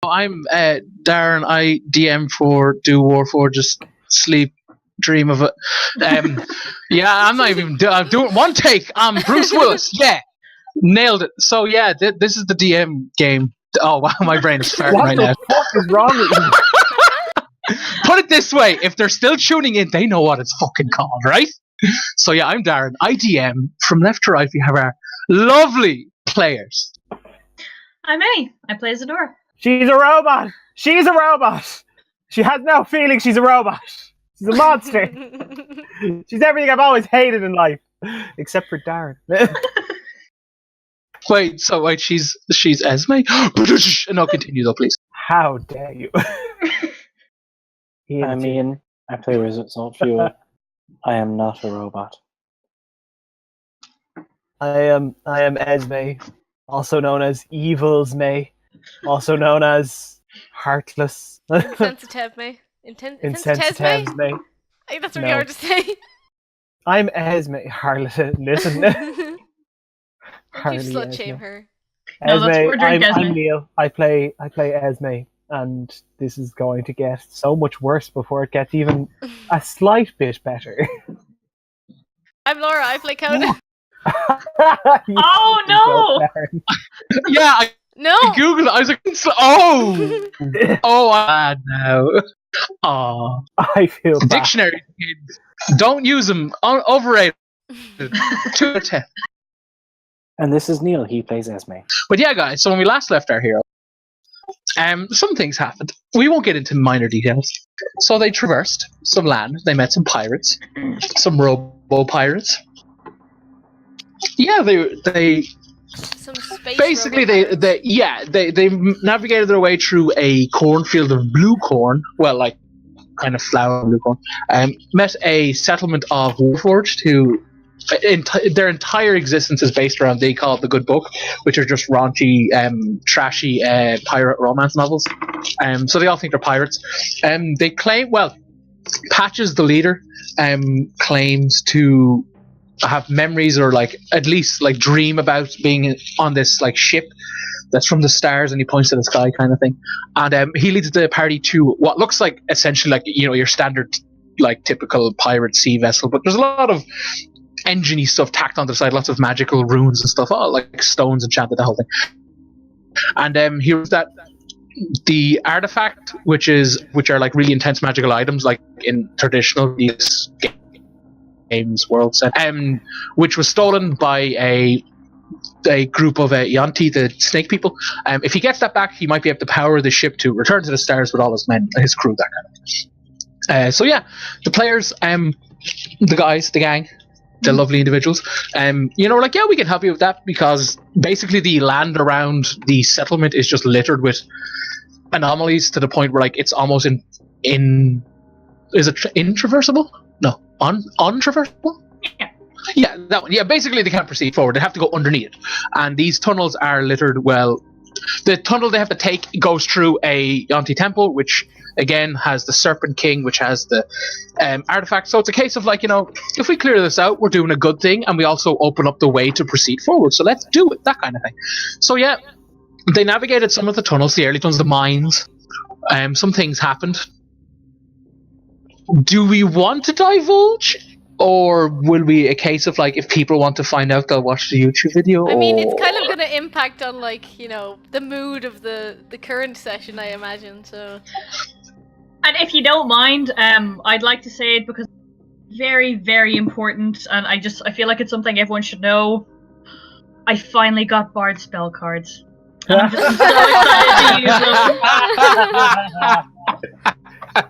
I'm Darren. I DM for Do Warforged, just sleep, dream of it. Yeah, I'm not even. I'm doing one take. I'm Bruce Willis. Yeah, nailed it. So yeah, this is the DM game. Oh wow, my brain is farting right now. What the fuck is wrong with you? Put it this way: if they're still tuning in, they know what it's fucking called, right? So yeah, I'm Darren. I DM. From left to right, we have our lovely players. I'm A. I play Zadora. She's a robot. She's a robot. She has no feelings. She's a robot. She's a monster. She's everything I've always hated in life, except for Darren. Wait, she's Esme? No, continue though, please. How dare you? I mean, I play Result Fuel. I am not a robot. I am Esme, also known as Evil's May, also known as Heartless. Insensitive May. Insensitive May. I think that's really hard to say. I'm Esme. Harlot. Listen. You slut shame her. No, Esme, I'm I'm Neil. I play Esme, and this is going to get so much worse before it gets even a slight bit better. I'm Laura. I play Conan. Oh no! Yeah, I Googled it. I was like, bad now. Oh, I feel bad. Dictionary kids, don't use them. Overrated. 2 out of 10. And this is Neil. He plays Esme. But yeah, guys. So when we last left our hero, some things happened. We won't get into minor details. So they traversed some land. They met some pirates, some robo pirates. Yeah, they Some space basically they navigated their way through a cornfield of blue corn. Well, like kind of flower blue corn. Met a settlement of Warforged who. Their entire existence is based around they call it the Good Book, which are just raunchy, trashy pirate romance novels. So they all think they're pirates. They claim, Patches, the leader, claims to have memories or like at least like dream about being on this like ship that's from the stars, and he points to the sky kind of thing. And he leads the party to what looks like essentially like your standard like typical pirate sea vessel, but there's a lot of engine-y stuff tacked onto the side, lots of magical runes and stuff, like stones enchanted, the whole thing. And here's that the artifact, which are like really intense magical items, like in traditional these games world set, which was stolen by a group of Yuan Ti, the snake people. If he gets that back, he might be able to power the ship to return to the stars with all his men, his crew, that kind of thing. So yeah, the players, the guys, the gang, the lovely individuals, we can help you with that, because basically the land around the settlement is just littered with anomalies to the point where like it's almost intraversable? No, untraversable? Yeah, that one. Yeah, basically they can't proceed forward. They have to go underneath it. And these tunnels are littered, the tunnel they have to take goes through a Yuan Ti temple, which again has the Serpent King, which has the artifact. So it's a case of like, if we clear this out, we're doing a good thing, and we also open up the way to proceed forward. So let's do it, that kind of thing. So yeah, they navigated some of the tunnels, the early tunnels, the mines. Some things happened. Do we want to divulge? Or will be a case of like, if people want to find out, they'll watch the YouTube video? I mean, it's kind of going to impact on like, the mood of the current session, I imagine, so... And if you don't mind, I'd like to say it because it's very, very important, and I feel like it's something everyone should know. I finally got Bard spell cards. And I'm just so excited to use them.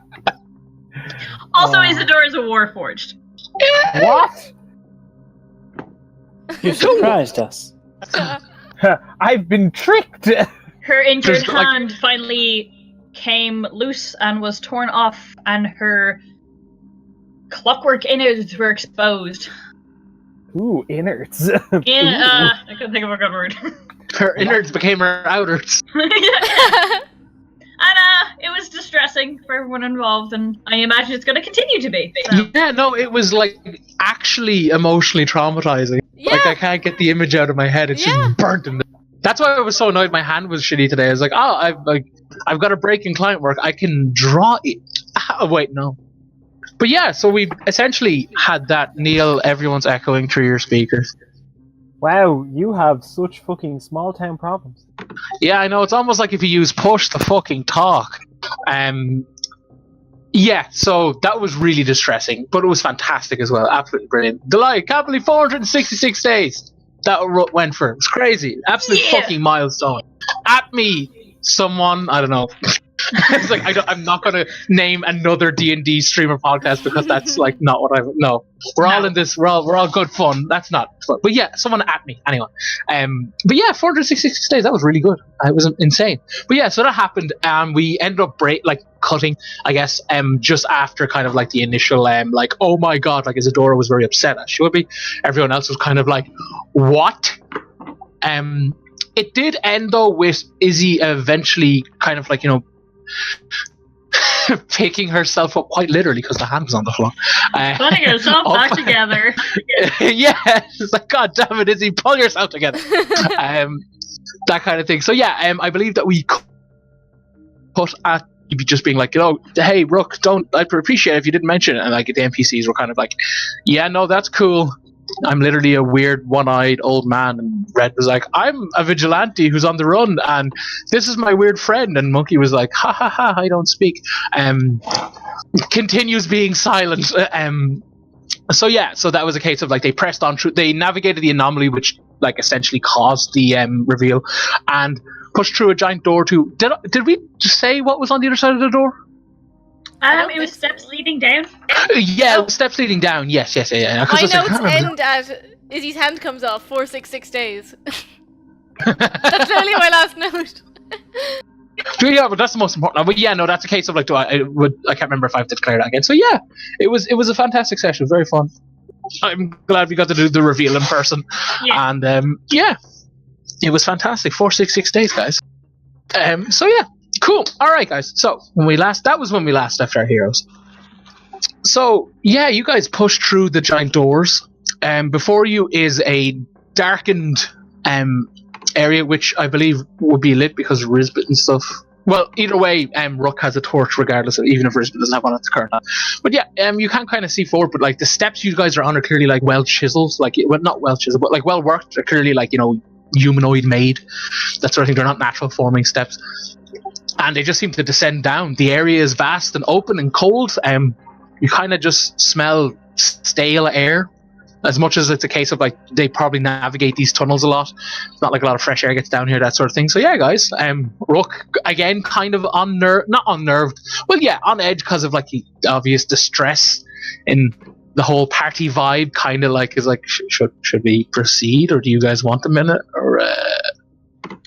Also, Isadora is a Warforged. What? You surprised us. I've been tricked. Her injured hand finally came loose and was torn off, and her clockwork innards were exposed. Ooh, innards. Yeah, I couldn't think of a good word. Her innards became her outers. And it was distressing for everyone involved, and I imagine it's going to continue to be. So. Yeah, no, it was like actually emotionally traumatizing. Yeah. Like I can't get the image out of my head. It's just burnt in That's why I was so annoyed. My hand was shitty today. I was like, I've got a break in client work. I can draw it. Wait, no. But yeah, so we essentially had that. Neil, everyone's echoing through your speakers. Wow, you have such fucking small town problems. Yeah, I know. It's almost like if you use push to fucking talk. Yeah, so that was really distressing, but it was fantastic as well. Absolutely brilliant. Delight, can't believe 466 days that went for. It was crazy. Absolute fucking milestone. At me, someone, I don't know. It's like I'm not going to name another D&D streamer podcast because that's like not what I no. We're all in this. We're all good fun. That's not fun. But yeah, someone at me anyway. But yeah, 466 days. That was really good. It was insane. But yeah, so that happened, and we ended up cutting. I guess just after kind of like the initial like, oh my god, like Isadora was very upset. As should be. Everyone else was kind of like, what? It did end though with Izzy eventually kind of like, you know, picking herself up quite literally because the hand was on the floor. Putting herself back together. Yeah, it's like, god damn it, Izzy, pull yourself together. That kind of thing. So yeah, I believe that we cut at just being like, you know, hey Rook, I'd appreciate it if you didn't mention it, and like the NPCs were kind of like, yeah, no, that's cool. I'm literally a weird one-eyed old man, and Red was like, I'm a vigilante who's on the run, and this is my weird friend, and Monkey was like, ha ha ha, I don't speak. Continues being silent. So yeah, so that was a case of like they pressed on through, they navigated the anomaly which like essentially caused the reveal, and pushed through a giant door to, did we just say what was on the other side of the door? It was steps leading down. Yeah, it was steps leading down. Yes. Yeah. My notes end at Izzy's hand comes off 466 days. That's literally my last note. Yeah, but that's the most important. But yeah, no, that's a case of like, I can't remember if I have to declare that again. So yeah, it was a fantastic session. It was very fun. I'm glad we got to do the reveal in person. Yeah. And yeah, it was fantastic. 466 days, guys. So yeah. Cool. All right, guys. So that was when we last left our heroes. So yeah, you guys pushed through the giant doors. Before you is a darkened area, which I believe would be lit because of Risbit and stuff. Well, either way, Rook has a torch regardless of, even if Risbit doesn't have one at the current time. But yeah, you can't kind of see forward, but like the steps you guys are on are clearly like well chiseled, like, well, not well chiseled, but like well worked. They're clearly like, you know, humanoid made, that sort of thing. They're not natural forming steps. And they just seem to descend down. The area is vast and open and cold. You kind of just smell stale air, as much as it's a case of like they probably navigate these tunnels a lot. It's not like a lot of fresh air gets down here, that sort of thing. So yeah, guys, Rook again, kind of not unnerved. Well, yeah, on edge because of like the obvious distress in the whole party vibe. Kind of like is like, should we proceed, or do you guys want a minute? Or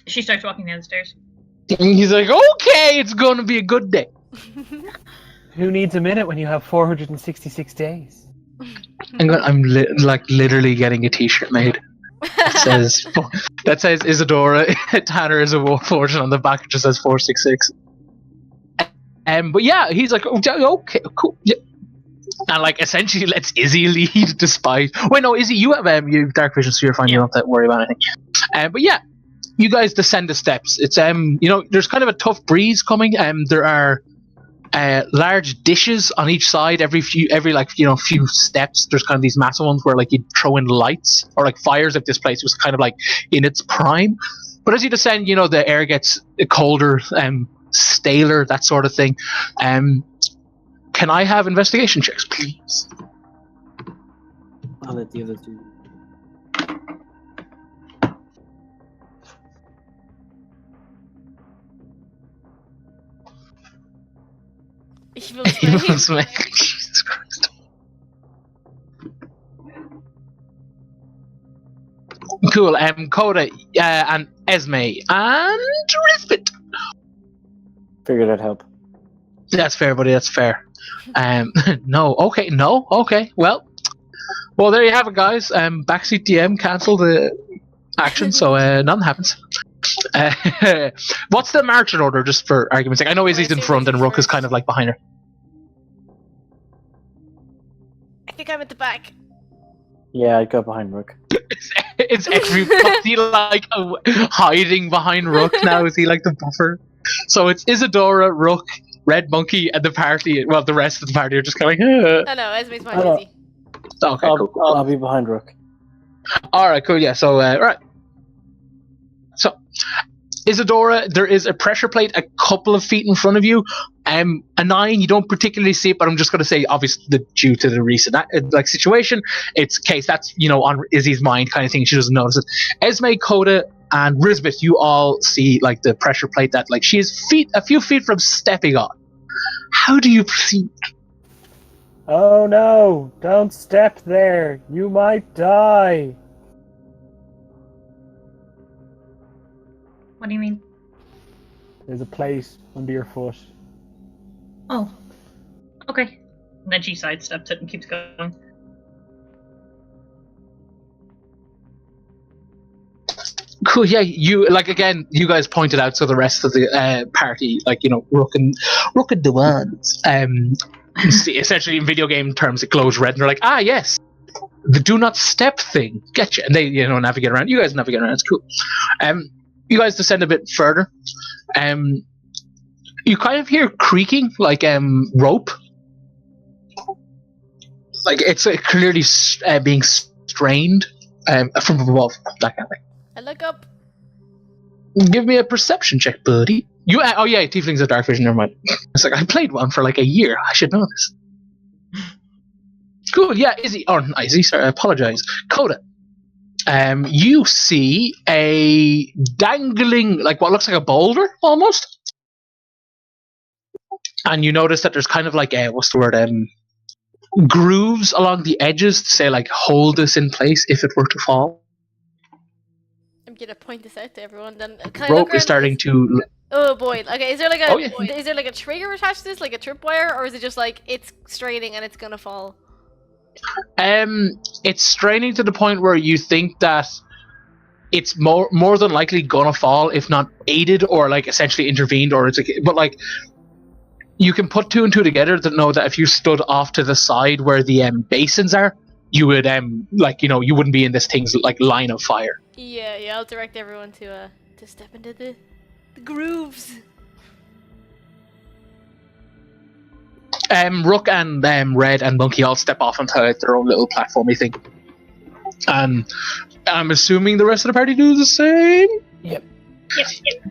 she starts walking down the stairs. He's like, okay, it's going to be a good day. Who needs a minute when you have 466 days? I'm literally getting a t-shirt made that says Isadora, Tanner is a Warforged, and on the back it just says 466. But yeah, he's like, okay, cool. Yeah. And like essentially lets Izzy lead despite... Wait, no, Izzy, you have dark vision, so you're fine. Yeah. You don't have to worry about anything. But yeah, you guys descend the steps. It's you know, there's kind of a tough breeze coming. There are large dishes on each side. Every like, you know, few steps, there's kind of these massive ones where like you throw in lights or like fires. If this place was kind of like in its prime, but as you descend, you know, the air gets colder, staler, that sort of thing. Can I have investigation checks, please? I'll let the other two. Evil Smith. Jesus Christ. Cool. Coda and Esme and Risbit. Figured I'd help. That's fair, buddy. That's fair. No. Okay. Well, there you have it, guys. Backseat DM cancelled the action, so nothing happens. What's the marching order, just for argument's sake? I know Izzy's in front and Rook is kind of like behind her. I think I'm at the back. Yeah, I'd go behind Rook. Is everybody like hiding behind Rook now? Is he like the buffer? So it's Isadora, Rook, Red Monkey, and the party. Well, the rest of the party are just kind of like. Oh no, Esme's I behind know. Izzy. Okay, cool. I'll be behind Rook. All right, cool. Yeah. So right. So Isadora, there is a pressure plate a couple of feet in front of you. A 9, you don't particularly see it, but I'm just going to say, obviously, due to the recent situation, it's case that's on Izzy's mind kind of thing. She doesn't notice it. Esme, Coda, and Risbeth, you all see like the pressure plate that like she is a few feet from stepping on. How do you proceed? Oh no! Don't step there. You might die. What do you mean? There's a plate under your foot. Oh. Okay. And then she sidesteps it and keeps going. Cool. Yeah, you guys pointed out, so the rest of the party, Rook and the ones, essentially in video game terms, it glows red, and they're like, yes, the do not step thing, getcha, and they navigate around. You guys navigate around. It's cool. You guys descend a bit further. You kind of hear creaking, like rope, like it's clearly being strained from above. That kind of thing. I look up. Give me a perception check, buddy. Tieflings have dark vision. Never mind. It's like I played one for like a year. I should know this. Cool. Yeah, Izzy. Oh, not Izzy. Sorry, I apologize. Coda. You see a dangling, like what looks like a boulder almost, and you notice that there's kind of like grooves along the edges to say like hold this in place if it were to fall. I'm gonna point this out to everyone. Then Rope is starting to. Oh boy. Okay, is there like a trigger attached to this, like a tripwire, or is it just like it's straining and it's gonna fall? It's straining to the point where you think that it's more than likely gonna fall, if not aided or like essentially intervened, or but like you can put 2 and 2 together to know that if you stood off to the side where the basins are, you would you wouldn't be in this thing's like line of fire. Yeah, I'll direct everyone to step into the grooves. Rook and Red and Monkey all step off onto their own little platformy thing. And I'm assuming the rest of the party do the same? Yep.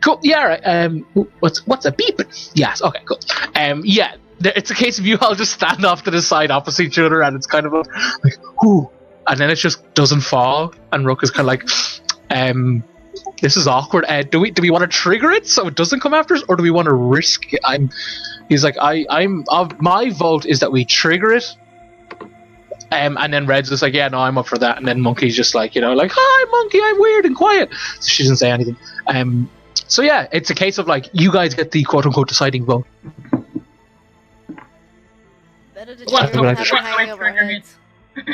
Cool. Yeah, right. What's a beep? Yes, okay, cool. It's a case of you all just stand off to the side opposite each other, and it's kind of like, whoo. And then it just doesn't fall, and Rook is kind of like, this is awkward. Do we want to trigger it so it doesn't come after us, or do we want to risk it? He's like, my vote is that we trigger it. And then Red's just like, yeah, no, I'm up for that. And then Monkey's just like, like, hi, Monkey, I'm weird and quiet. So she doesn't say anything. So yeah, it's a case of like, you guys get the quote unquote deciding vote. Better to hang over our heads.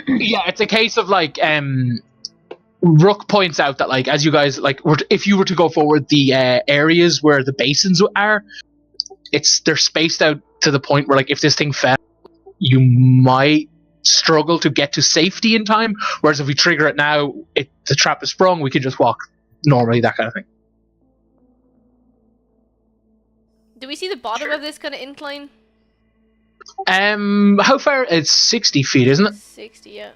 Yeah, it's a case of like, Rook points out that like, as you guys like, if you were to go forward, the areas where the basins are, they're spaced out to the point where like, if this thing fell, you might struggle to get to safety in time. Whereas if we trigger it now, the trap is sprung, we can just walk normally, that kind of thing. Do we see the bottom of this kind of incline? How far? It's 60 feet, isn't it? 60, yeah.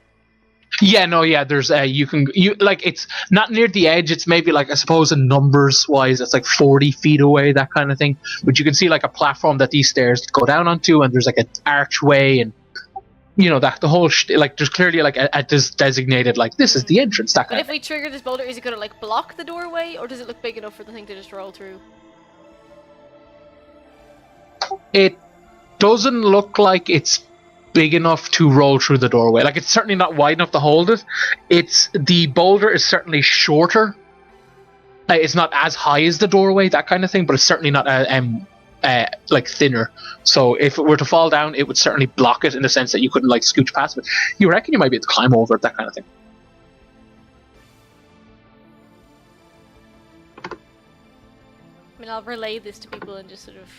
Yeah, no, yeah. There's it's not near the edge. It's maybe like, I suppose in numbers wise, it's like 40 feet away, that kind of thing. But you can see like a platform that these stairs go down onto, and there's like an archway, and that the whole like there's clearly like a designated like this is the entrance. That kind But if we trigger this boulder, is it gonna like block the doorway, or does it look big enough for the thing to just roll through? It doesn't look like it's big enough to roll through the doorway. Like, it's certainly not wide enough to hold it. The boulder is certainly shorter. It's not as high as the doorway, that kind of thing, but it's certainly not like thinner. So if it were to fall down, it would certainly block it in the sense that you couldn't like scooch past it. You reckon you might be able to climb over it, that kind of thing. I mean, I'll relay this to people and just sort of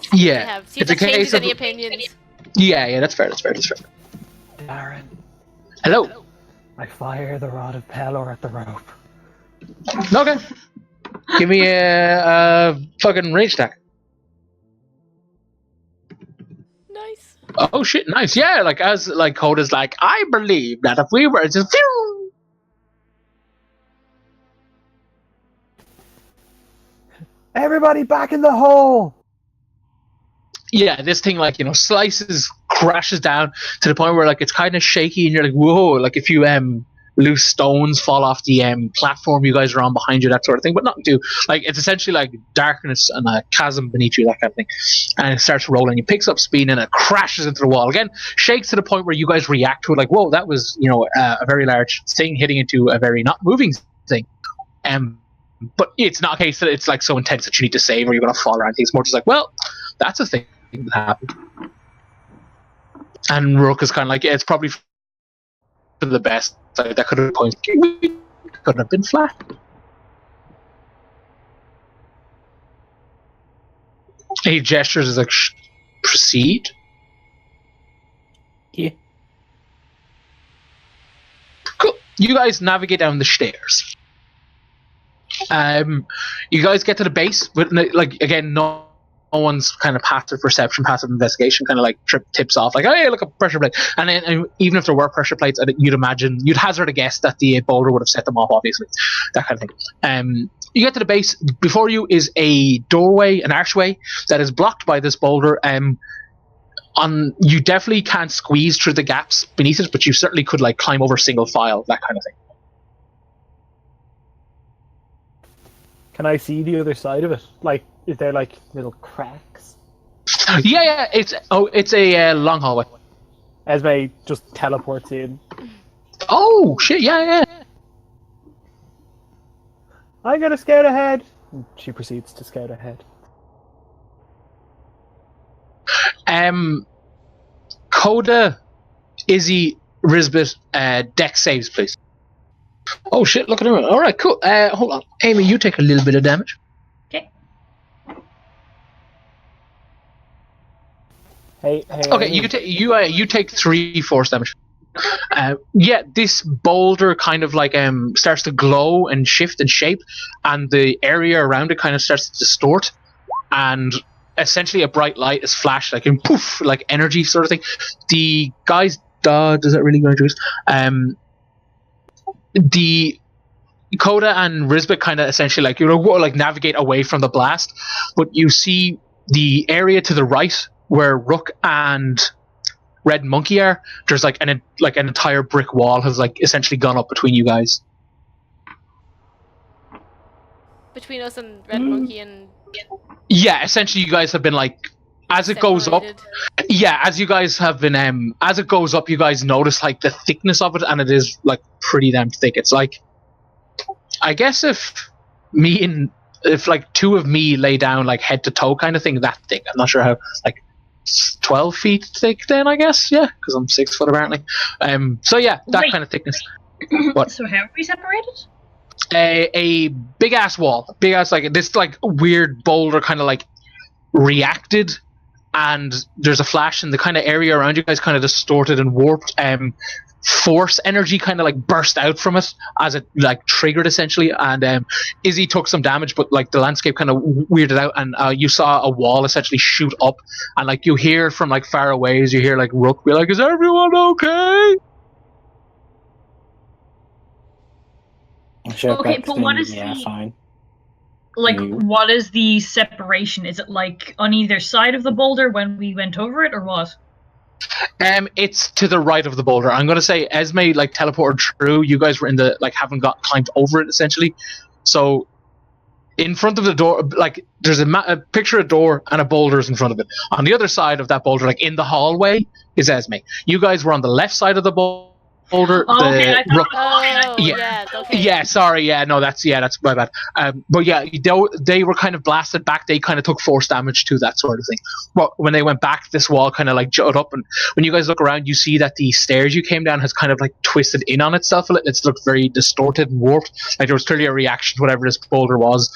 see if it changes any opinions. Yeah, that's fair. Darren. Hello. I fire the rod of Pelor at the rope. Okay. Give me a fucking range attack. Nice. Oh shit, nice. Yeah, like as like Coda's like, I believe that if we were just Everybody back in the hole! yeah, this thing like, slices, crashes down to the point where like it's kind of shaky and you're like, whoa, like if you loose stones fall off the platform you guys are on behind you, that sort of thing, but nothing too like it's essentially like darkness and a chasm beneath you, that kind of thing. And it starts rolling, it picks up speed and it crashes into the wall again, shakes to the point where you guys react to it like, whoa, that was a very large thing hitting into a very not moving thing. But it's not a case that it's like so intense that you need to save or you're going to fall or anything. It's more just like, well, that's a thing that happened. And Rook is kind of like, yeah, it's probably for the best. Like, that could have couldn't have been flat. He gestures as like, proceed. Yeah. Cool. You guys navigate down the stairs. You guys get to the base, but like again, no one's kind of passive perception, passive investigation, kind of like tips off, like, hey, look, a pressure plate. And then even if there were pressure plates, you'd hazard a guess that the boulder would have set them off, obviously, that kind of thing. You get to the base. Before you is a doorway, an archway that is blocked by this boulder. You definitely can't squeeze through the gaps beneath it, but you certainly could like climb over single file, that kind of thing. Can I see the other side of it? Like, is there like little cracks? Yeah. It's a long hallway. Esme just teleports in. Oh shit! Yeah. I'm gonna scout ahead. And she proceeds to scout ahead. Coda, Izzy, Risbit, deck saves, please. Oh shit! Look at her. All right, cool. Hold on, Amy, you take a little bit of damage. Okay. Hey. Okay, you take 3 force damage. This boulder kind of like starts to glow and shift and shape, and the area around it kind of starts to distort, and essentially a bright light is flashed, like in poof, like energy sort of thing. The guys, does that really go into this? The Coda and Risbit kind of essentially like navigate away from the blast, but you see the area to the right where Rook and Red Monkey are. There's like an entire brick wall has like essentially gone up between you guys. Between us and Red Monkey and... Yeah, essentially you guys have been like, as it goes up, as you guys have been, as it goes up, you guys notice like the thickness of it, and it is like pretty damn thick. It's like, I guess if like 2 of me lay down like head to toe kind of thing, that thick. I'm not sure how, like 12 feet thick then, I guess, yeah, because I'm 6 foot apparently. So yeah, that kind of thickness. What? So how are we separated? A big ass wall, like this like weird boulder kind of like reacted, and there's a flash, and the kind of area around you guys kind of distorted and warped. Force energy kind of like burst out from it as it like triggered essentially, and Izzy took some damage, but like the landscape kind of weirded out, and you saw a wall essentially shoot up, and like you hear from like far away, as you hear like Rook be like, "Is everyone okay?" Okay, but what is fine. Like, what is the separation? Is it like on either side of the boulder when we went over it, or what? It's to the right of the boulder. I'm gonna say Esme like teleported through. You guys were in the like haven't climbed over it essentially. So in front of the door, like there's a picture of a door and a boulder's in front of it. On the other side of that boulder, like in the hallway, is Esme. You guys were on the left side of the boulder. Okay, Sorry, that's my bad. But yeah, they were kind of blasted back. They kind of took force damage to that sort of thing. But when they went back, this wall kind of like jutted up, and when you guys look around, you see that the stairs you came down has kind of like twisted in on itself. It's looked very distorted and warped. Like there was clearly a reaction to whatever this boulder was.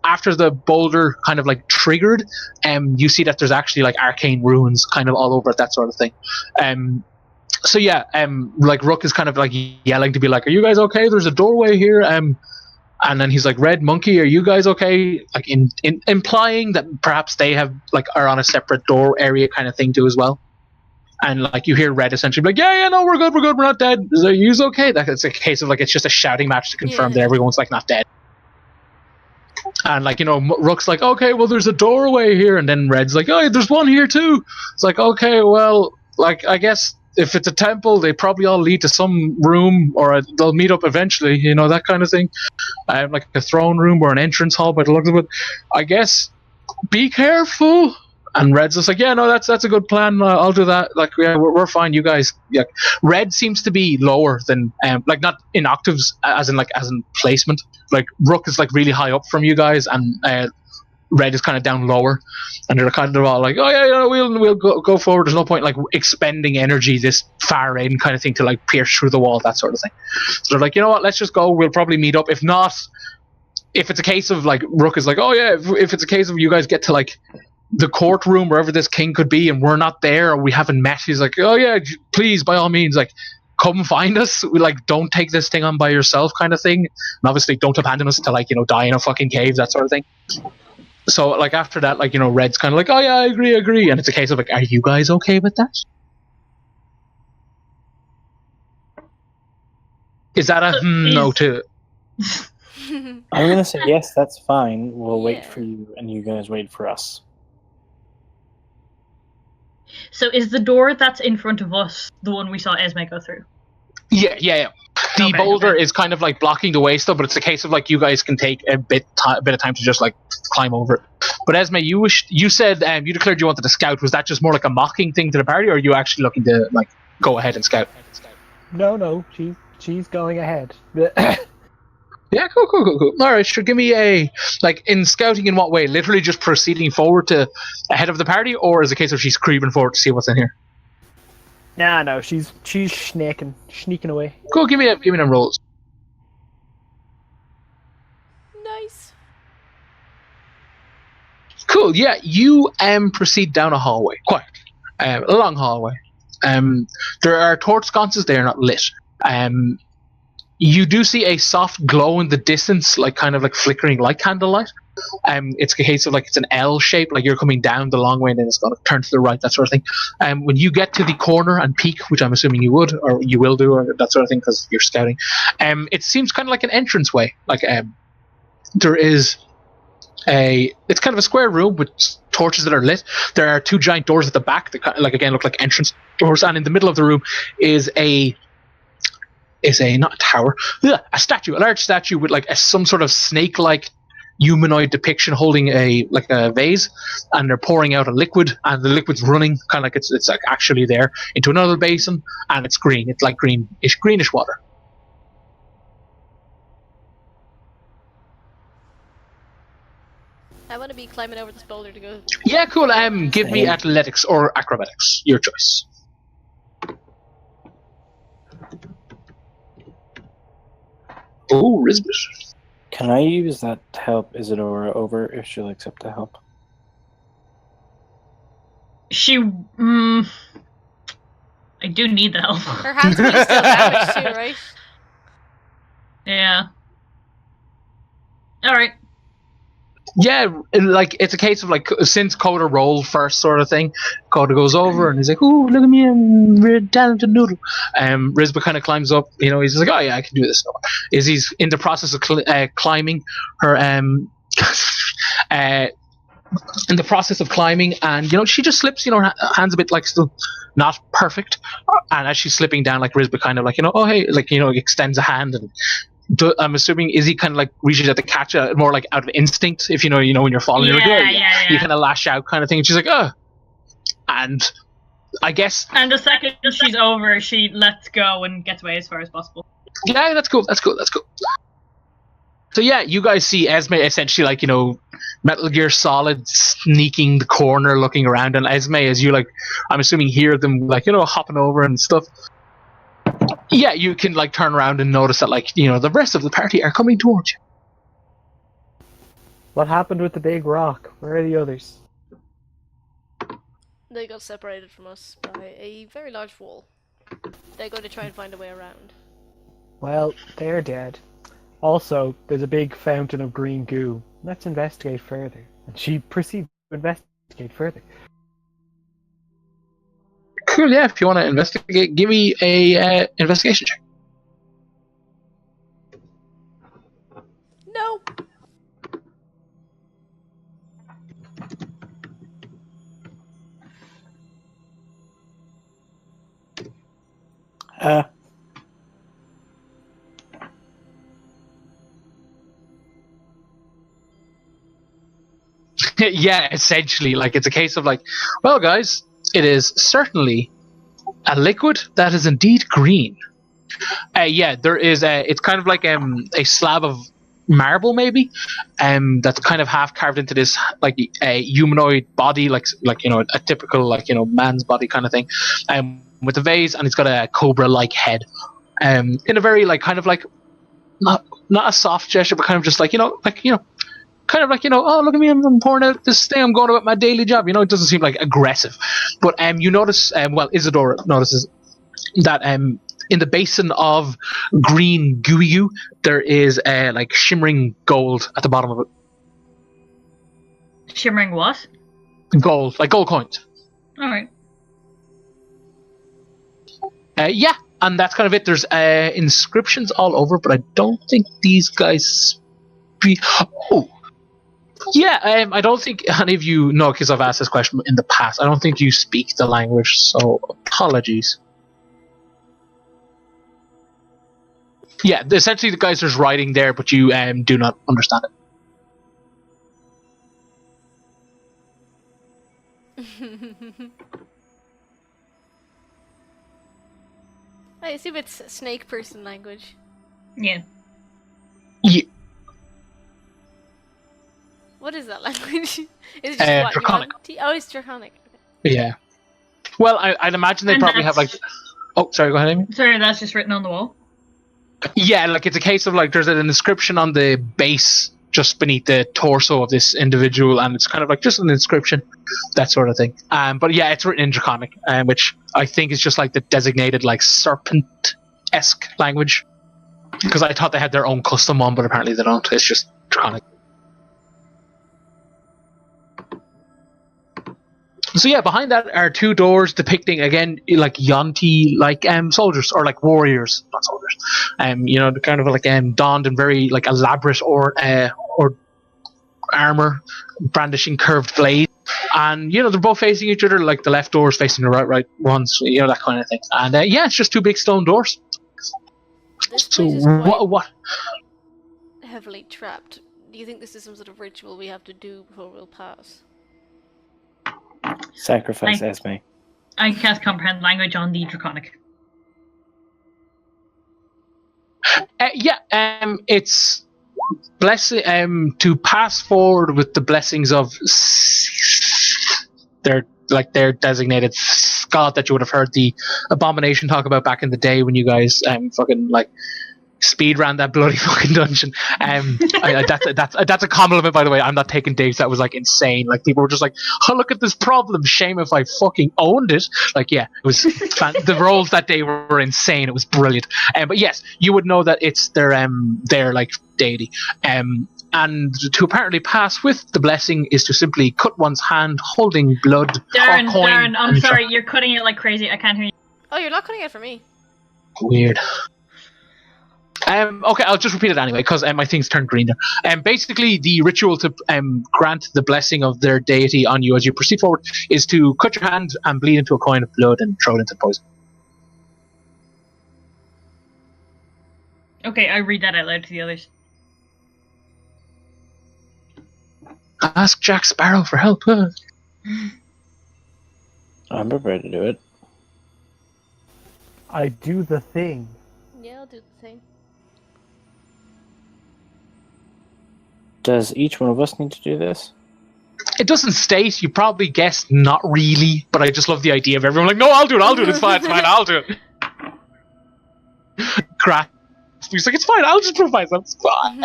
After the boulder kind of like triggered, you see that there's actually like arcane runes kind of all over it, that sort of thing. So yeah, like Rook is kind of like yelling to be like, "Are you guys okay? There's a doorway here." And then he's like, "Red Monkey, are you guys okay?" Like in implying that perhaps they have like are on a separate door area kind of thing too as well. And like you hear Red essentially be like, "Yeah, no, we're good, we're not dead. Are you okay?" That it's a case of like it's just a shouting match to confirm that everyone's like not dead. And like Rook's like, "Okay, well there's a doorway here," and then Red's like, "Oh, there's one here too." It's like, okay, well, like I guess if it's a temple, they probably all lead to some room, or they'll meet up eventually, that kind of thing. Like a throne room or an entrance hall by the looks of it. I guess be careful. And Red's just like, "Yeah, no, that's a good plan. I'll do that. Like, yeah, we're fine. You guys." Yeah. Red seems to be lower than, like not in octaves, as in placement. Like Rook is like really high up from you guys, and Red is kind of down lower, and they're kind of all like, "Oh yeah, we'll go forward. There's no point like expending energy this far in kind of thing to like pierce through the wall, that sort of thing." So they're like, "You know what? Let's just go. We'll probably meet up. If not, if it's a case of like Rook is like, oh yeah, if it's a case of you guys get to like the courtroom wherever this king could be and we're not there or we haven't met," he's like, "Oh yeah, please by all means like come find us. We like don't take this thing on by yourself kind of thing, and obviously don't abandon us to like die in a fucking cave, that sort of thing." So like after that, like Red's kind of like, "Oh yeah, I agree," and it's a case of like, "Are you guys okay with that?" Is that a no to? I'm gonna say yes. That's fine. We'll wait for you, and you guys wait for us. So is the door that's in front of us the one we saw Esme go through? Yeah. The boulder is kind of like blocking the way still, but it's a case of like you guys can take a bit of time to just like climb over it. But Esme, you said you declared you wanted to scout. Was that just more like a mocking thing to the party, or are you actually looking to like go ahead and scout? No, she's going ahead. Yeah, cool. All right, sure. Give me a like in scouting in what way? Literally just proceeding forward to ahead of the party, or is it a case of she's creeping forward to see what's in here? No, she's sneaking away. Cool. Give me them rolls. Nice. Cool. Yeah, you proceed down a hallway, quietly, a long hallway. There are torch sconces. They are not lit. You do see a soft glow in the distance, like kind of like flickering like candlelight. It's a case of like it's an L shape, like you're coming down the long way and then it's going to turn to the right, that sort of thing. When you get to the corner and peek, which I'm assuming you would or you will do, or that sort of thing because you're scouting, it seems kind of like an entranceway. Like there is it's kind of a square room with torches that are lit. There are two giant doors at the back that kind of, like again look like entrance doors, and in the middle of the room is not a tower, a large statue with like some sort of snake-like humanoid depiction holding a vase, and they're pouring out a liquid, and the liquid's running kind of like it's like actually there into another basin, and it's green. It's like greenish water. I want to be climbing over this boulder to go. Yeah, cool. Give me athletics or acrobatics, your choice. Oh, Rizbit. Can I use that to help Isadora over if she'll accept the help? I do need the help. Her hands will be still damaged too, right? Yeah. Alright. Yeah, like it's a case of like since Coda rolled first sort of thing, Coda goes over and he's like, "Ooh, look at me, I'm a talented noodle." Rizba kind of climbs up, he's like, "Oh yeah, I can do this." He's in the process of climbing her in the process of climbing, and she just slips, her hands a bit like still not perfect, and as she's slipping down, like Rizba kind of like oh hey, like extends a hand, and I'm assuming Izzy kind of like reaches out to catch it more like out of instinct. If you know when you're falling, you're like, you kind of lash out kind of thing. And she's like, "Oh," and I guess. And the second she's over, she lets go and gets away as far as possible. Yeah, that's cool. So yeah, you guys see Esme essentially like Metal Gear Solid sneaking the corner, looking around, and Esme as you like, I'm assuming hear them like hopping over and stuff. Yeah, you can like turn around and notice that like the rest of the party are coming towards you. What happened with the big rock? Where are the others? They got separated from us by a very large wall. They're going to try and find a way around. Well, they're dead. Also, there's a big fountain of green goo. Let's investigate further. And she proceeds to investigate further. Cool, yeah, if you want to investigate, give me a investigation check. No. Yeah, essentially, like it's a case of like, well, guys, it is certainly a liquid that is indeed green. Yeah, there is it's kind of like a slab of marble maybe, that's kind of half carved into this like a humanoid body, like a typical man's body kind of thing, with a vase, and it's got a cobra-like head, in a very like kind of like not a soft gesture, but kind of just kind of like, oh, look at me, I'm pouring out this thing, I'm going about my daily job. It doesn't seem like aggressive. But you notice, Isadora notices that in the basin of green gooey goo, there is like shimmering gold at the bottom of it. Shimmering what? Gold, like gold coins. Alright. Yeah, and that's kind of it. There's inscriptions all over, but I don't think these guys speak. Oh! Yeah, I don't think any of you know, because I've asked this question in the past. I don't think you speak the language, so apologies. Yeah, essentially the guys there's writing there, but you do not understand it. I assume it's snake person language. Yeah. Yeah. What is that language? Is it just Draconic. Oh, it's Draconic. Yeah. Well, I'd imagine they And probably have like. Oh, sorry. Go ahead, Amy. Sorry, that's just written on the wall. Yeah, like it's a case of like there's an inscription on the base just beneath the torso of this individual, and it's kind of like just an inscription, that sort of thing. But yeah, it's written in Draconic, which I think is just like the designated like serpent-esque language. Because I thought they had their own custom one, but apparently they don't. It's just Draconic. So yeah, behind that are two doors depicting again like Yuan Ti like soldiers, or like warriors, not soldiers. They're kind of like donned in very like elaborate or armor, brandishing curved blades, and they're both facing each other. Like the left door is facing the right ones, that kind of thing. And yeah, it's just two big stone doors. This So place is quite what? heavily trapped. Do you think this is some sort of ritual we have to do before we'll pass? Sacrifice Esme. I can't comprehend language on the Draconic. It's blessing to pass forward with the blessings of their designated god that you would have heard the abomination talk about back in the day when you guys fucking like speed ran that bloody fucking dungeon. That's a compliment, by the way. I'm not taking digs. That was like insane. Like people were just like, oh, look at this problem, shame if I fucking owned it. Like, yeah, it was the rolls that day were insane. It was brilliant. But yes, you would know that it's their like deity. And to apparently pass with the blessing is to simply cut one's hand holding blood. Darren, I'm sorry, you're cutting it like crazy. I can't hear you. Oh, you're not cutting it for me. Weird. Okay, I'll just repeat it anyway, because my things turned green there. Basically, the ritual to grant the blessing of their deity on you as you proceed forward is to cut your hand and bleed into a coin of blood and throw it into poison. Okay, I read that out loud to the others. Ask Jack Sparrow for help. I'm prepared to do it. I do the thing. Yeah, I'll do the thing. Does each one of us need to do this? It doesn't state. You probably guessed not really, but I just love the idea of everyone like, no, I'll do it. It's fine. I'll do it. Crap. He's like, it's fine. I'll just provide them. It's fine.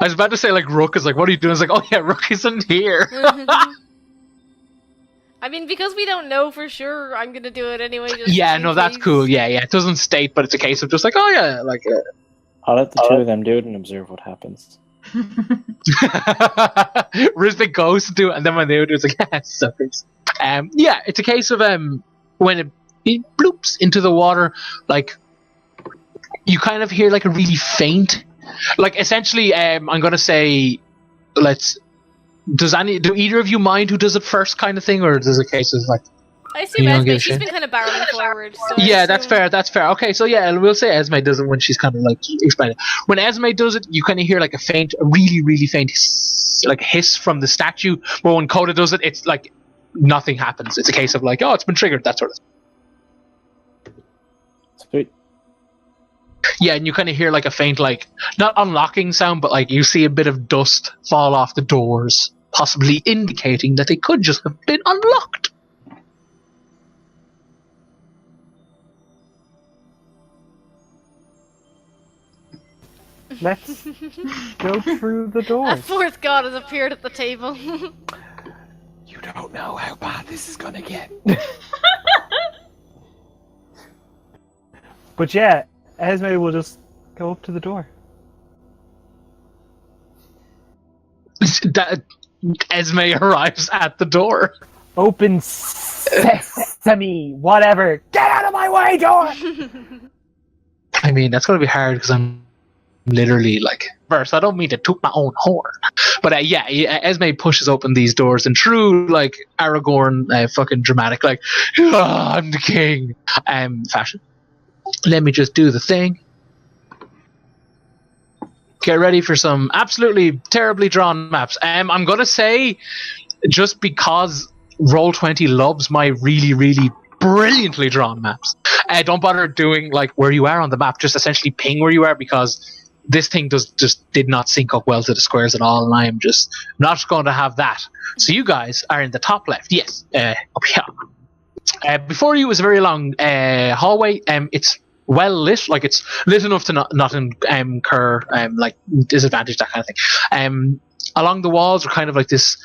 I was about to say like Rook is like, what are you doing? It's like, oh yeah, Rook isn't here. I mean, because we don't know for sure, I'm gonna do it anyway. Just Yeah, in no, that's case. cool. Yeah, it doesn't state, but it's a case of just like, oh yeah, like. I'll let the two of them do it and observe what happens. Rizdik goes to do it, and then when they do it, it's like, yeah, suckers. Yeah, it's a case of when it bloops into the water, like you kind of hear like a really faint, like essentially. I'm gonna say, do either of you mind who does it first, kind of thing, or is it a case of like? I assume You don't give Esme, a she's shit? been kind of barreling forward. So I Yeah, that's assume- fair. That's fair. Okay, so yeah, we'll say Esme does it when she's kind of like explaining. When Esme does it, you kind of hear like a really, really faint, like hiss from the statue. But when Coda does it, it's like nothing happens. It's a case of like, oh, it's been triggered, that sort of thing. Sweet. Yeah, and you kind of hear like a faint, like not unlocking sound, but like you see a bit of dust fall off the doors, possibly indicating that they could just have been unlocked. Let's go through the A doors. fourth god has appeared at the table. You don't know how bad this is gonna get. But yeah, Esme will just go up to the door. That Esme arrives at the door. Open sesame, whatever. Get out of my way, door! I mean, that's going to be hard because I'm literally like, first, I don't mean to toot my own horn. But yeah, Esme pushes open these doors in true, like, Aragorn fucking dramatic, like, I'm the king fashion. Let me just do the thing. Get ready for some absolutely terribly drawn maps. I'm going to say, just because Roll20 loves my really, really brilliantly drawn maps, don't bother doing like where you are on the map. Just essentially ping where you are, because this thing just did not sync up well to the squares at all, and I am just not going to have that. So you guys are in the top left. Yes, up here. Before you is a very long hallway. It's well lit, like it's lit enough to not incur like disadvantage, that kind of thing. Along the walls are kind of like this,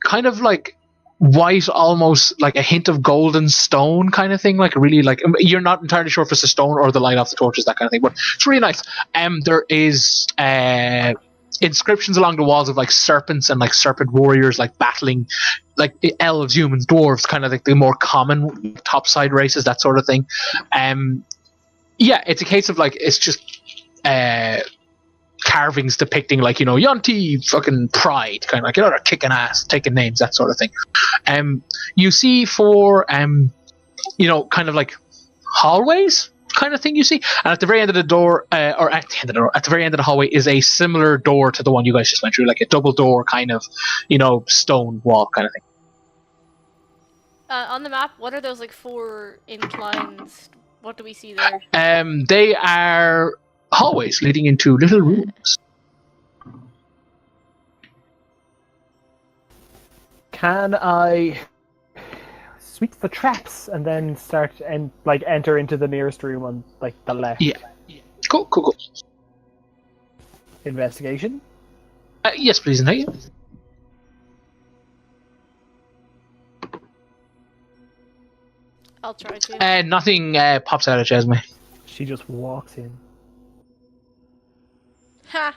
kind of like white, almost like a hint of golden stone kind of thing, like really, like you're not entirely sure if it's a stone or the light off the torches, that kind of thing, but it's really nice. There is inscriptions along the walls of like serpents and like serpent warriors, like battling like elves, humans, dwarves, kind of like the more common topside races, that sort of thing. Yeah, it's a case of like, it's just carvings depicting like, Yuan Ti fucking pride, kind of like, they're kicking ass, taking names, that sort of thing. You see for kind of like hallways kind of thing you see, and at the very end of the door, or at the end of the door, at the very end of the hallway is a similar door to the one you guys just went through, like a double door kind of, stone wall kind of thing. On the map, what are those like 4 inclines? What do we see there? They are hallways leading into little rooms. Can I sweep the traps and then start and like enter into the nearest room on like the left? Yeah. Cool. Investigation. Yes, please, and thank you. I'll try to. Nothing pops out at Esme. She just walks in. Ha!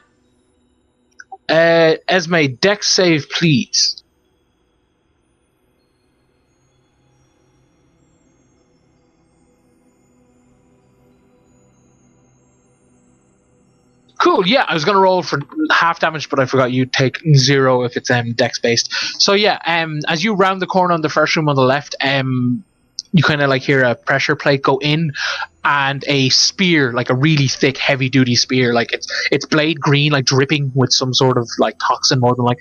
Esme, dex save, please. Cool, yeah, I was going to roll for half damage, but I forgot you take 0 if it's dex based. So yeah, as you round the corner on the first room on the left, you kind of like hear a pressure plate go in, and a spear, like a really thick, heavy duty spear, like it's blade green, like dripping with some sort of like toxin, more than like,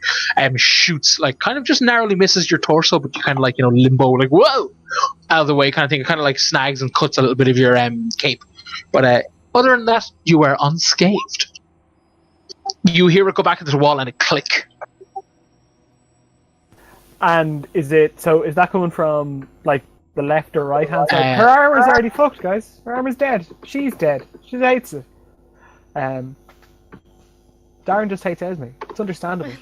shoots, like kind of just narrowly misses your torso, but you kind of like, limbo, like whoa, out of the way kind of thing. It kind of like snags and cuts a little bit of your cape, but other than that, you are unscathed. You hear it go back into the wall and it click. And is that coming from like the left or right hand side? Her armor's already fucked, guys. Her armor's dead. She's dead. She hates it. Darren just hates Esme. It's understandable.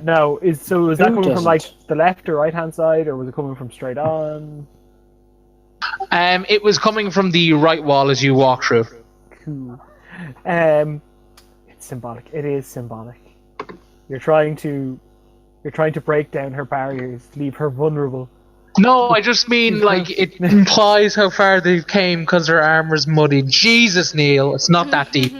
No. Was that Who coming from like doesn't? the left or right hand side, or was it coming from straight on? It was coming from the right wall as you walk through. Cool. It's symbolic. It is symbolic. You're trying to break down her barriers, leave her vulnerable. No, I just mean like it implies how far they came because her armor's muddy. Jesus, Neil, it's not that deep.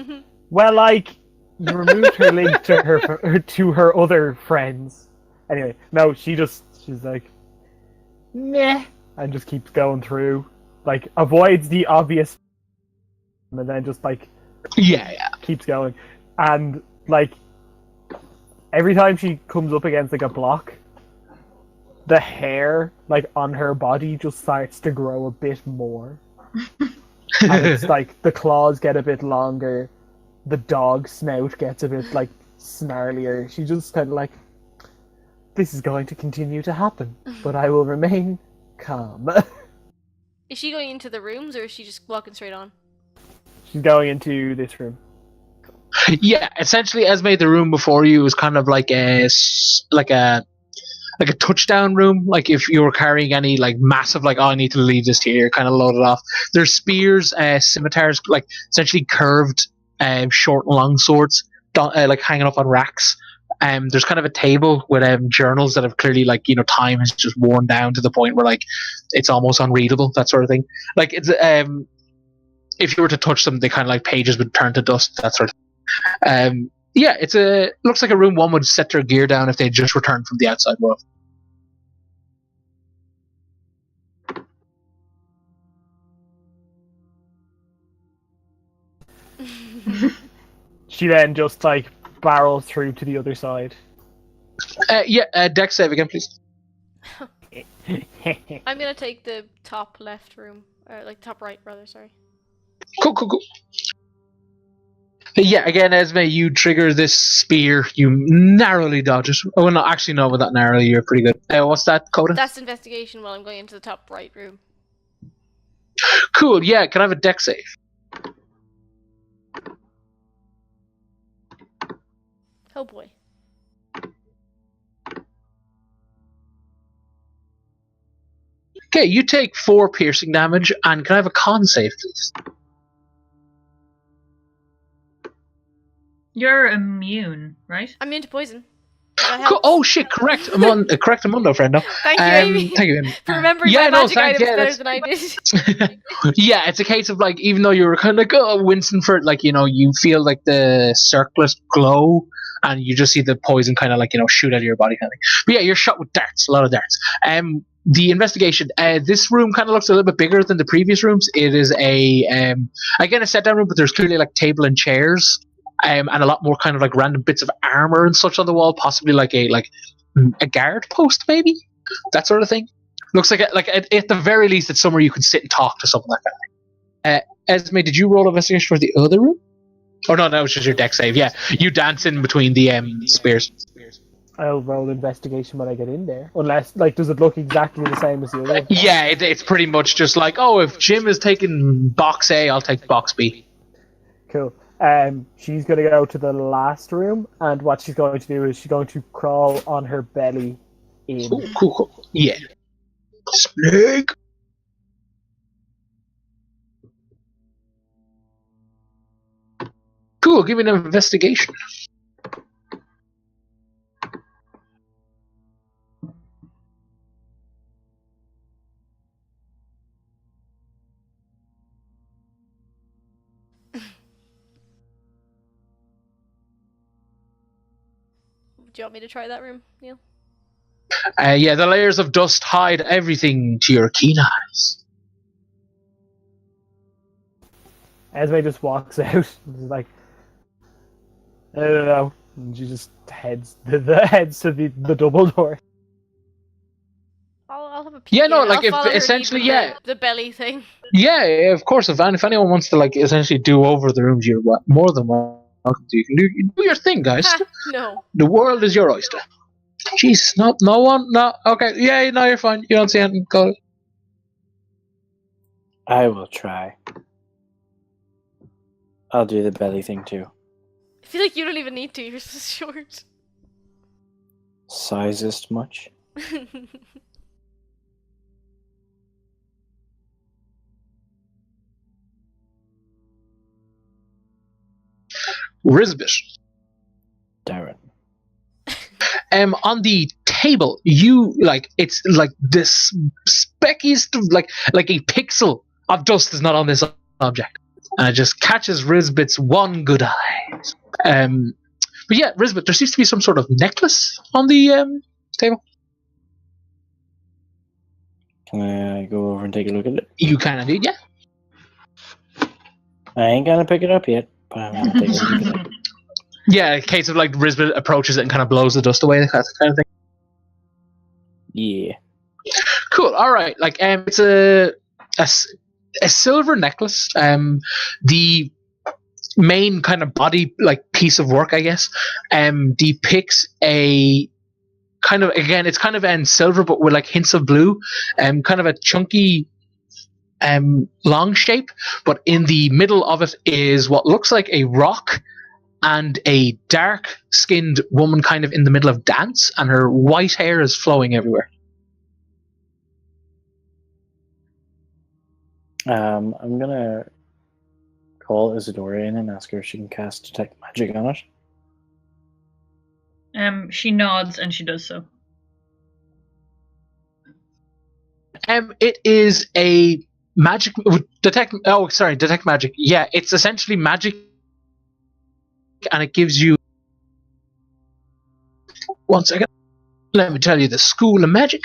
Well, like you removed her link to her other friends. Anyway, no, she's like, meh, and just keeps going through, like avoids the obvious, and then just like Yeah. keeps going, and like every time she comes up against like a block, the hair like on her body just starts to grow a bit more. And it's like the claws get a bit longer, the dog snout gets a bit like snarlier. She just kind of like, this is going to continue to happen, but I will remain calm. Is she going into the rooms or is she just walking straight on? She's going into this room. Yeah, essentially, Esme, the room before you was kind of like a touchdown room. Like if you were carrying any like massive, like, oh, I need to leave this here, kind of loaded off. There's spears, scimitars, like essentially curved, short and long swords, like hanging up on racks. There's kind of a table with journals that have clearly, like, time has just worn down to the point where like it's almost unreadable, that sort of thing. Like it's if you were to touch them, they kind of like pages would turn to dust, that sort of thing. Yeah, looks like a room one would set their gear down if they just returned from the outside world. She then just like barrels through to the other side. Dex save again, please. I'm gonna take the top left room, or like top right rather. Sorry. Cool. Yeah, again, Esme, you trigger this spear. You narrowly dodge it. Oh, no, actually, no, with that narrowly, you're pretty good. What's that, Coda? That's investigation while I'm going into the top right room. Cool, yeah, can I have a dex save? Oh boy. Okay, you take 4 piercing damage, and can I have a con save, please? You're immune, right? I'm into poison. That Cool. helps. Oh shit! Correct, correct, Amundo, friendo. Thank you, Amy. Thank you, Amy. For remembering Yeah, my no, magic thank- items yeah, better that's- than I did. Yeah, it's a case of like, even though you were kind of like wincing for it, like, you feel like the circlet glow, and you just see the poison kind of like, shoot out of your body, kind of thing. But yeah, you're shot with darts, a lot of darts. The investigation, this room kind of looks a little bit bigger than the previous rooms. It is again, a set down room, but there's clearly like table and chairs, and a lot more kind of like random bits of armor and such on the wall, possibly like a guard post, maybe, that sort of thing. Looks like at the very least, it's somewhere you could sit and talk to someone, that kind of thing. Esme, did you roll investigation for the other room? Oh no, that was just your deck save. Yeah, you dance in between the spears. I'll roll investigation when I get in there. Unless, like, does it look exactly the same as the other? Yeah, it's pretty much just like, oh, if Jim is taking box A, I'll take box B. Cool. She's going to go to the last room, and what she's going to do is she's going to crawl on her belly in. Ooh, cool. Yeah. Snake. Cool, give me an investigation. Do you want me to try that room, Neil? Yeah, the layers of dust hide everything to your keen eyes. Esme just walks out. She's like, I don't know. And she just heads to the double door. I'll have a peek. Yeah, no, in. like, I'll if follow her essentially, lead with yeah. the belly thing. Yeah, of course. If anyone wants to, like, essentially do over the rooms, you're more than welcome to. You can do your thing, guys. Ha, no. The world is your oyster. Jeez, no one, no. Okay, yeah, no, you're fine. You don't see anything. Go. I will try. I'll do the belly thing too. I feel like you don't even need to. You're so short. Sizest much? Rizbit. Darren. On the table, you it's like this speckiest like a pixel of dust is not on this object, and it just catches Rizbit's one good eye. But yeah, Rizbit, there seems to be some sort of necklace on the table. Can I go over and take a look at it? You can indeed, yeah. I ain't gonna pick it up yet, but I'm gonna take a look at it. Yeah, a case of like Rizbit approaches it and kind of blows the dust away, that kind of thing. Yeah. Cool. All right. It's a silver necklace. The main kind of body piece of work, I guess, depicts a kind of, again, it's kind of in silver but with hints of blue, kind of a chunky long shape, but in the middle of it is what looks like a rock and a dark skinned woman kind of in the middle of dance, and her white hair is flowing everywhere. I'm gonna call Isadora in and ask her if she can cast Detect Magic on it. She nods and she does so. It is a magic detect magic. Yeah, it's essentially magic, and it gives you, one second, let me tell you the school of magic.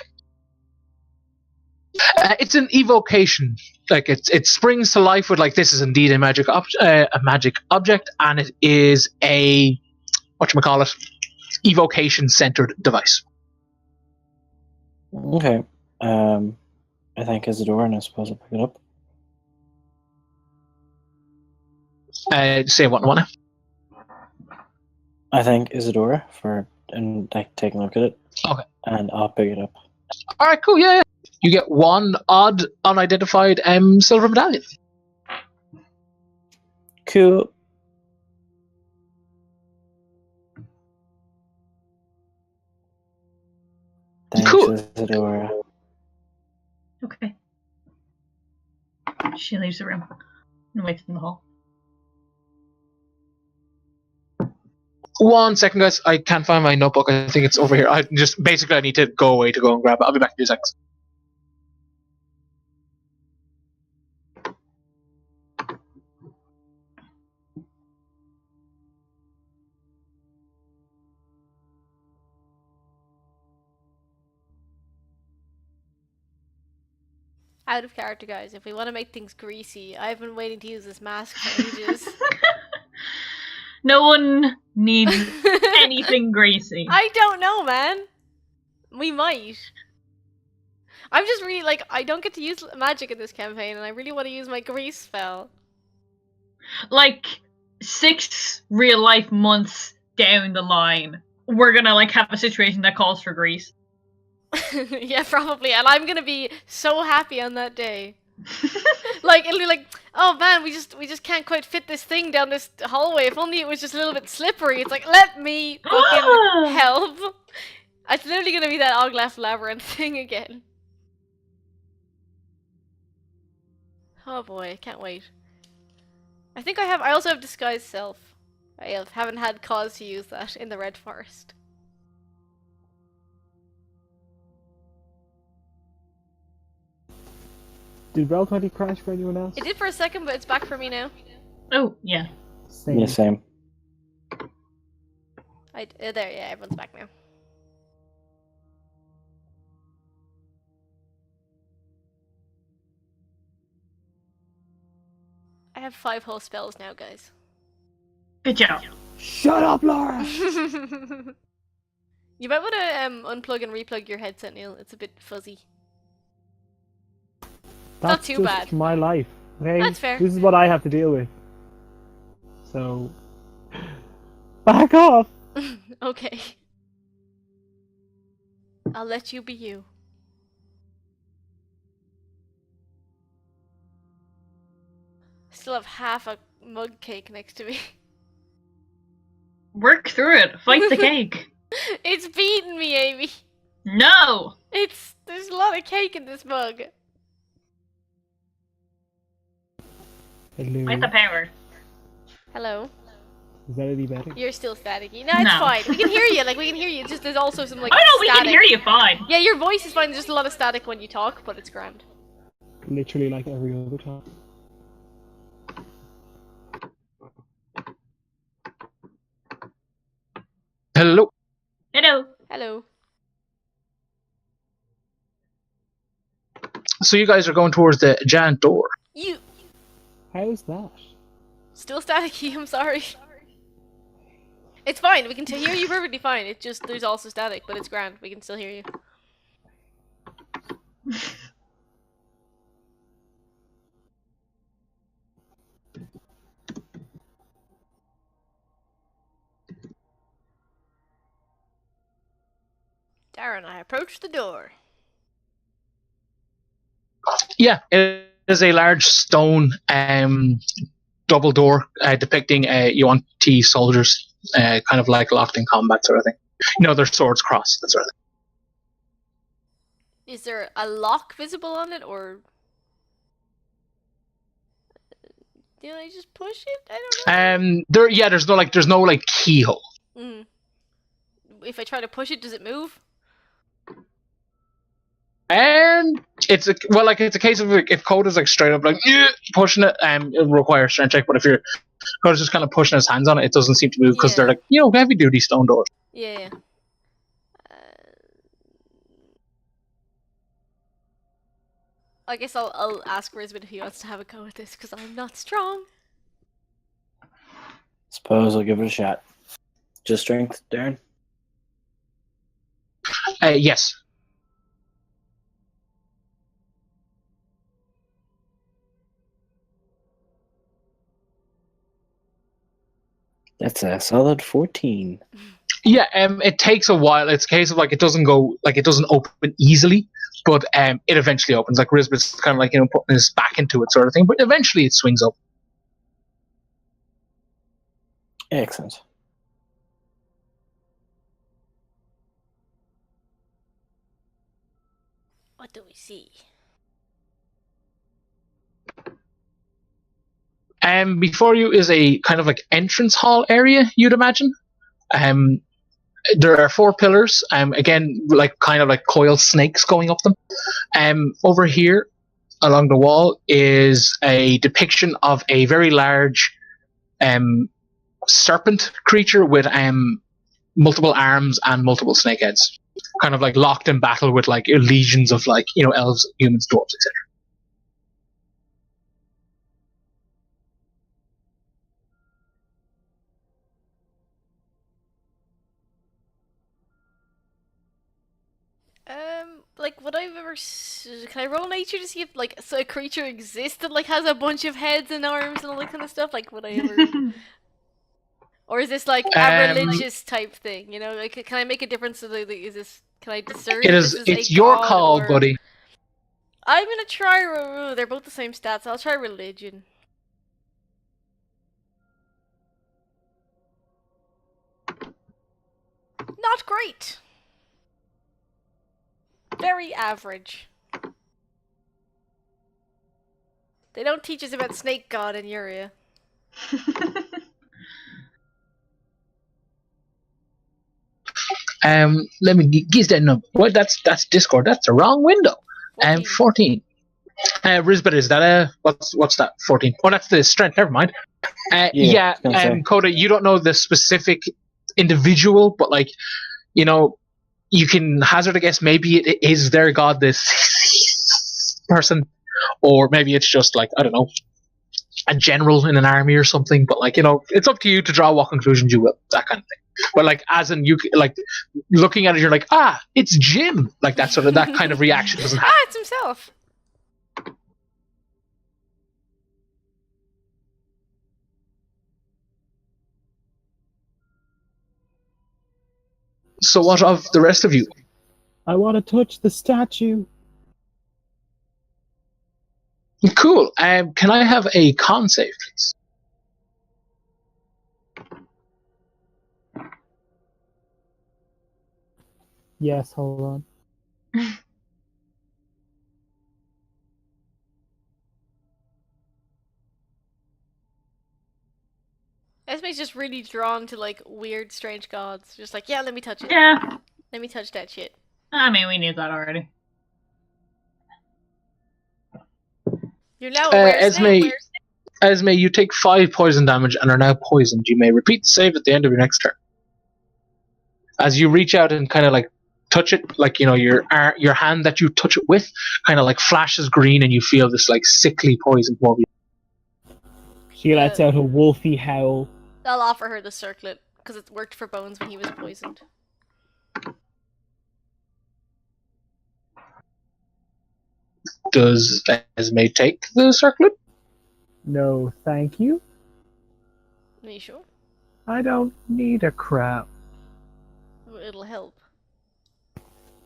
It's an evocation. It springs to life with this is indeed a magic object, and it is a whatchamacallit, evocation centered device. Okay. I thank Isadora, and I suppose I'll pick it up. Say what, Juana? I thank Isadora for taking a look at it. Okay. And I'll pick it up. All right, cool. Yeah. You get one odd, unidentified silver medallion. Cool. Thanks, Cool. Isadora. Okay. She leaves the room and waits in the hall. 1 second, guys. I can't find my notebook. I think it's over here. I need to go away to go and grab it. I'll be back in 2 seconds. Out of character, guys. If we want to make things greasy, I've been waiting to use this mask for ages. No one needs anything greasy. I don't know, man. We might. I'm just really I don't get to use magic in this campaign, and I really want to use my grease spell. 6 real life months down the line, we're gonna have a situation that calls for grease. Yeah, probably, and I'm gonna be so happy on that day. It'll be oh man, we just can't quite fit this thing down this hallway. If only it was just a little bit slippery. It's let me fucking help. It's literally gonna be that Oglaf Labyrinth thing again. Oh boy, can't wait. I also have Disguise Self. I haven't had cause to use that in the Red Forest. Did Roll20 crash for anyone else? It did for a second, but it's back for me now. Oh, yeah. Same. Yeah, same. There, yeah, everyone's back now. I have 5 whole spells now, guys. Good job. Shut up, Laura! You might want to unplug and replug your headset, Neil. It's a bit fuzzy. That's too just bad. my life. Okay? That's fair. This is what I have to deal with. So... back off! Okay. I'll let you be you. Still have half a mug cake next to me. Work through it. Fight the cake. It's beating me, Amy. No! There's a lot of cake in this mug. Hello. Where's the power? Hello. Is that any better? You're still staticky. No, it's No. fine. We can hear you. Like we can hear you. Just there's also some like. Oh no, we static. can hear you fine. Yeah, your voice is fine. There's just a lot of static when you talk, but it's grand. Literally like every other time. Hello. Hello. Hello. So you guys are going towards the giant door. You How's that? still staticky? I'm sorry. It's fine. We can hear you perfectly fine. It just there's also static, but it's grand. We can still hear you. Darren, I approach the door. Yeah, it is a large stone double door depicting Yuan Ti soldiers, kind of like locked in combat sort of thing. You know, their swords crossed, that sort of thing. Is there a lock visible on it, or do I just push it? I don't know. There's no keyhole. Mm. If I try to push it, does it move? And it's a case of if Coda's like straight up like pushing it, it requires strength check. But if Coda's just kind of pushing his hands on it, it doesn't seem to move because they're like heavy duty stone doors. Yeah. I guess I'll ask Risbon if he wants to have a go at this because I'm not strong. Suppose I'll give it a shot. Just strength, Darren? Yes. That's a solid 14. Yeah, it takes a while. It's a case of it doesn't open easily, but it eventually opens. Like Risbet's kind of putting his back into it sort of thing, but eventually it swings open. Excellent. What do we see? Before you is a kind of entrance hall area, you'd imagine. There are 4 pillars, again, kind of coiled snakes going up them. Over here, along the wall, is a depiction of a very large serpent creature with multiple arms and multiple snake heads. Kind of locked in battle with legions of elves, humans, dwarves, etc. Would I've ever? Can I roll nature to see if so a creature exists that has a bunch of heads and arms and all that kind of stuff? Would I ever? Or is this a religious type thing? You know, can I make a difference? To is this? Can I discern? It is. It's your call, buddy. I'm gonna try. They're both the same stats. I'll try religion. Not great. Very average. They don't teach us about Snake God in Uria. Let me guess that number. Well, that's Discord. That's the wrong window. 14. Risbet, is that what's that? 14. Oh, that's the strength. Never mind. Yeah. Coda, you don't know the specific individual, but you can hazard a guess. Maybe it is their god, this person, or maybe it's just I don't know, a general in an army or something. But it's up to you to draw what conclusions you will. That kind of thing. But as in you looking at it, you're it's Jim. That kind of reaction doesn't happen. It's himself. So what of the rest of you? I want to touch the statue. Cool. Can I have a con save, please? Yes, hold on. Esme's just really drawn to like weird, strange gods. Just like, yeah, let me touch it. Yeah. Let me touch that shit. I mean, we knew that already. You're now aware, Esme, Snake. Esme, you take 5 poison damage and are now poisoned. You may repeat the save at the end of your next turn. As you reach out and kind of like touch it, like your hand that you touch it with, kind of like flashes green, and you feel this like sickly poison come over you. She lets out a wolfy howl. I'll offer her the circlet because it worked for Bones when he was poisoned. Does Esme take the circlet? No, thank you. Are you sure? I don't need a crap. It'll help.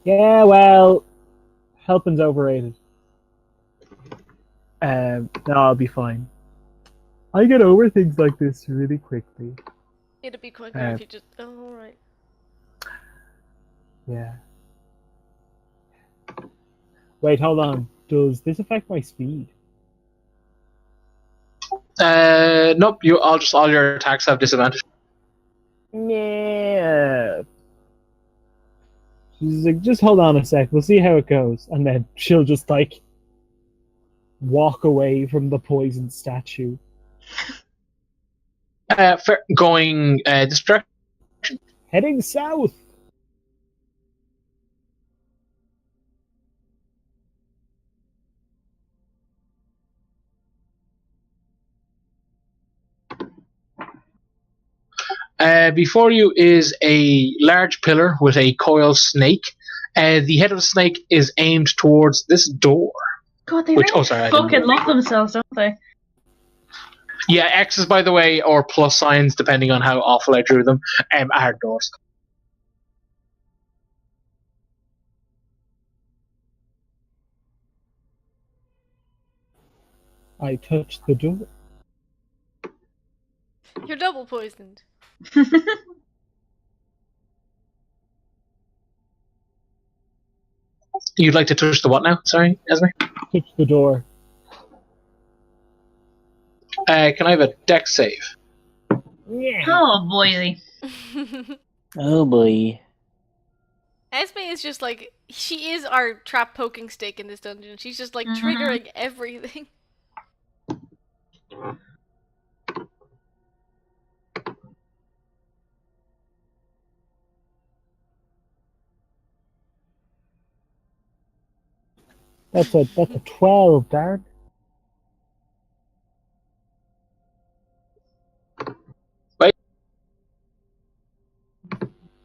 Yeah, well, helping's overrated. No, I'll be fine. I get over things like this really quickly. It'd be quicker if you just. Oh, alright. Yeah. Wait, hold on. Does this affect my speed? Nope. All your attacks have disadvantage. Yeah. She's like, just hold on a sec. We'll see how it goes, and then she'll just like walk away from the poisoned statue. Going this direction. Heading south. Before you is a large pillar with a coiled snake. The head of the snake is aimed towards this door. God, they Which- really sorry, I fucking didn't- love themselves, don't they? Yeah, X's, by the way, or plus signs, depending on how awful I drew them, are doors. I touched the door. You're double poisoned. You'd like to touch the what now? Sorry, Esme? Touch the door. Can I have a dex save? Yeah. Oh, boy. Oh boy. Esme is just like, she is our trap poking stick in this dungeon. She's just like triggering everything. That's a 12, Darren.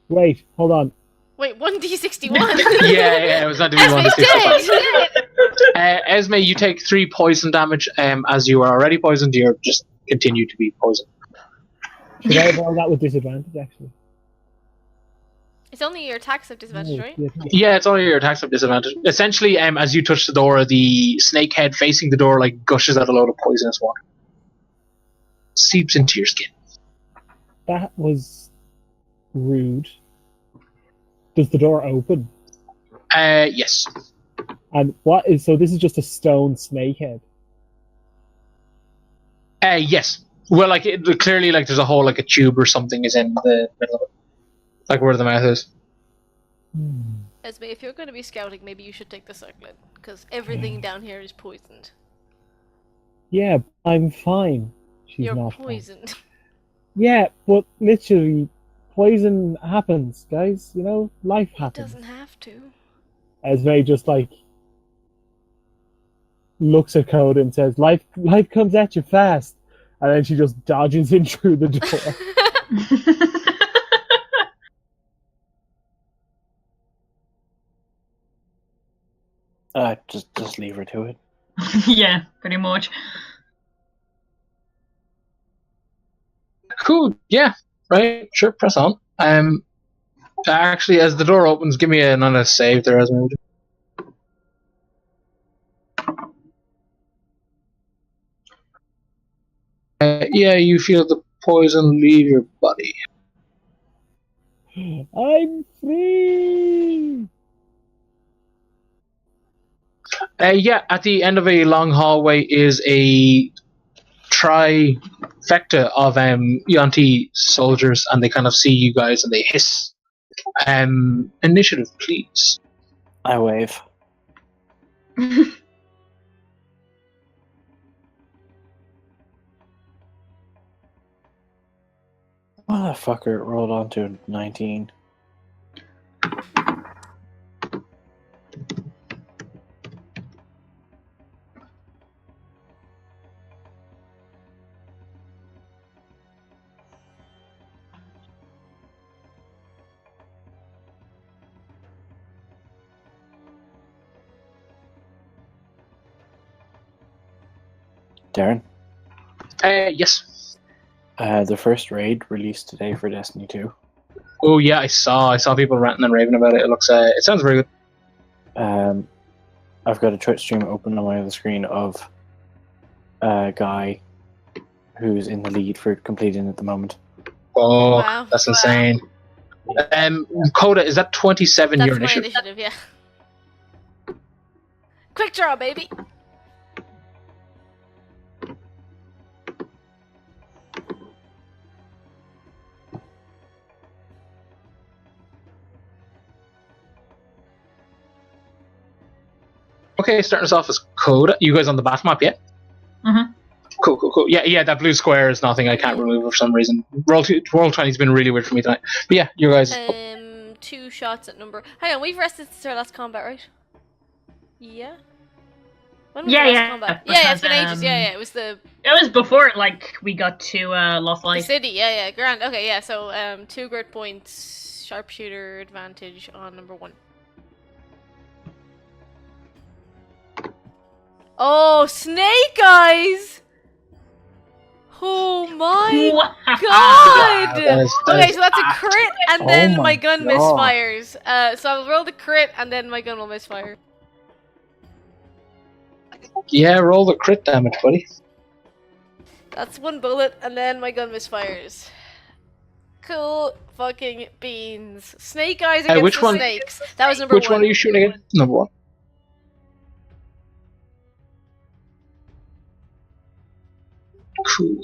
Wait, hold on. Wait, 1d61? Yeah, it was not to be one Esme's to dead! Esme, you take 3 poison damage. As you are already poisoned, you just continue to be poisoned. Should I roll that with disadvantage, actually? It's only your attacks have disadvantage, right? Yeah, it's only your attacks have disadvantage. Essentially, as you touch the door, the snake head facing the door like gushes out a load of poisonous water. Seeps into your skin. That was rude. Does the door open? Yes. And what is so? This is just a stone snake head. Yes. Well, like clearly, like there's a hole, like a tube or something is in the middle of it, like where the mouth is. Esme, if you're going to be scouting, maybe you should take the circlet, because everything down here is poisoned. Yeah, I'm fine. She's You're not fine. poisoned. Yeah, but literally, poison happens, guys. You know, life It happens. doesn't have to. Esme just like looks at Code and says, "Life comes at you fast," and then she just dodges in through the door. Just leave her to it. Yeah, pretty much. Cool. Yeah. Right. Sure. Press on. Actually, as the door opens, give me another save there, Esme. Yeah, you feel the poison leave your body. I'm free! Yeah, at the end of a long hallway is a trifecta of Yuan Ti soldiers, and they kind of see you guys and they hiss. Initiative, please. I wave. Motherfucker rolled onto 19. Darren, Yes. the first raid released today for Destiny 2. Oh yeah, I saw people ranting and raving about it. It looks, it sounds very good. I've got a Twitch stream open on my other screen of a guy who's in the lead for completing at the moment. Oh, Wow. that's insane. Coda, is that 27 That's your my initiative? initiative, yeah. Quick draw, baby! Okay, starting us off as Coda. You guys on the bat map yet? Mhm. Cool. Yeah, that blue square is nothing I can't remove for some reason. Roll 20's been really weird for me tonight. But yeah, you guys. 2 shots at number. Hang on, we've rested since our last combat, right? Yeah? When was Yeah, the last yeah, combat? because, Yeah, it's been ages. Yeah, it was the It was before, like, we got to Lost the Light. city. Yeah, grand. Okay, yeah. So 2 great points, sharpshooter advantage on number 1. Oh, snake eyes! Oh my Wow. god! That is Okay, so that's a crit, and Oh then my my gun God. misfires. So I'll roll the crit, and then my gun will misfire. Yeah, roll the crit damage, buddy. That's 1 bullet, and then my gun misfires. Cool fucking beans. Snake eyes against which the one- snakes. That was number Which 1. one are you shooting at? Number 1. Cool.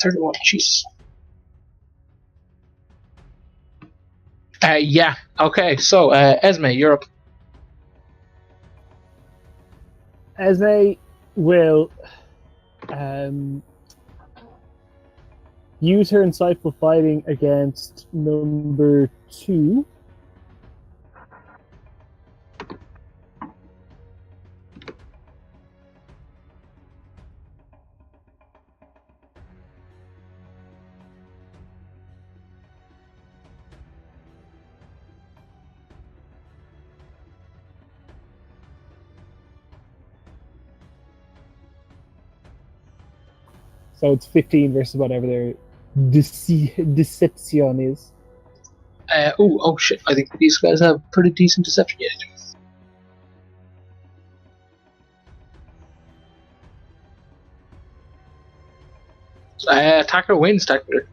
31, jeez. Yeah, okay, so, Esme, you're up. Esme will use her insightful fighting against number 2. So it's 15 versus whatever their deception is. Oh shit, I think these guys have pretty decent deception yet. Attacker wins, technically.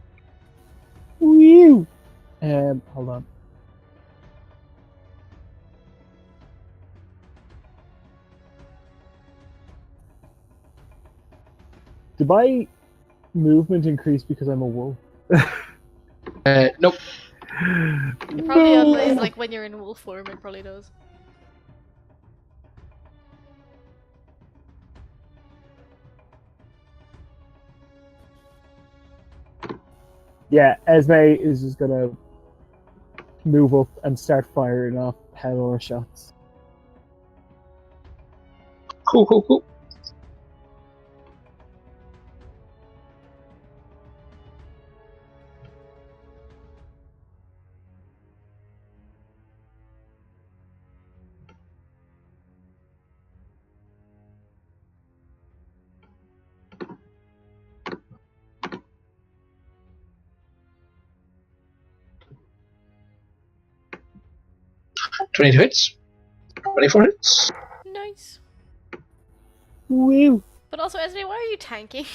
Woo! Hold on. Did my movement increase because I'm a wolf? Nope. It probably is like when you're in wolf form, it probably does. Yeah, Esme is just gonna move up and start firing off power shots. Cool. $22 hits. 24 hits. Nice. Woo! But also, Esme, why are you tanking?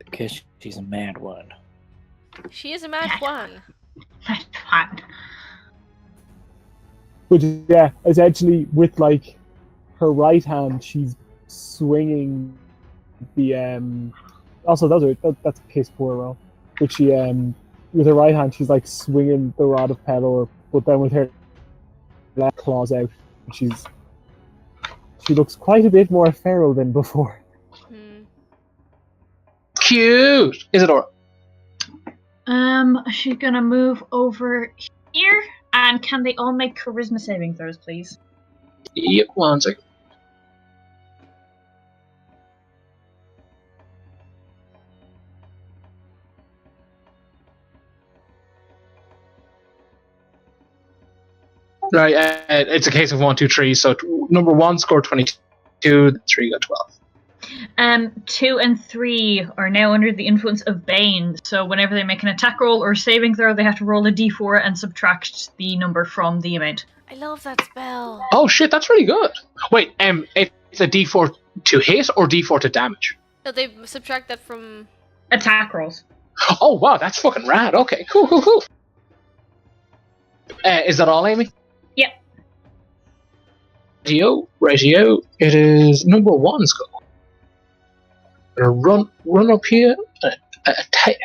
Because she's a mad one. She is a mad one. That's fine. But yeah, essentially with like her right hand, she's swinging the Also, that's a piss poor roll. But she with her right hand, she's like swinging the rod of Pelor, but then with her left claws out, she looks quite a bit more feral than before. Cute, Isadora. She's gonna move over here, and can they all make charisma saving throws, please? Yep, 1 second. Right, it's a case of 1, 2, 3. So number 1 scored 22, 3 got 12. 2 and 3 are now under the influence of Bane, so whenever they make an attack roll or saving throw, they have to roll a d4 and subtract the number from the amount. I love that spell. Oh shit, that's really good. Wait, it's a d4 to hit or d4 to damage? No, they subtract that from... Attack rolls. Oh wow, that's fucking rad. Okay, cool. Is that all, Amy? Yep. Ratio. It is number 1's go. Run up here and attack.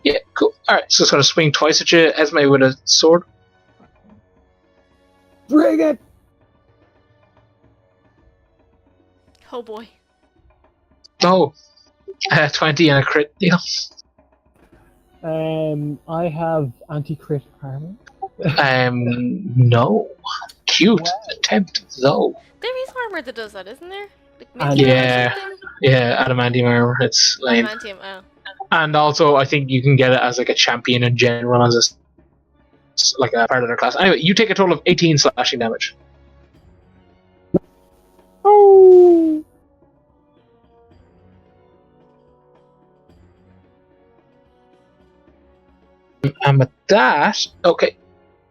Yeah, cool. Alright, so it's going to swing twice at you, Esme with a sword. Bring it! Oh boy. Oh, 20 and a crit deal. I have anti-crit armor. No. Cute attempt, though. There is armor that does that, isn't there? Like Yeah. Yeah, adamantium armor. It's lame. Adamantium, oh. And also, I think you can get it as like a champion in general, as like a part of their class. Anyway, you take a total of 18 slashing damage. Oh! And with that, okay.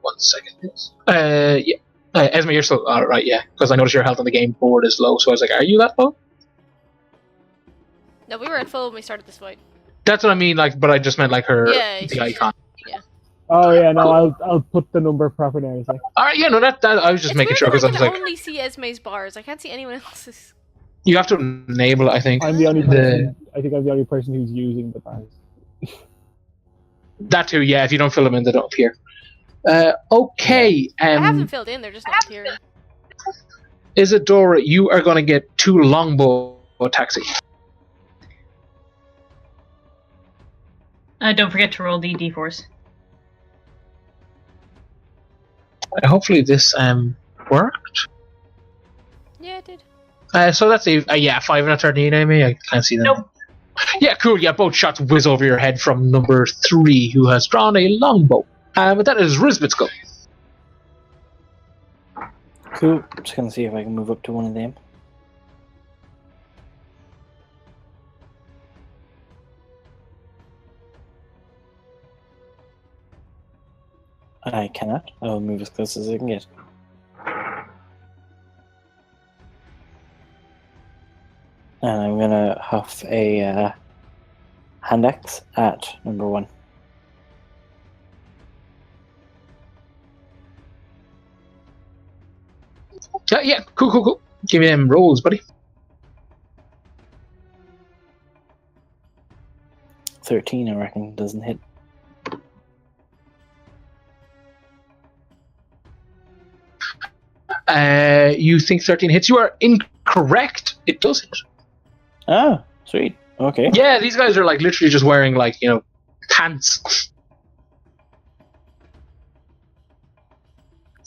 1 second. Yeah. Esme, you're still alright, yeah. Because I noticed your health on the game board is low, so I was like, are you that low? No, we were at full when we started this fight. That's what I mean, like, but I just meant like her the icon. Oh yeah, no, I'll put the number proper now. Like. Alright, yeah, no, that I was just It's making weird sure because that I was I like, can only see Esme's bars. I can't see anyone else's. you have to enable it, I think. I'm the only person. I think I'm the only person who's using the bars. That too, yeah. If you don't fill them in, they don't appear. Okay. I have them filled in. They're just not appearing. Isadora, you are going to get 2 longbow attacks. Don't forget to roll the d4s. Hopefully this worked. Yeah, it did. So that's a 5 and a 13, Amy. I can't see that. Nope. Yeah, cool. Yeah, both shots whiz over your head from number 3, who has drawn a longbow. But that is Risbit's go. Cool. Just gonna see if I can move up to one of them. I cannot. I'll move as close as I can get. And I'm gonna huff a hand axe at number 1. Yeah, cool. Give me them rolls, buddy. 13, I reckon, doesn't hit. You think 13 hits? You are incorrect. It does hit. Ah, sweet. Okay. Yeah, these guys are like literally just wearing like, pants.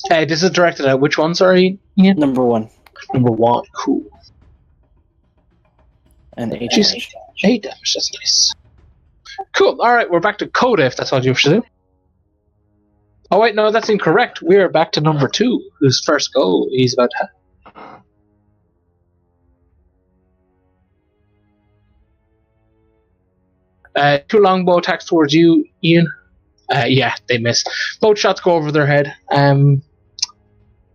This is directed at which one, sorry? Yeah. Number 1. Number 1, cool. And 8 Jeez. damage. 8 damage, that's nice. Cool, alright, we're back to Coda if that's all you wish to do. Oh wait, no, that's incorrect. We are back to number 2, whose first go he's about to have. 2 longbow attacks towards you, Ian. Yeah, they miss. Both shots go over their head.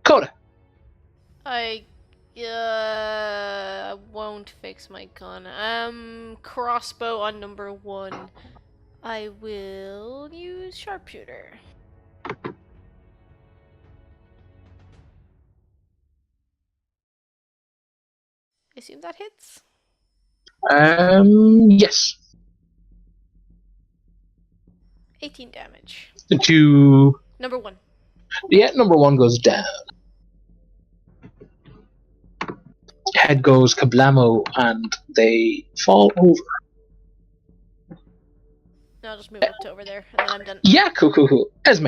Coda. I won't fix my gun. Crossbow on number 1. I will use sharpshooter. Assume that hits. Yes. 18 damage. To Number 1. yeah, number 1 goes down. Head goes kablamo, and they fall over. No, I'll just move up to over there, and then I'm done. Yeah, cool. Esme.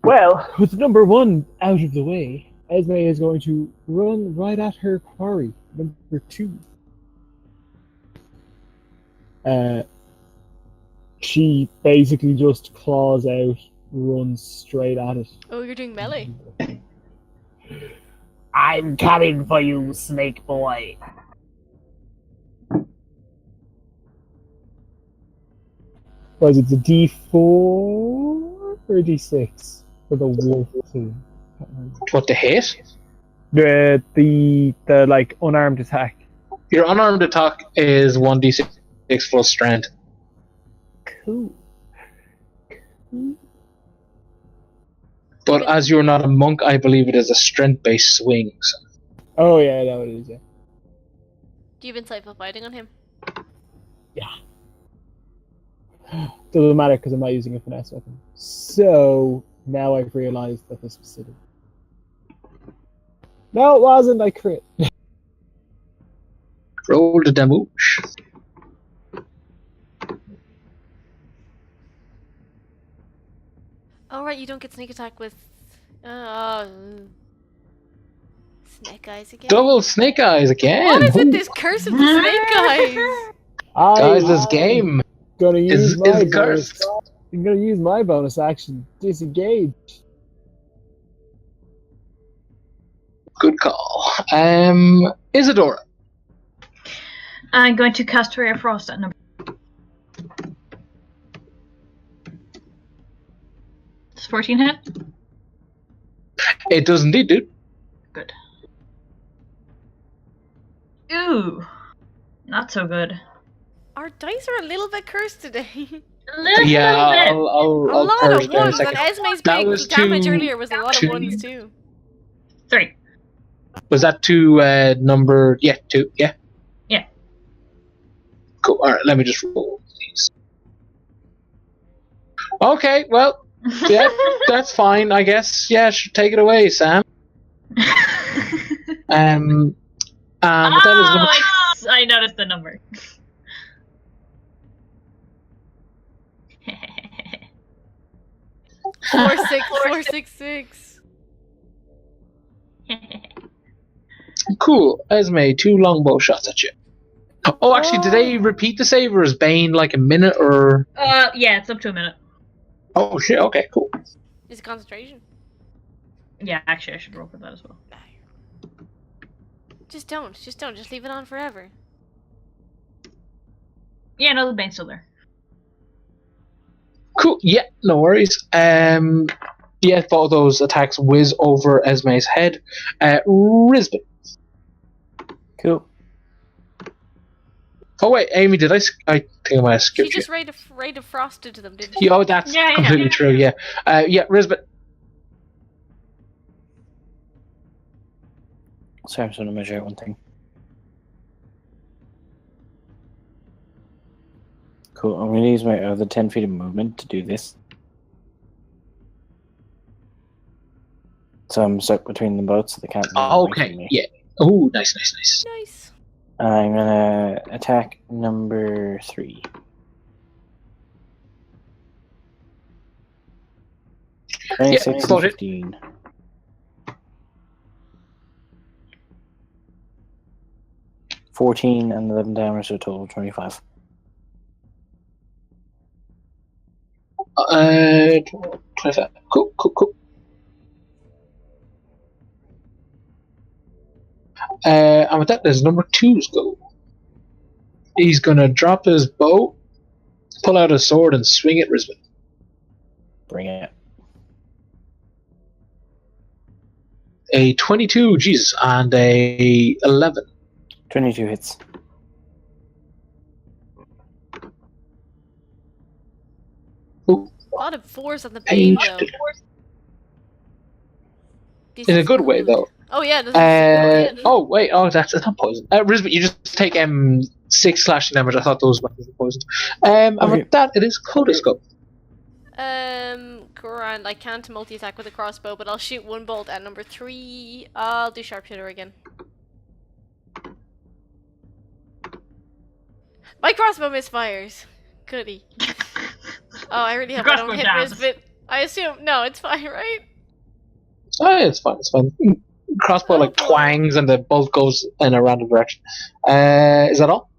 Well, with number 1 out of the way, Esme is going to run right at her quarry, number 2. She basically just claws out, runs straight at it. Oh, you're doing melee. I'm coming for you, snake boy. Was it the D4 or D6 for the wolf team? What, the hit? The like unarmed attack. Your unarmed attack is 1d6 plus strength. Cool. But as you're not a monk, I believe it is a strength-based swing. So. Oh yeah, that what it is. Yeah. Do you have insightful fighting on him? Doesn't matter because I'm not using a finesse weapon. So now I've realized that this was silly. No, it wasn't. I crit. Roll the damage. Oh right, you don't get sneak attack with... Snake eyes again. Double snake eyes again. What is with this curse of the snake eyes? Guys, this game Gonna use is my bonus. cursed. I'm gonna use my bonus action. Disengage. Good call. Isadora. I'm going to cast Ray of Frost at number. Does 14 hit? It does indeed, dude. Good. Ooh, not so good. Our dice are a little bit cursed today. A little Yeah, bit. I'll A lot purge of there in a ones, and second. Esme's That big was damage two- earlier was a lot two- of ones too. 3. Was that to number? Yeah, 2. Yeah. Yeah. Cool. All right, let me just roll these. Okay, well, yeah, that's fine, I guess. Yeah, take it away, Sam. But that is number I noticed the number. Four six six. Cool. Esme, 2 longbow shots at you. Oh, actually, did they repeat the save, or is Bane like a minute, or? Yeah, it's up to a minute. Oh shit. Okay, cool. Is it concentration? Yeah, actually, I should roll for that as well. Just don't. Just leave it on forever. Yeah, no, the bane's still there. Cool. Yeah, no worries. Yeah, both of those attacks whiz over Esme's head. Risbon. Cool. Oh wait, Amy, did I think I might have She skipped you. just rate of frosted to them, didn't she? Oh, that's Yeah. completely true. Yeah. Yeah, Risbon. Sorry, I'm just going to measure out one thing. Cool. I'm going to use my other 10 feet of movement to do this. So I'm stuck between them both, so they can't move away from Okay. me. Yeah. Oh, nice. Nice. I'm going to attack number 3. 26 and spot it. 15. $14 and 11 damage, so a total of 25. 25. Cool. And with that, there's number 2's go. He's gonna drop his bow, pull out his sword, and swing at Risbon. Bring it. A 22, Jesus, and a 11. 22 hits. Ooh, A lot of fours on the pain, though. This in a is good way, though. Oh yeah, this is Oh wait, oh that's not poison. Risbet, you just take 6 slashing damage. I thought those weapons were poison. And Okay. with that, it is Coda's go. Grand. I can't multi-attack with a crossbow, but I'll shoot one bolt at number 3. I'll do sharpshooter again. My crossbow misfires. Goody. Oh, I really hope I don't hit Risbet. I assume no, it's fine, right? Oh, yeah, it's fine. It's fine. Crossbow like twangs and the bolt goes in a random direction. Is that all?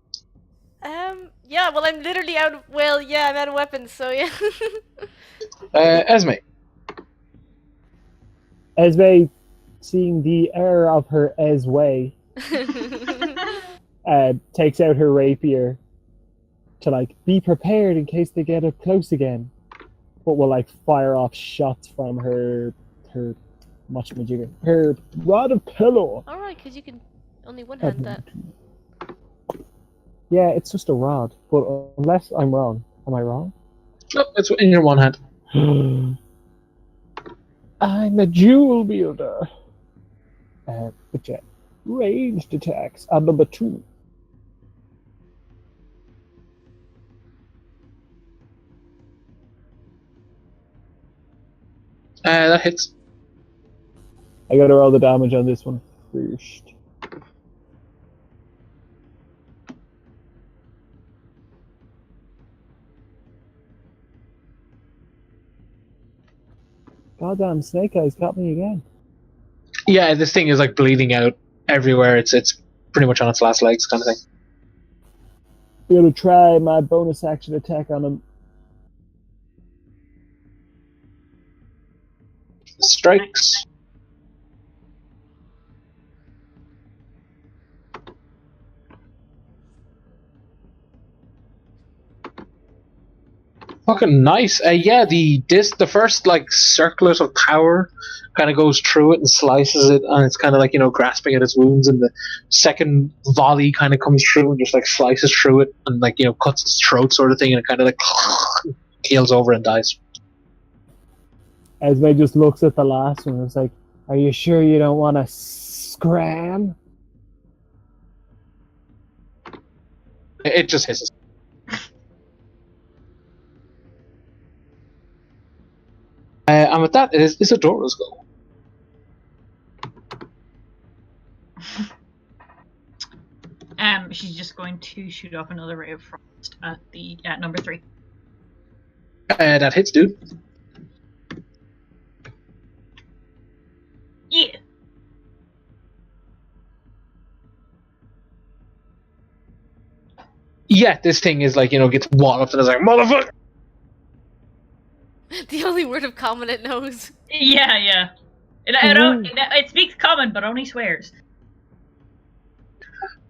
Yeah. Well, I'm literally out of. Well, yeah, I'm out of weapons, so yeah. Esme. Esme, seeing the error of her Esme, takes out her rapier to like be prepared in case they get up close again, but will like fire off shots from her her rod of pillow. All right, because you can only one-hand that. Yeah, it's just a rod, but unless I'm wrong, am I wrong? No, it's in your one hand. I'm a jewel wielder. Which ranged attacks at number 2. That hits. I gotta roll the damage on this one first. Goddamn Snake Eyes got me again. Yeah, this thing is like bleeding out everywhere. It's pretty much on its last legs, kind of thing. I'm gonna try my bonus action attack on him. Strikes. Fucking nice. Yeah, the first like circlet of power kind of goes through it and slices it, and it's kind of like, you know, grasping at its wounds, and the second volley kind of comes through and just like slices through it and like, you know, cuts its throat sort of thing, and it kind of like keels over and dies. Esme just looks at the last one and is like, "Are you sure you don't want to scram?" It just hisses. And with that, it's Isadora's go. She's just going to shoot off another ray of frost at number 3. That hits, dude. Yeah. Yeah, this thing is like, you know, gets walloped and is like, motherfucker! The only word of common it knows. Yeah. It speaks common, but only swears.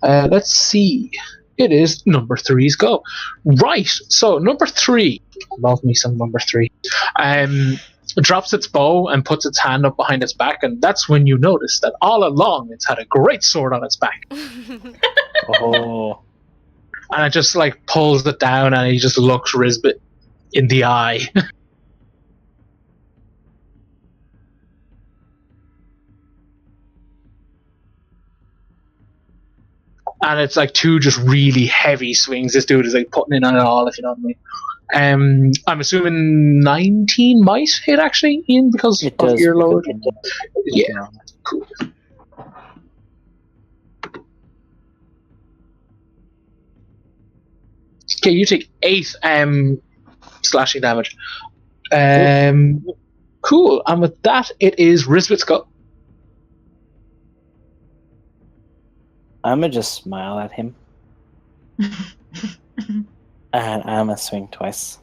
Let's see. It is number 3's go. Right, so number 3. Love me some number 3. Drops its bow and puts its hand up behind its back, and that's when you notice that all along it's had a great sword on its back. Oh. And it just like pulls it down, and he just looks Risbet in the eye. And it's like 2 just really heavy swings. This dude is like putting in on it all, if you know what I mean. I'm assuming 19 might hit actually, Ian, because It of does. your lower. Yeah, cool. Okay, you take 8 slashing damage. Cool. And with that, it is Risbet's go. I'ma just smile at him. And I'ma swing twice.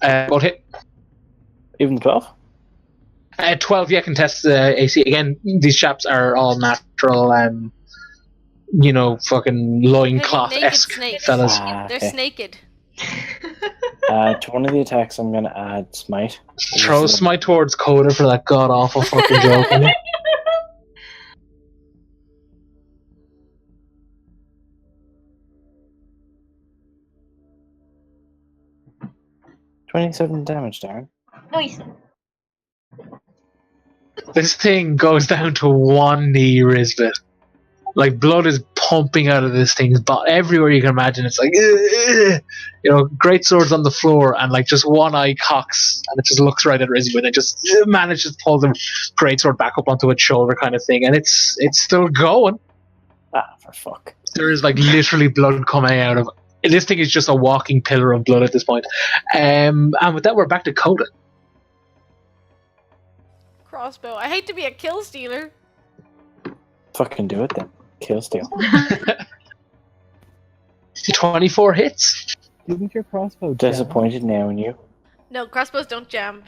Both hit. Even 12? 12, yeah, contest the AC. Again, these chaps are all natural, you know, fucking loincloth-esque Naked snakes. fellas. They're Okay. snaked. To one of the attacks, I'm going to add Smite. Throw Smite towards Coda for that god awful fucking joke. Isn't it? 27 damage, Darren. Nice. This thing goes down to one knee, Risbit. Like, blood is pumping out of this thing's butt everywhere you can imagine. It's like, great swords on the floor, and like just one eye cocks, and it just looks right at Risbit and just manages to pull the great sword back up onto its shoulder, kind of thing. And it's still going. Ah, for fuck. There is like literally blood coming out of. This thing is just a walking pillar of blood at this point. And with that, we're back to Coda. Crossbow. I hate to be a kill stealer. Fucking do it then. Kill steal. 24 hits. Didn't your crossbow jam? Disappointed now in you. No, crossbows don't jam.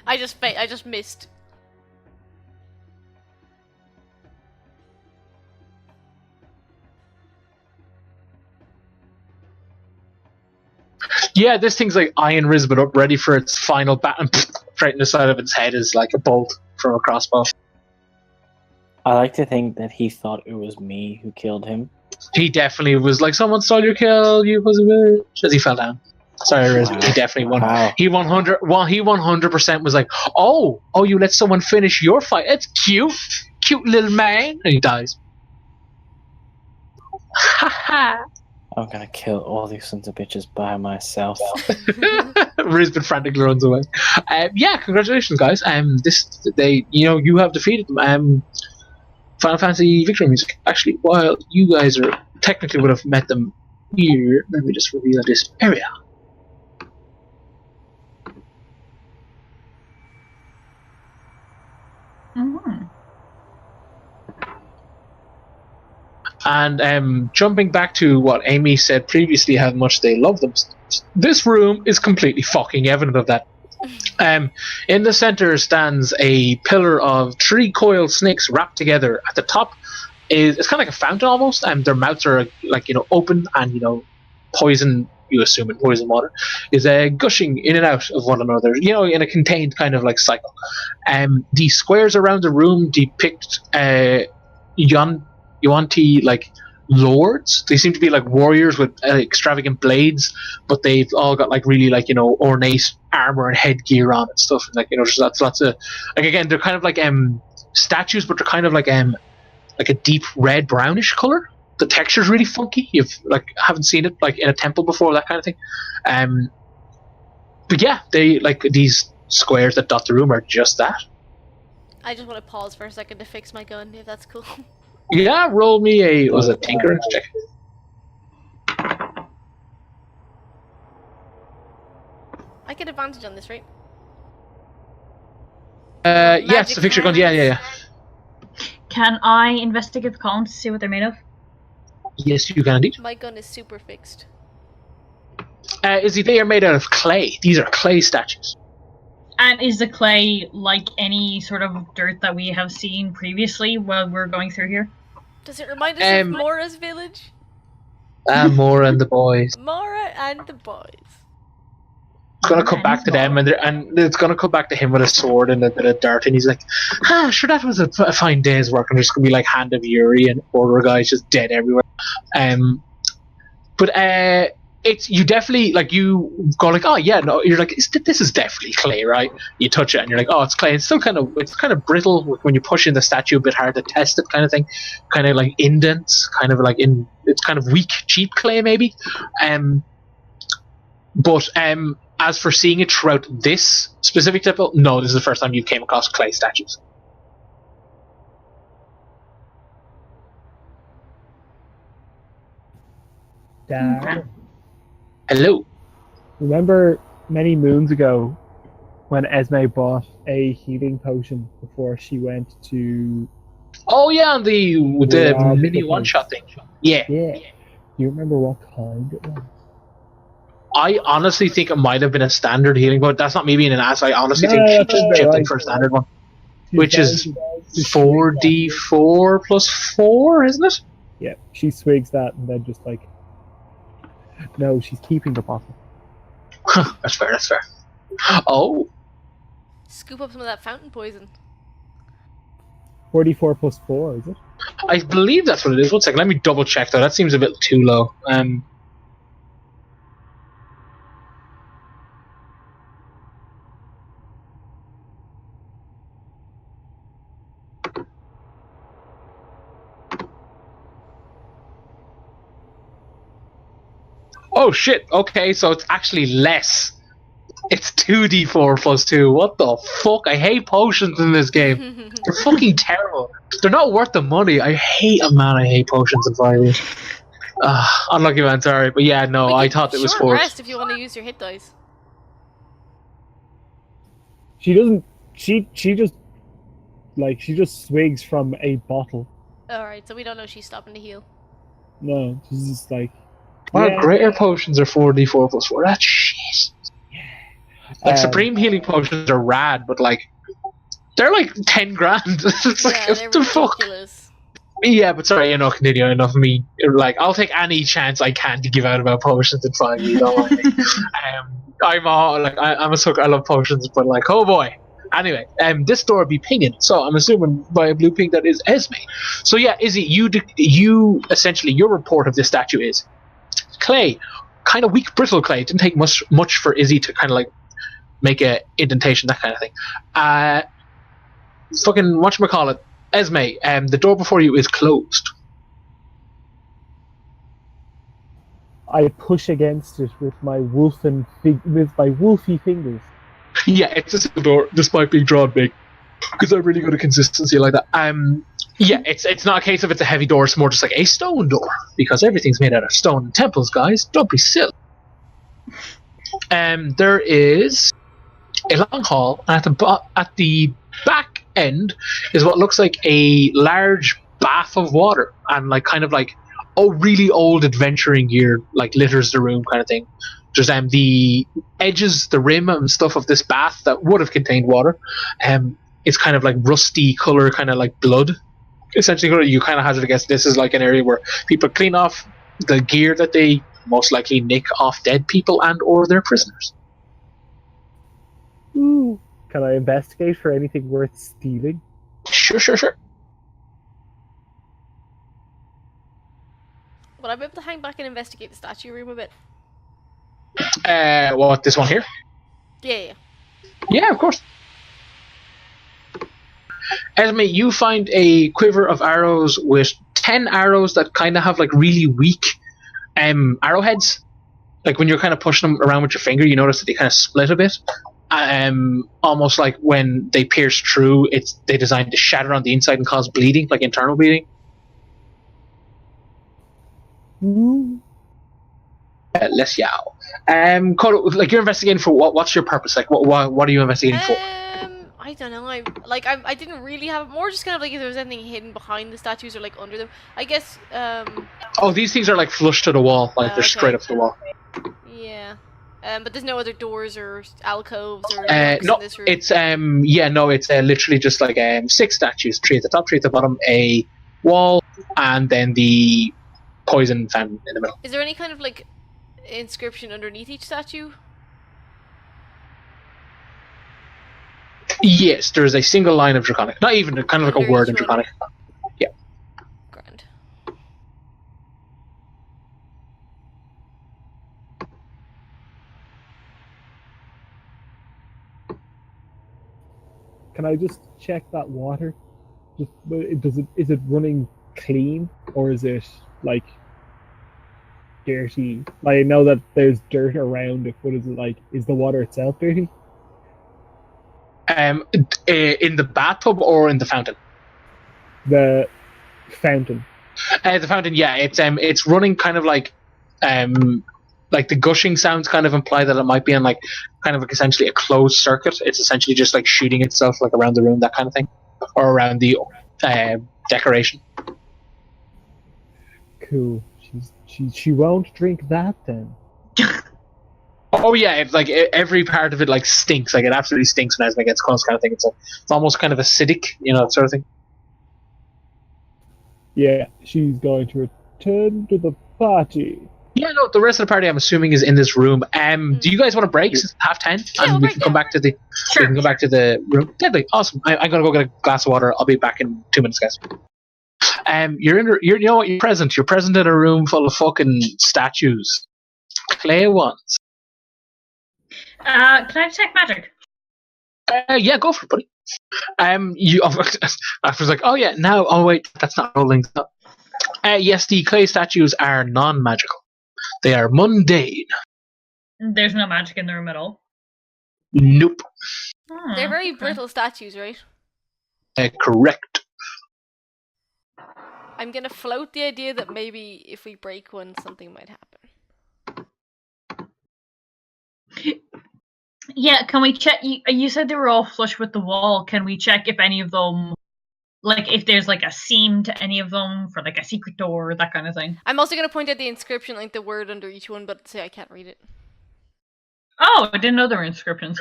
I just missed. Yeah, this thing's like eyeing Risbit up, ready for its final bat, and straight in the side of its head is like a bolt from a crossbow. I like to think that he thought it was me who killed him. He definitely was like, someone stole your kill, you was a bitch, as he fell down. Sorry, Risbit, Wow. he definitely won. Wow. He 100% was like, oh, you let someone finish your fight. It's cute little man, and he dies. Ha ha. I'm gonna kill all these sons of bitches by myself. Risbit frantically runs away. Yeah, congratulations, guys. You have defeated them. Final Fantasy victory music. Actually, while you guys are technically would have met them here, let me just reveal this area. Mm-hmm. And jumping back to what Amy said previously, how much they love them. This room is completely fucking evident of that. In the center stands a pillar of 3 coiled snakes wrapped together. At the top it's kind of like a fountain almost, and their mouths are like open, and poison. You assume in poison water is gushing in and out of one another. In a contained kind of like cycle. The squares around the room depict Yuan Ti like lords. They seem to be like warriors with extravagant blades, but they've all got like really like ornate armor and headgear on and stuff. And just lots of like, again, they're kind of like statues, but they're kind of like a deep red brownish color. The texture's really funky. You've haven't seen it like in a temple before, that kind of thing. But yeah, they like these squares that dot the room are just that. I just want to pause for a second to fix my gun, if that's cool. Yeah, roll me a tinker check. I get advantage on this, right? Yeah, it's the fixture gun. Yeah. Can I investigate the columns to see what they're made of? Yes, you can indeed. My gun is super fixed. They are made out of clay. These are clay statues. And is the clay like any sort of dirt that we have seen previously while we're going through here? Does it remind us of Mora's village? Mora and the boys. Mora and the boys. It's gonna come back to them, and it's gonna come back to him with a sword and a bit of dirt, and he's like, sure, that was a fine day's work, and there's gonna be like Hand of Yuri and order guys just dead everywhere. But it's, you definitely, like, you go like, oh yeah, no, you're like, this is definitely clay, right? You touch it and you're like, oh, it's clay. It's still kind of brittle when you push in the statue, a bit hard to test it, kind of thing. Kind of like indents, it's kind of weak, cheap clay maybe. But as for seeing it throughout this specific temple, no, this is the first time you came across clay statues. Dad, Hello. remember many moons ago when Esme bought a healing potion before she went to... Oh yeah, the mini one-shot thing. Yeah. Yeah. Do you remember what kind it was? I honestly think it might have been a standard healing, but that's not me being an ass. I honestly think she that's just okay, chipped in right. for a standard one, which is 4d4 plus 4, isn't it? Yeah, she swigs that and then just like... No, she's keeping the bottle. That's fair. That's fair. Oh, Scoop up some of that fountain poison. 44 plus 4, is it? I believe that's what it is. 1 second, let me double check though. That seems a bit too low. Oh shit! Okay, so it's actually less. It's 2d4 plus 2. What the fuck? I hate potions in this game. They're fucking terrible. They're not worth the money. I hate potions in 5e. Unlucky man, sorry. But yeah, no, I thought it was short 4. rest if you want to use your hit dice. She doesn't. She just she just swigs from a bottle. Alright, so we don't know she's stopping to heal. No, she's just like. Wow, greater potions are 4d4 plus 4. That's shit. Like, supreme healing potions are rad, but like, they're like 10 grand. It's like, Yeah, they're what the fuck? ridiculous. Yeah, but sorry, continue. Enough of me. Like, I'll take any chance I can to give out about potions in 5e. Don't mind me. I'm a sucker. I love potions, but like, oh boy. Anyway, this door be pinging, so I'm assuming by a blue ping that is Esme. So yeah, Izzy, you essentially your report of this statue is clay, kind of weak, brittle clay. It didn't take much for Izzy to kind of like make a indentation, that kind of thing. Fucking whatchamacallit, Esme, the door before you is closed. I push against it with my wolfy fingers. Yeah, it's a simple door, despite being drawn big, because I'm really good at consistency like that. Yeah, it's not a case of it's a heavy door. It's more just like a stone door, because everything's made out of stone in temples, guys. Don't be silly. There is a long hall, and at the back end is what looks like a large bath of water, and like kind of like really old adventuring gear like litters the room, kind of thing. There's the edges, the rim and stuff of this bath that would have contained water. It's kind of like rusty color, kind of like blood. Essentially, you kind of hazard to guess this is like an area where people clean off the gear that they most likely nick off dead people and or their prisoners. Ooh. Can I investigate for anything worth stealing? Sure. Would I be able to hang back and investigate the statue room a bit? What, this one here? Yeah. Yeah, of course. Esme, you find a quiver of arrows with 10 arrows that kind of have like really weak arrowheads. Like when you're kind of pushing them around with your finger, you notice that they kind of split a bit. Almost like when they pierce through, they designed to shatter on the inside and cause bleeding, like internal bleeding. Less yow. Kodo, like you're investigating for what? What's your purpose? Like, what are you investigating for? I don't know. I didn't really have more. Just kind of like if there was anything hidden behind the statues or like under them. I guess. Oh, these things are like flush to the wall. Like they're straight up to the wall. Yeah. But there's no other doors or alcoves or no, in this room. it's it's literally just like 6 statues, 3 at the top, 3 at the bottom, a wall, and then the poison fountain in the middle. Is there any kind of like inscription underneath each statue? Yes, there's a single line of Draconic. Not even, kind of like a word in Draconic. Yeah. Grand. Can I just check that water? Is it running clean, or is it like dirty? Like, I know that there's dirt around it, but is it like, is the water itself dirty? In the bathtub or in the fountain? The fountain. The fountain, yeah. It's running kind of like the gushing sounds kind of imply that it might be in like kind of like essentially a closed circuit. It's essentially just like shooting itself like around the room, that kind of thing, or around the decoration. Cool. She won't drink that then. Oh yeah, it's like every part of it like stinks. Like it absolutely stinks when Esme gets close, kind of thing. It's almost kind of acidic, that sort of thing. Yeah, she's going to return to the party. Yeah, no, the rest of the party I'm assuming is in this room. Do you guys want to break? Since it's 10:30, Yeah, and we'll we break, can come yeah. back to the Sure. we can go back to the room. Deadly, awesome. I'm gonna go get a glass of water. I'll be back in 2 minutes, guys. You're you know what? You're present. You're present in a room full of fucking statues, clay ones. Can I detect magic? Yeah, go for it, buddy. You afterwards like, oh yeah, now. Oh wait, that's not rolling. Yes, the clay statues are non-magical. They are mundane. There's no magic in the room at all. Nope. They're very Okay. brittle statues, right? Correct. I'm gonna float the idea that maybe if we break one, something might happen. Yeah, can we check? You said they were all flush with the wall. Can we check if any of them, like, if there's like a seam to any of them for like a secret door, that kind of thing? I'm also gonna point out the inscription, like the word under each one, but say I can't read it. Oh, I didn't know there were inscriptions.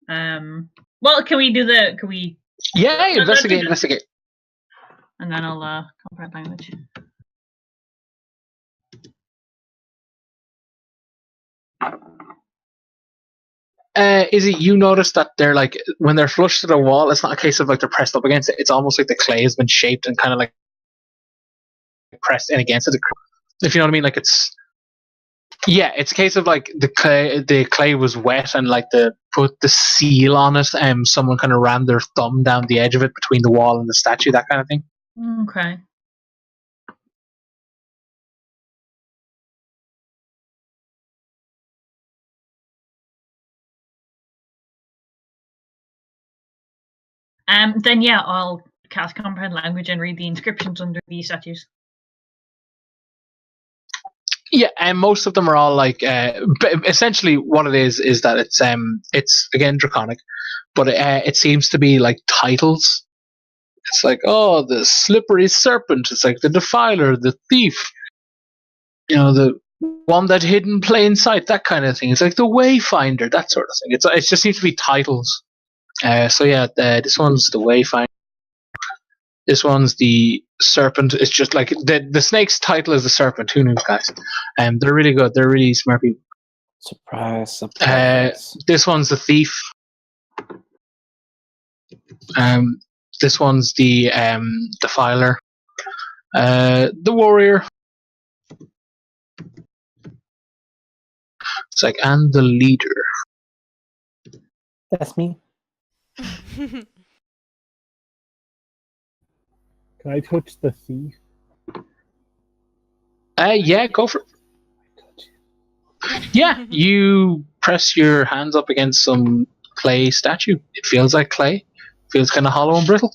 Well, can we? Yeah, investigate. And then I'll comprehend language. Izzy, you notice that they're like when they're flush to the wall, it's not a case of like they're pressed up against it. It's almost like the clay has been shaped and kind of like pressed in against it. If you know what I mean, like it's a case of like the clay was wet and like put the seal on it. Someone kind of ran their thumb down the edge of it between the wall and the statue, that kind of thing. Okay. Then yeah, I'll cast comprehend language and read the inscriptions under the statues. Yeah, and most of them are all like essentially what it is that it's again draconic, but it seems to be like titles. It's like, oh, the slippery serpent. It's like the defiler, the thief. You know, the one that hid in plain sight. That kind of thing. It's like the wayfinder, that sort of thing. It just seems to be titles. So yeah, this one's the wayfinder. This one's the serpent. It's just like the snake's title is the serpent. Who knew, guys? They're really good. They're really smart people. Surprise. This one's the thief. This one's the defiler. The warrior. It's like, and the leader. That's me. Can I touch the thief? Yeah, go for it. Yeah, you press your hands up against some clay statue. It feels like clay. Feels kind of hollow and brittle.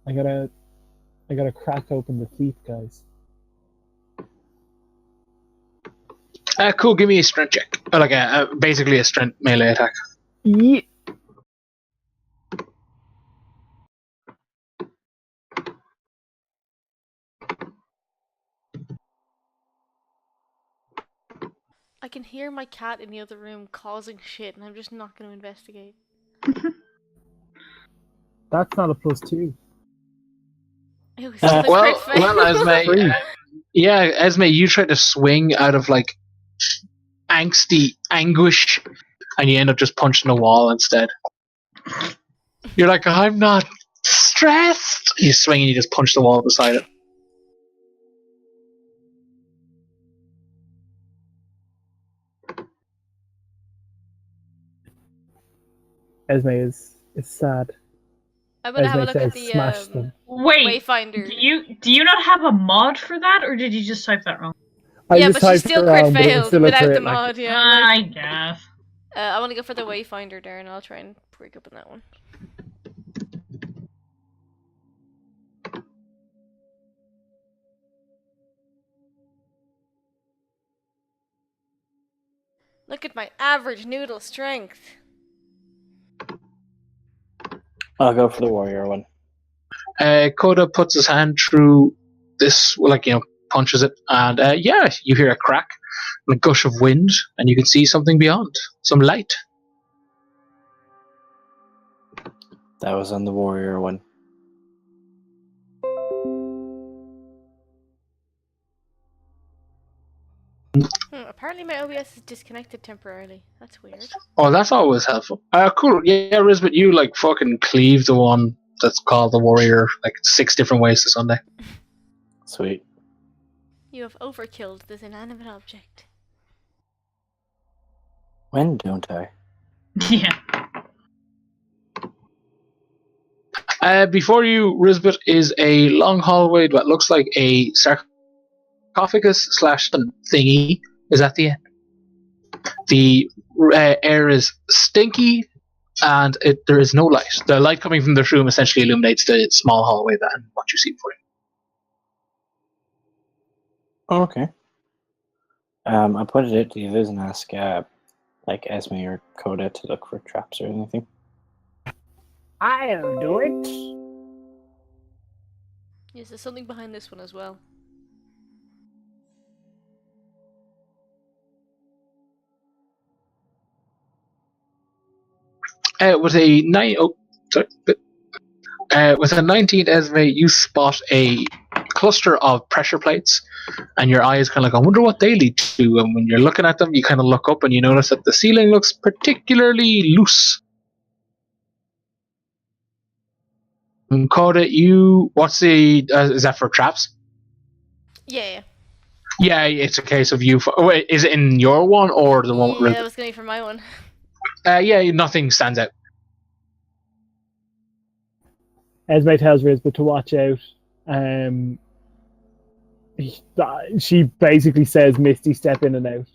I gotta crack open the thief, guys. Cool. Give me a strength check. Or like basically a strength melee attack. Yeah. I can hear my cat in the other room causing shit, and I'm just not going to investigate. That's not a +2. It was still a Well, crit fail. Esme. Yeah, Esme, you try to swing out of like angsty anguish, and you end up just punching the wall instead. You're like, I'm not stressed. You swing and you just punch the wall beside it. Esme is sad. I'm going to have a Esme look at says, the smash them. Wait, Wayfinder. do you not have a mod for that, or did you just type that wrong? I Yeah, just but she typed still it crit around, but it was failed still a without crit, the like- mod, yeah. I guess. I want to go for the Wayfinder, Darren. I'll try and break open that one. Look at my average noodle strength. I'll go for the warrior one. Coda puts his hand through this, like, punches it, and yeah, you hear a crack and a gush of wind, and you can see something beyond. Some light. That was on the warrior one. Apparently my OBS is disconnected temporarily. That's weird. Oh, that's always helpful. Cool. Yeah, Risbet, you like fucking cleave the one that's called the warrior like 6 different ways to Sunday. Sweet. You have overkilled this inanimate object. When don't I? Yeah. Before you, Risbet, is a long hallway that looks like a sarcophagus / thingy is at the end. The air is stinky, and there is no light. The light coming from this room essentially illuminates the small hallway that and what you see before you. Oh, okay. I put it out to the others and ask, like Esme or Coda to look for traps or anything. I'll do it. Yes, there's something behind this one as well. With a 19 Esme, you spot a cluster of pressure plates, and your eyes kind of like, I wonder what they lead to. And when you're looking at them, you kind of look up and you notice that the ceiling looks particularly loose. And Coda, what's the? Is that for traps? Yeah. Yeah, it's a case of you. Wait, is it in your one or the one? Yeah, that was going to be for my one. Yeah, nothing stands out. Esme tells Risbet to watch out. She basically says Misty step in and out.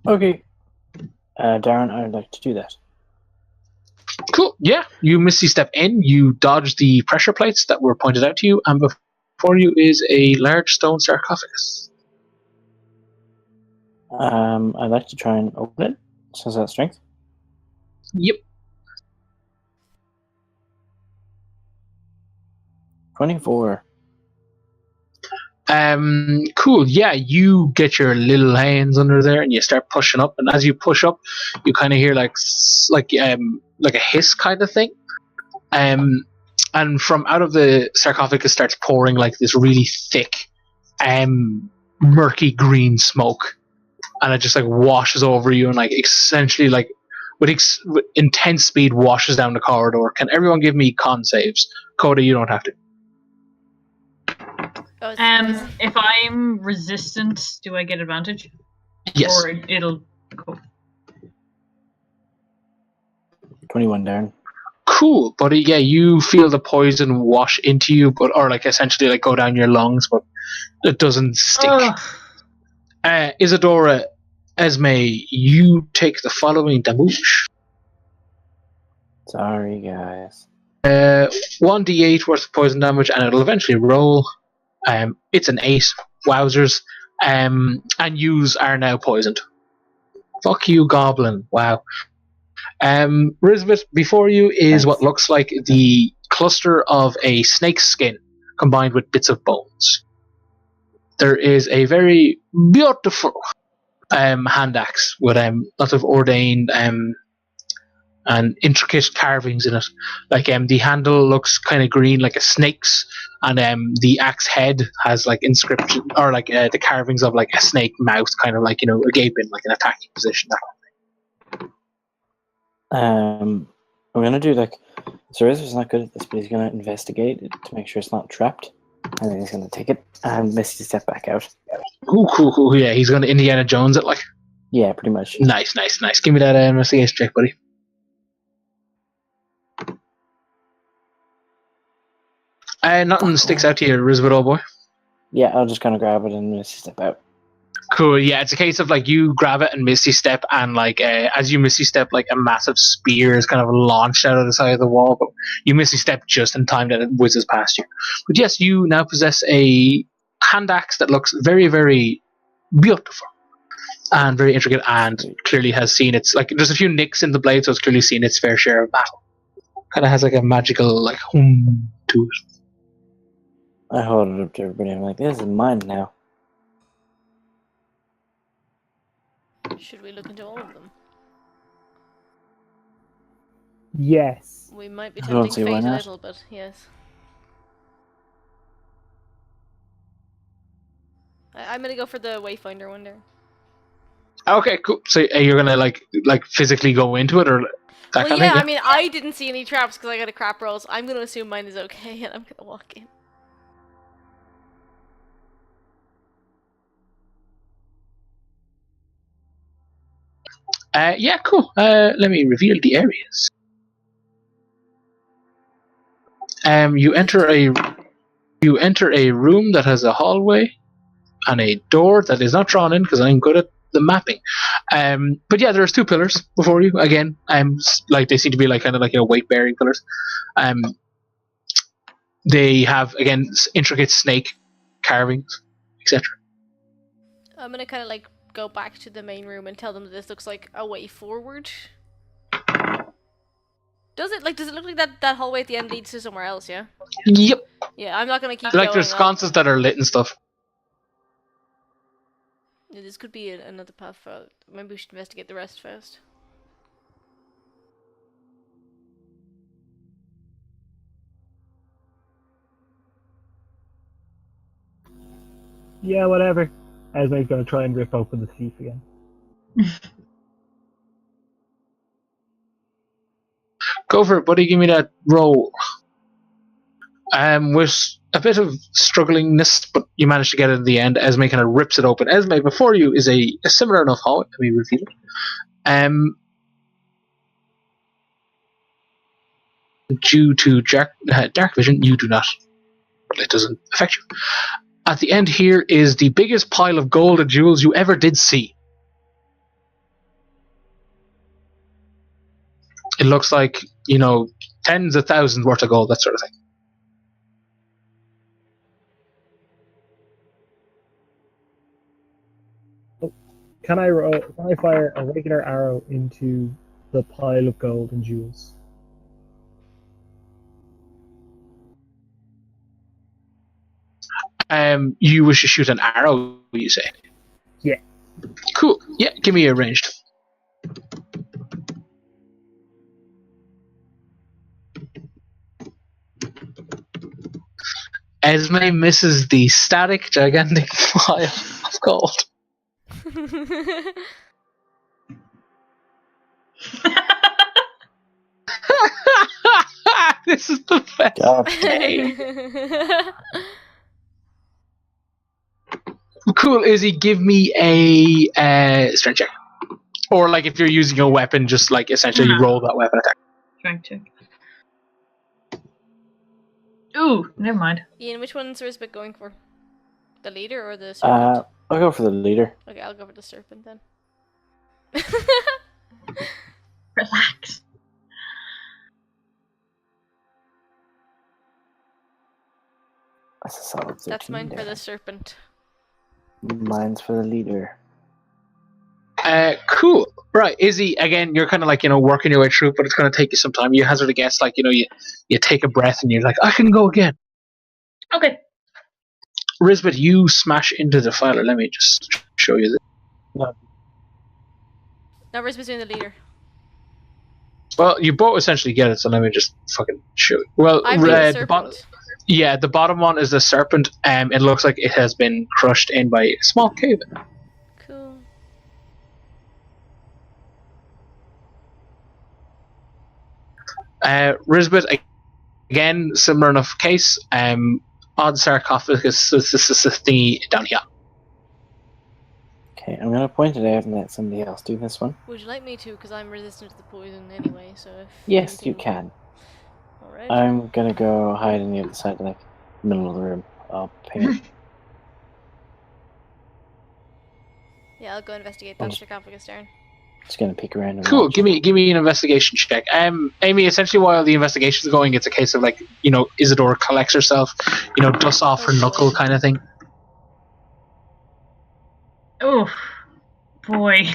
Okay. Darren, I'd like to do that. Cool. Yeah, you misty step in. You dodge the pressure plates that were pointed out to you, and before you is a large stone sarcophagus. I'd like to try and open it. So is that strength? Yep. 24. Cool. Yeah, you get your little hands under there and you start pushing up. And as you push up, you kind of hear like a hiss kind of thing. And from out of the sarcophagus starts pouring like this really thick, murky green smoke, and it just like washes over you and like essentially like with intense speed washes down the corridor. Can everyone give me con saves? Coda, you don't have to. Oh, If I'm resistant, do I get advantage? Yes. Or it'll go. 21, Darren. Cool, buddy. Yeah, you feel the poison wash into you, or like essentially like go down your lungs, but it doesn't stick. Isadora, Esme, you take the following damage. Sorry, guys. 1d8 worth of poison damage, and it'll eventually roll. It's an 8. Wowzers. And yous are now poisoned. Fuck you, goblin. Wow. Risbet, before you is what looks like the cluster of a snake's skin combined with bits of bones. There is a very beautiful hand axe with lots of ordained and intricate carvings in it. Like the handle looks kind of green like a snake's, and the axe head has like inscription or like the carvings of like a snake mouth, kind of like agape like an attacking position. I'm gonna do like Cereza's not good at this, but he's gonna investigate it to make sure it's not trapped, and then he's gonna take it and Misty step back out. Ooh, cool. Yeah, he's gonna Indiana Jones it like. Yeah, pretty much. Nice. Give me that investigation check, buddy. Nothing sticks out to you, Risbet, old boy. Yeah, I'll just kind of grab it and Misty step out. Cool. Yeah, it's a case of like you grab it and misty step, and like as you misty step, like a massive spear is kind of launched out of the side of the wall, but you misty step just in time that it whizzes past you. But yes, you now possess a hand axe that looks very, very beautiful and very intricate, and clearly has seen its like. There's a few nicks in the blade, so it's clearly seen its fair share of battle. Kind of has like a magical like hum to it. I hold it up to everybody. I'm like, this is mine now. Should we look into all of them? Yes. We might be I don't tempting see why fate a not. little, but yes. I'm gonna go for the Wayfinder one there. Okay, cool. So you're gonna like physically go into it, or that Well, kind yeah, of thing? I mean, I didn't see any traps because I got a crap roll, so I'm gonna assume mine is okay, and I'm gonna walk in. Yeah, cool. Let me reveal the areas. You enter a room that has a hallway and a door that is not drawn in because I'm good at the mapping. But yeah, there's 2 pillars before you. Again, like they seem to be like kind of like weight bearing pillars. They have again intricate snake carvings, etc. I'm gonna kind of like go back to the main room and tell them that this looks like a way forward. Does it look like that hallway at the end leads to somewhere else? Yeah. Yep. Yeah, I'm not gonna keep Like going. there's sconces that are lit and stuff. Yeah, this could be another path for. Maybe we should investigate the rest first. Yeah, whatever. Esme's gonna try and rip open the thief again. Go for it, buddy. Give me that roll. With a bit of strugglingness, but you manage to get it in the end. Esme kind of rips it open. Esme, before you is a similar enough hallway. Let me reveal it. Due to dark vision, you do not. It doesn't affect you. At the end here is the biggest pile of gold and jewels you ever did see. It looks like, tens of thousands worth of gold, that sort of thing. Can I fire a regular arrow into the pile of gold and jewels? You wish to shoot an arrow, you say? Yeah. Cool. Yeah, give me a ranged. Esme misses the static, gigantic pile of gold. This is the best day. Cool, Izzy, give me a strength check. Or like if you're using a weapon, just like essentially roll that weapon attack. Strength check. Ooh, never mind. Ian, which one's Risbeth going for? The leader or the serpent? I'll go for the leader. Okay, I'll go for the serpent then. Relax. That's a solid 13. That's mine for the serpent. Mine's for the leader. Cool. Right, Izzy, again, you're kind of like, working your way through it, but it's going to take you some time. You hazard a guess, like, you take a breath and you're like, I can go again. Okay. Risbeth, you smash into the filer. Let me just show you this. No, Risbeth's doing the leader. Well, you both essentially get it, so let me just fucking show you. Well, I'm doing the serpent. The bottom one is the serpent. It looks like it has been crushed in by a small cave. Cool. Risbeth, again, similar enough case. Odd sarcophagus thingy down here. Okay, I'm gonna point it out and let somebody else do this one. Would you like me to? Because I'm resistant to the poison anyway, so if Yes, anything... you can. Alright. I'm gonna go hide on the other side, like, middle of the room. I'll ping it. Yeah, I'll go investigate that sarcophagus, Darren. Just gonna peek around and Cool. watch. Give me an investigation check. Amy, essentially while the investigation is going, it's a case of like, Isidore collects herself, dusts off her knuckle kind of thing. Oh, boy.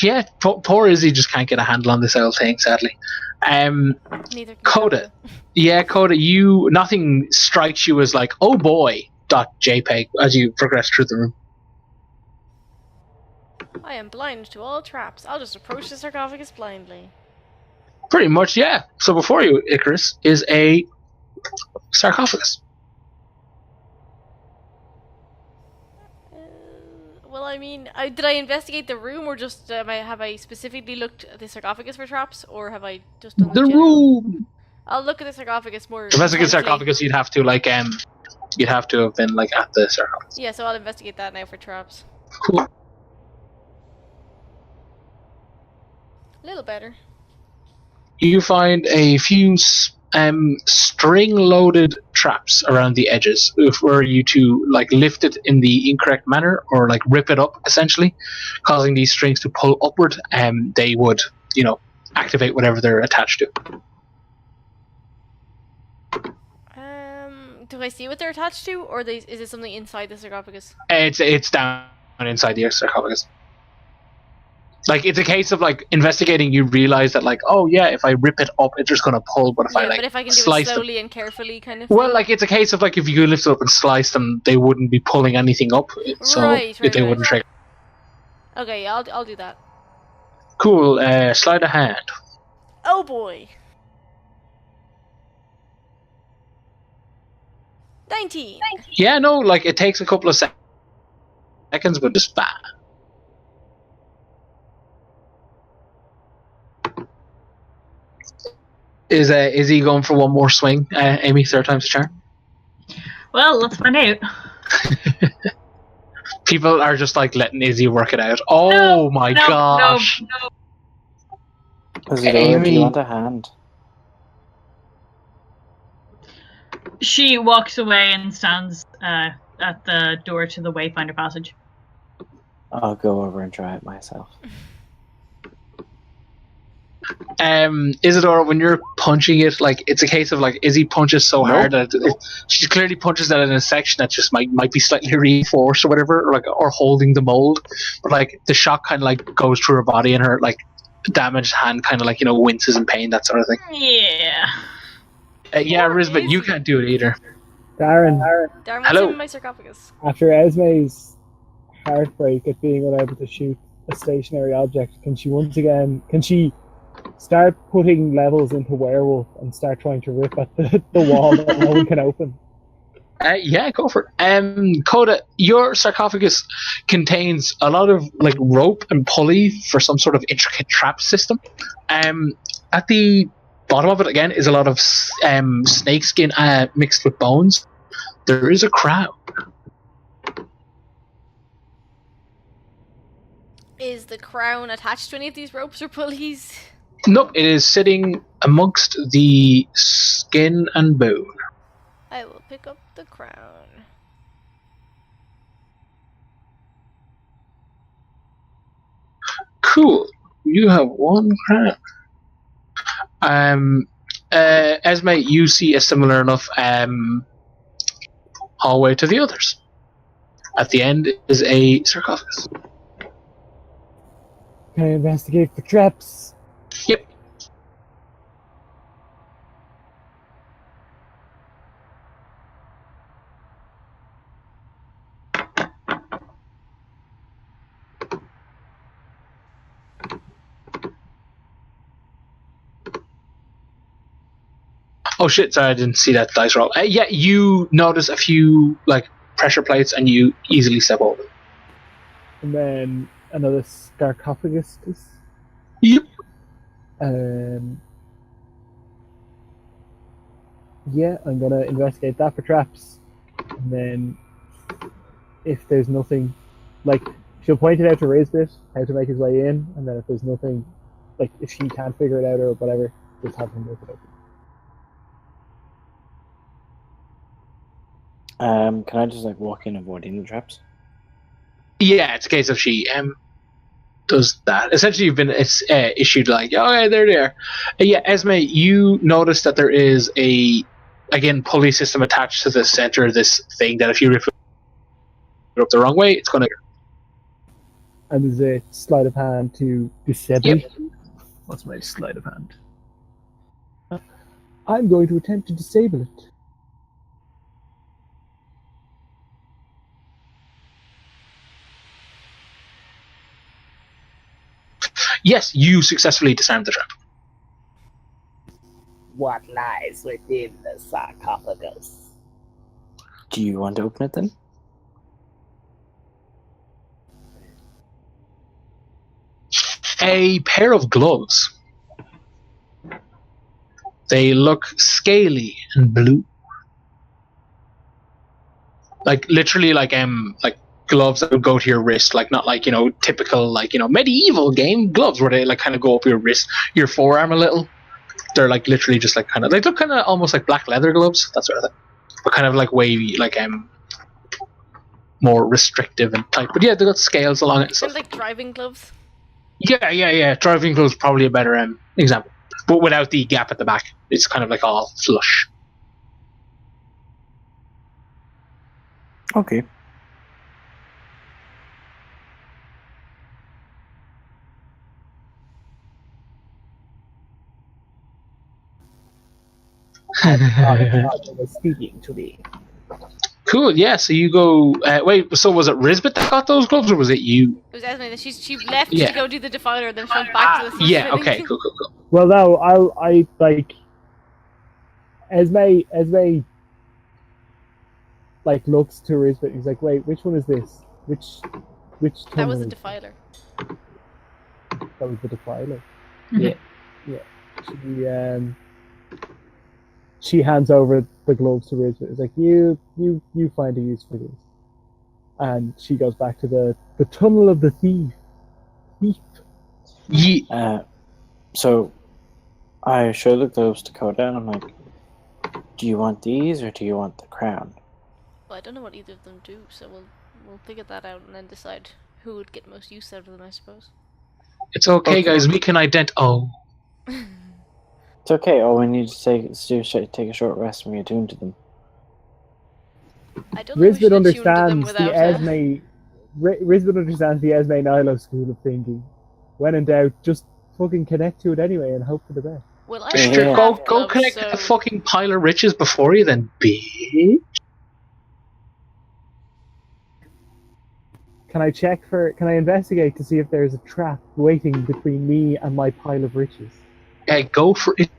Yeah, poor Izzy just can't get a handle on this whole thing, sadly. Neither can Coda. Yeah, Coda, nothing strikes you as like, oh boy, .jpg as you progress through the room. I am blind to all traps. I'll just approach the sarcophagus blindly. Pretty much, yeah. So before you, Icarus, is a sarcophagus. Well, I mean, did I investigate the room, or just have I specifically looked at the sarcophagus for traps, or have I just done The general? room. I'll look at the sarcophagus more. Investigate intently. sarcophagus. You'd have to have been like at the sarcophagus. Yeah, so I'll investigate that now for traps. Cool. A little better. You find a few string-loaded traps around the edges. If were you to like lift it in the incorrect manner or like rip it up, essentially, causing these strings to pull upward, they would, activate whatever they're attached to. Do I see what they're attached to, or is it something inside the sarcophagus? It's down inside the sarcophagus. Like, it's a case of like investigating. You realize that, like, oh yeah, if I rip it up, it's just gonna pull. But if I but if I can do it slice slowly them, and carefully, kind of. well, thing. like it's a case of like if you lift it up and slice them, they wouldn't be pulling anything up, so Right, they wouldn't trigger. Okay, yeah, I'll do that. Cool. Sleight of hand. Oh boy. 19. Yeah, no, like it takes a couple of seconds, but just bam. Is he going for one more swing, Amy? Third time's a charm. Well, let's find out. People are just like letting Izzy work it out. Oh my gosh! No. Isidora, do you want a hand? She walks away and stands at the door to the Wayfinder passage. I'll go over and try it myself. Isadora, when you're punching it, like it's a case of like Izzy punches so hard that she clearly punches that in a section that just might be slightly reinforced or whatever, or holding the mold, but like the shock kind of like goes through her body and her like damaged hand kind of like winces in pain, that sort of thing. Yeah. Yeah, Rizbit, you can't do it either. Darren, What's Hello. in my sarcophagus? after Esme's heartbreak at being unable to shoot a stationary object, can she start putting levels into werewolf and start trying to rip at the wall that no one can open? Yeah, go for it. Coda, your sarcophagus contains a lot of like rope and pulley for some sort of intricate trap system. At the bottom of it again is a lot of snake skin mixed with bones. There is a crown. Is the crown attached to any of these ropes or pulleys? Nope, it is sitting amongst the skin and bone. I will pick up the crown. Cool. You have one crown. Esme, you see a similar enough hallway to the others. At the end is a sarcophagus. Can I investigate for traps? Yep. Oh shit, sorry, I didn't see that dice roll. Yeah, you notice a few like pressure plates and you easily step over. And then another sarcophagus. Yep. Yeah, I'm gonna investigate that for traps. And then if there's nothing, like, she'll point it out to Rizbit how to make his way in, and then if there's nothing, like if she can't figure it out or whatever, just have him look it up. Can I just like walk in avoiding the traps? Yeah, it's a case of she does that. Essentially, you've been issued like, oh, yeah, there they are. Yeah, Esme, you notice that there is a, again, pulley system attached to the center of this thing that if you rip it up the wrong way, it's going to... And there's a sleight of hand to disable. Yep. What's my sleight of hand? I'm going to attempt to disable it. Yes, you successfully disarmed the trap. What lies within the sarcophagus? Do you want to open it then? a pair of gloves. They look scaly and blue. Like literally like gloves that would go to your wrist, like not like, typical like, medieval game gloves where they like kind of go up your wrist, your forearm a little. They're like literally just like kind of, they look kind of almost like black leather gloves, that sort of thing. But kind of like wavy, like more restrictive and tight. But yeah, they got scales along it and Kind stuff. of like driving gloves. Yeah. Driving gloves probably a better example. But without the gap at the back. It's kind of like all flush. Okay. Was speaking to me. Cool, yeah, so you go... wait, so was it Risbeth that got those gloves, or was it you? It was Esme. She left Yeah. to go do the defiler, then she went back to the thief. Yeah, I think. okay, cool. Well, no, I like Esme, like looks to Risbeth. He's like, wait, which one is this? Which That was the tunnel is- defiler. That was the defiler. Yeah. She hands over the gloves to Risbeth. It's like, you find a use for this. And she goes back to the tunnel of the thief. So I show the gloves to Coda and I'm like, do you want these or do you want the crown? Well, I don't know what either of them do, so we'll figure that out and then decide who would get most use out of them, I suppose. It's okay, guys, we can It's okay. All we need to take a short rest when we attune to them. I don't know if we Risbeth should attune to them understands without the Esme. Risbeth understands the Esme Nilo school of thinking. When in doubt, just fucking connect to it anyway and hope for the best. Well, I Yeah. don't Go have gloves, connect so... to the fucking pile of riches before you, then, bitch. Can I investigate to see if there's a trap waiting between me and my pile of riches? Go for it,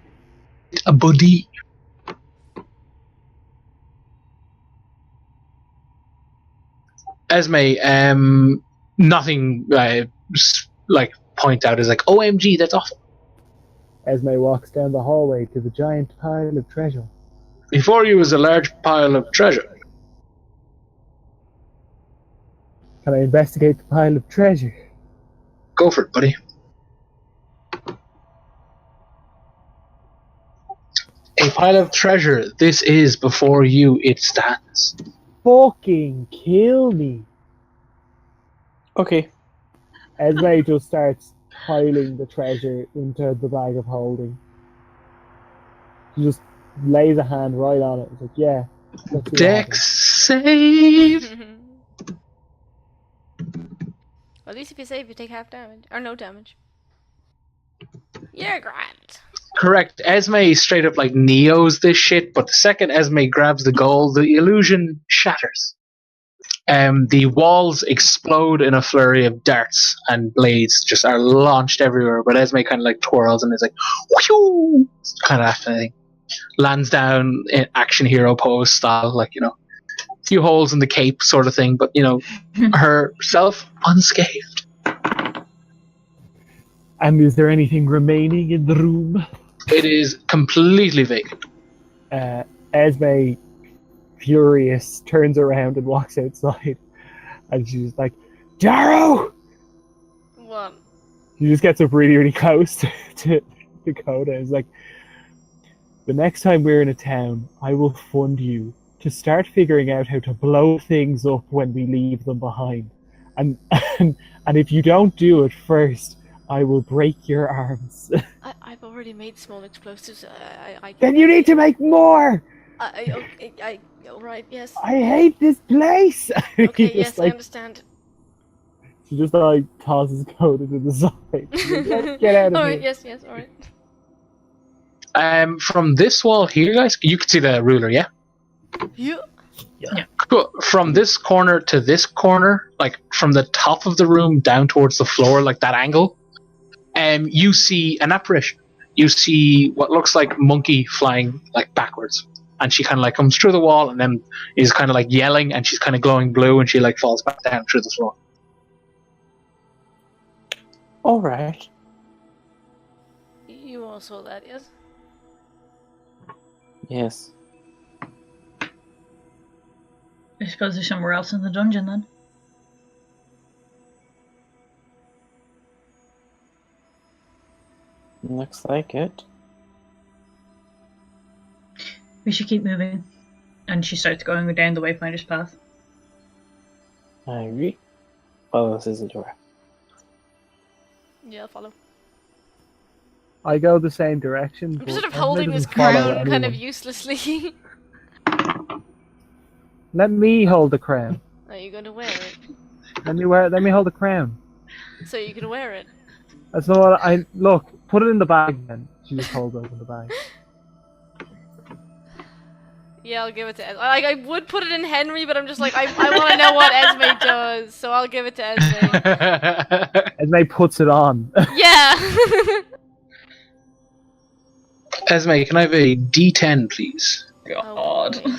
a buddy. Esme, nothing like point out is like, OMG, that's awful. Esme walks down the hallway to the giant pile of treasure. Before you was a large pile of treasure. Can I investigate the pile of treasure? Go for it, buddy. A pile of treasure. This is before you. It stands. Fucking kill me! Okay. Esme just starts piling the treasure into the bag of holding. She just lays a hand right on it. It's like, yeah. Let's see what happens. Dex save. Well, at least if you save, you take half damage. Or no damage. You're grand. Correct. Esme straight up like Neo's this shit, but the second Esme grabs the gold, the illusion shatters. The walls explode in a flurry of darts and blades just are launched everywhere, but Esme kind of like twirls and is like, whoo! Kind of that kind of thing. Lands down in action hero pose style, like, a few holes in the cape sort of thing, but, herself unscathed. And is there anything remaining in the room? It is completely vacant. Esme, furious, turns around and walks outside. And she's like, Darrow! What? She just gets up really, really close to Dakota. It's like, the next time we're in a town, I will fund you to start figuring out how to blow things up when we leave them behind. And if you don't do it first, I will break your arms. I've already made small explosives. Then you need to make more! Alright, yes. I hate this place! Okay, He yes, just, I understand. She just tosses Coda to the side. Let's get out of Alright, here. yes, alright. From this wall here, guys, you can see the ruler, yeah? Yeah. Cool. From this corner to this corner, like from the top of the room down towards the floor, like that angle, you see an apparition. You see what looks like Monkey flying like backwards, and she kind of like comes through the wall and then is kind of like yelling, and she's kind of glowing blue, and she like falls back down through the floor. All right. Also that, yes? Yes. I suppose there's somewhere else in the dungeon then. Looks like it. We should keep moving. And she starts going down the Wayfinder's path. I agree. Follows Isadora. Yeah, I'll follow. I go the same direction. I'm just sort of but holding Esme this doesn't follow crown kind of anyone. uselessly. Let me hold the crown. Are you going to wear it? Let me hold the crown. So you can wear it. That's not what I look. Put it in the bag then. She just holds open the bag. Yeah, I'll give it to Esme. I would put it in Henry, but I'm just like, I want to know what Esme does, so I'll give it to Esme. Esme puts it on. Yeah! Esme, can I have a D10, please? God. boy.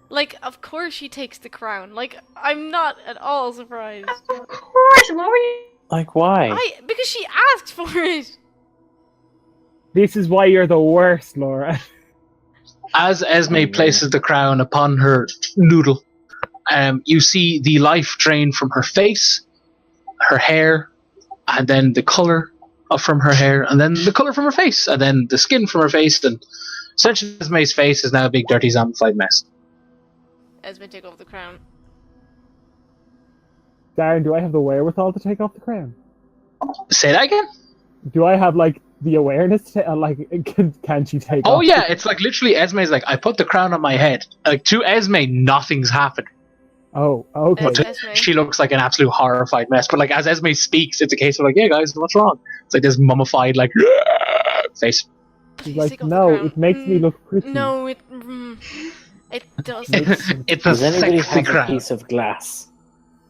Like, of course she takes the crown. Like, I'm not at all surprised. Of course, what were you? Like, why? Because she asked for it! This is why you're the worst, Laura. As Esme places the crown upon her noodle, you see the life drain from her face, her hair, and then the colour from her hair, and then the colour from her face, and then the skin from her face, and essentially Esme's face is now a big dirty zombified mess. Esme, take off the crown. Darren, do I have the wherewithal to take off the crown? Say that again? Do I have, like, the awareness to, like, can she take Oh off? yeah, it's like literally Esme's like, I put the crown on my head. Like, to Esme, nothing's happened. Oh, okay. Esme. She looks like an absolute horrified mess. But like, as Esme speaks, it's a case of like, yeah guys, what's wrong? It's like this mummified, like, face. She's Please like, take off the no, crown. it makes me look pretty. No, it doesn't. It's a Does anybody sexy have a crown. piece of glass?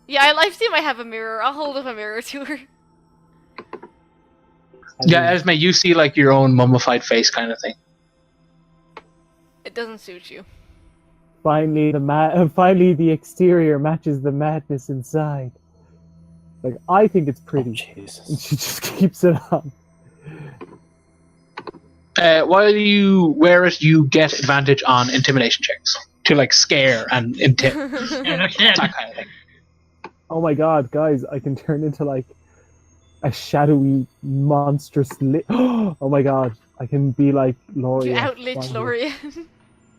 Yeah, I see I have a mirror. I'll hold up a mirror to her. Yeah, Esme, you see like your own mummified face kind of thing. It doesn't suit you. Finally, finally the exterior matches the madness inside. Like, I think it's Oh, pretty. And Jesus. she just keeps it on. While you wear it, you get advantage on intimidation checks to like scare and that kind of thing. Oh my god, guys, I can turn into, like, a shadowy, monstrous Oh my god, I can be like Laurie. You outlit Laurie.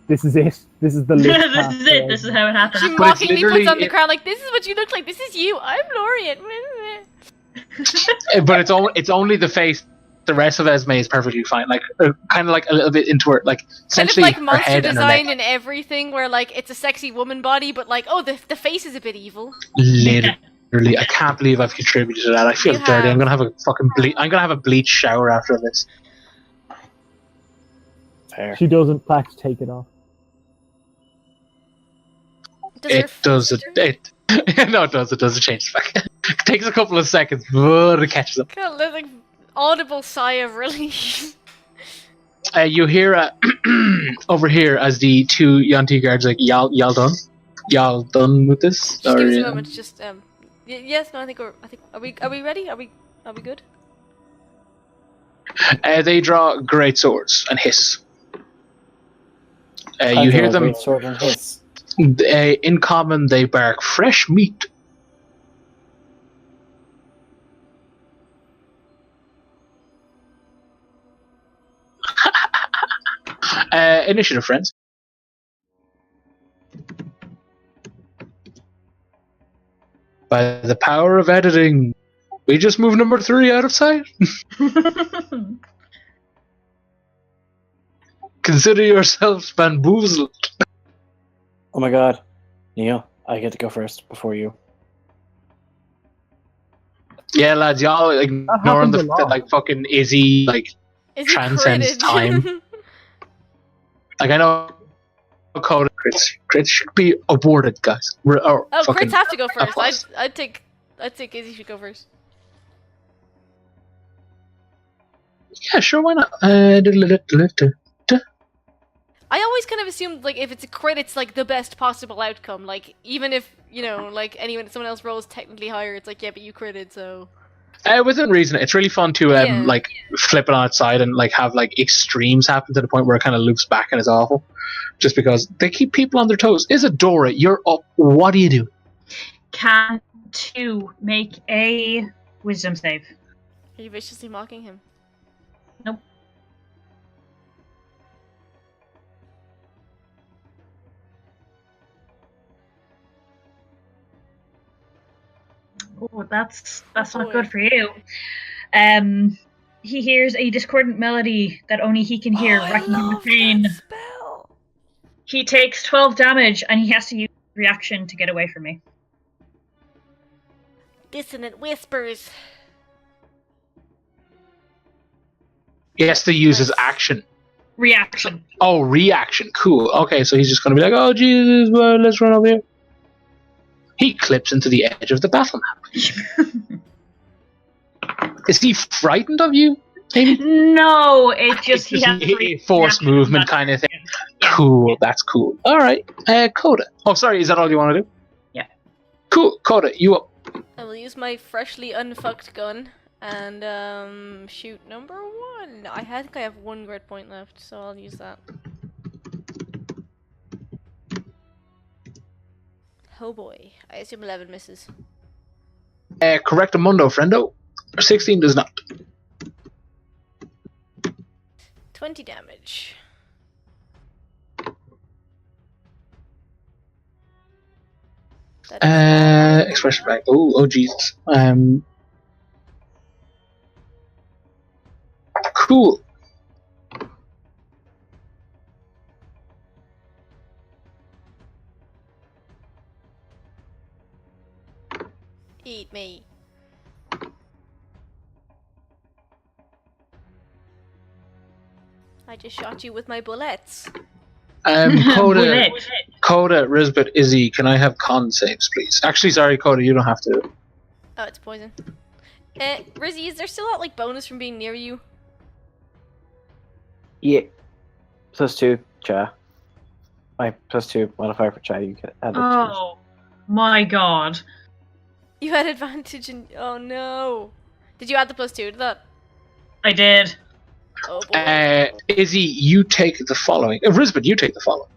This is it. This is the This lit is path it. for This is Esme. how it She happens. But it's mockingly puts literally- on the crown like, this is what you look like, this is you, I'm Laurie. But it's only the face. The rest of Esme is perfectly fine. Like kind of like a little bit into her, like Kind of essentially like her monster head and her design neck. and everything, where like it's a sexy woman body, but like, oh, the face is a bit evil. Literally, I can't believe I've contributed to that. I feel You dirty. have. I'm gonna have a fucking I'm gonna have a bleach shower after this. Fair. She does in fact take it off. Does her It does face it. turn? No, it does. It does. It changes back. It takes a couple of seconds, but it catches up. God, there's like audible sigh of relief. You hear over here as the two Yuan Ti guards like, y'all done with this? Just give us a Or, moment. Just yes, no, I think are we ready? Are we good? they draw great swords and hiss. I You draw hear a them. great sword and hiss. In common, they bark fresh meat. Initiative, friends. By the power of editing, we just moved number 3 out of sight. Consider yourselves bamboozled. Oh my god. Neil, I get to go first before you. Yeah, lads, y'all ignoring happens the a lot. like fucking Izzy like Is he Transcends critted? time. Like I know code crits should be awarded, guys. Oh, Fucking crits have to go first. applause. I'd take Izzy should go first. Yeah, sure, why not? I always kind of assumed like if it's a crit, it's like the best possible outcome. Like even if like someone else rolls technically higher, it's like yeah, but you critted, so. Within reason, it's really fun to Yeah. like flip it on its side and like have like extremes happen to the point where it kind of loops back and is awful. Just because they keep people on their toes. Isadora, you're up. What do you do? Can 2 make a wisdom save? Are you viciously mocking him? Nope. Oh, that's not boy. good for you. He hears a discordant melody that only he can hear, wrecking him with pain. Spell. He takes 12 damage, and he has to use reaction to get away from me. Dissonant whispers. He has to use his action. Reaction. Oh, reaction. Cool. Okay, so he's just going to be like, oh, Jesus, well, let's run over here. He clips into the edge of the battle map. Is he frightened of you? Maybe? No, it just he has force movement kind of thing. Cool, that's cool. All right, Coda. Oh, sorry, is that all you want to do? Yeah. Cool, Coda, you up. I will use my freshly unfucked gun and shoot number 1. I think I have 1 grit point left, so I'll use that. Oh boy, I assume 11 misses. Correctamundo, friendo. 16 does not. 20 damage. Expression back. Oh, Jesus. Cool. Eat me. I just shot you with my bullets. Coda, Risbet, Izzy, can I have con saves, please? Actually, sorry, Coda, you don't have to. Oh, it's poison. Rizzy, is there still that like bonus from being near you? Yeah. +2, cha. My +2 modifier for cha, you get added. Oh my god. You had advantage in. Oh no. Did you add the +2 to that? I did. Oh boy. Izzy, you take the following. Risbet, you take the following.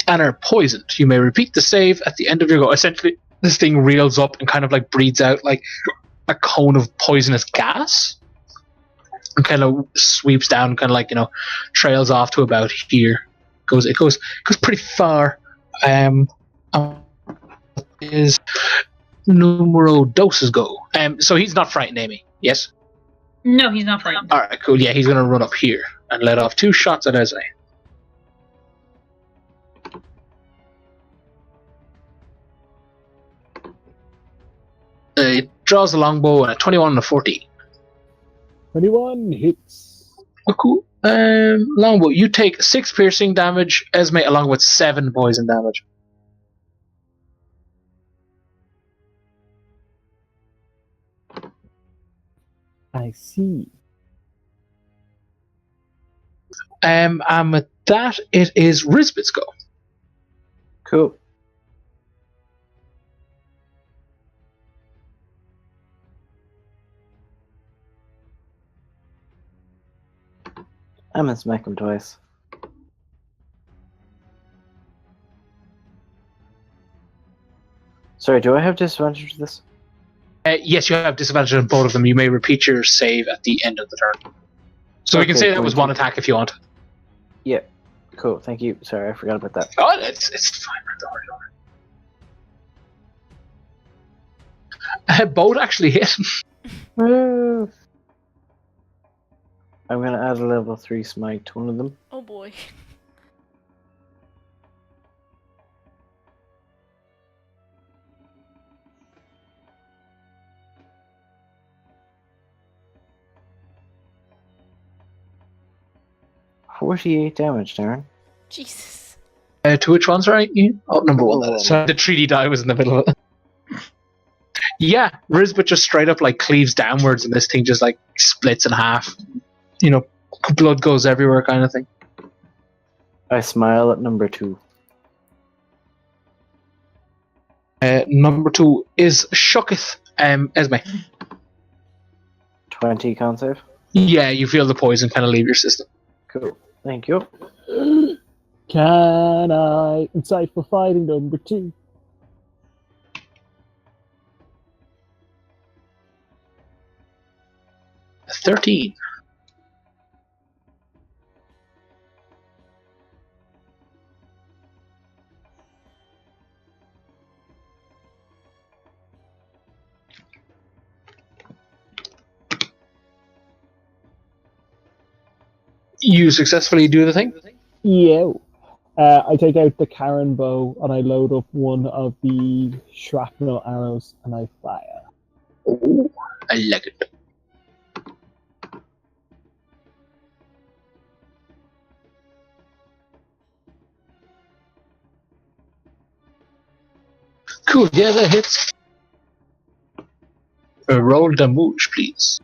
And are poisoned. You may repeat the save at the end of your go. Essentially, this thing reels up and kind of like breathes out like a cone of poisonous gas. And kind of sweeps down, kind of like, trails off to about here. It goes pretty far. Is numero doses go. So he's not frightened, Amy. Yes? No, he's not frightened. Alright, cool. Yeah, he's gonna run up here and let off 2 shots at Esme. It draws a longbow and a 21 and a 14. 21 hits. Oh, cool. Longbow, you take 6 piercing damage, Esme, along with 7 poison damage. I see. And with that, it is Risbet's go. Cool. I'm gonna smack him twice. Sorry, do I have disadvantage to this? Yes, you have disadvantage on both of them. You may repeat your save at the end of the turn. So we can Okay, say that cool. was 1 attack if you want. Yeah. Cool, thank you. Sorry, I forgot about that. Oh, it's fine. Don't worry. Both actually hit. Woo. I'm gonna add a level 3 smite to one of them. Oh boy. $48 damage, Darren. Jesus. To which one, sorry? Oh, number 1. Number one. So the 3D die was in the middle of it. Yeah, Risbet just straight up like cleaves downwards and this thing just like splits in half. Blood goes everywhere kind of thing. I smile at number 2. Number 2 is Shooketh. Esme. 20 con save. Yeah, you feel the poison kind of leave your system. Cool. Thank you. Can I incite for fighting number 2? A 13. You successfully do the thing? Yeah. I take out the Karen bow and I load up one of the shrapnel arrows and I fire. Oh, I like it. Cool, yeah, that hits. Roll damage, please.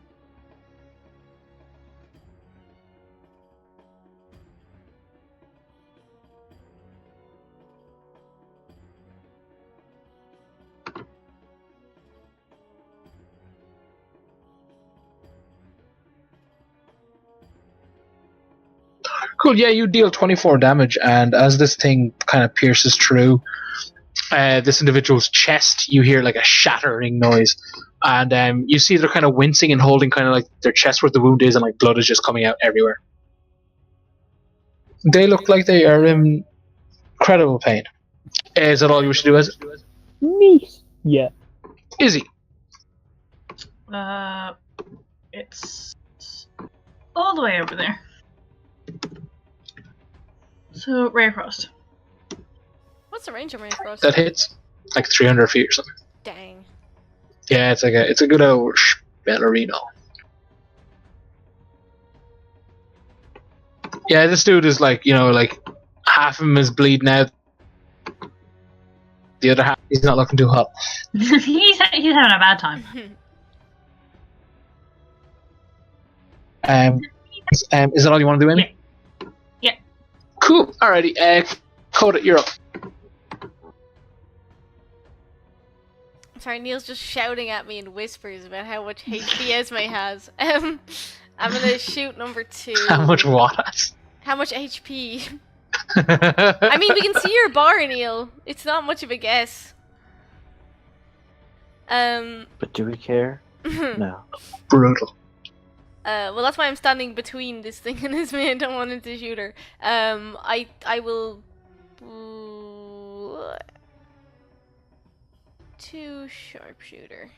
Cool, yeah, you deal 24 damage, and as this thing kind of pierces through this individual's chest, you hear like a shattering noise. And you see they're kind of wincing and holding kind of like their chest where the wound is, and like blood is just coming out everywhere. They look like they are in incredible pain. Is that all you wish to do, is it? Neat. Yeah. Izzy. It's all the way over there. So, Ray of Frost. What's the range of Ray of Frost? That hits like 300 feet or something. Dang. Yeah, it's a good old ballerino. Yeah, this dude is like, like half of him is bleeding out. The other half, he's not looking too hot. he's having a bad time. Is that all you want to do, Amy? Yeah. Cool. Alrighty. Coda, you're up. Sorry, Neil's just shouting at me in whispers about how much HP Esme has. I'm gonna shoot number 2. How much what? How much HP? I mean, we can see your bar, Neil. It's not much of a guess. But do we care? No. Brutal. Well, that's why I'm standing between this thing and Esme. I don't want him to shoot her. I will. 2 sharpshooter.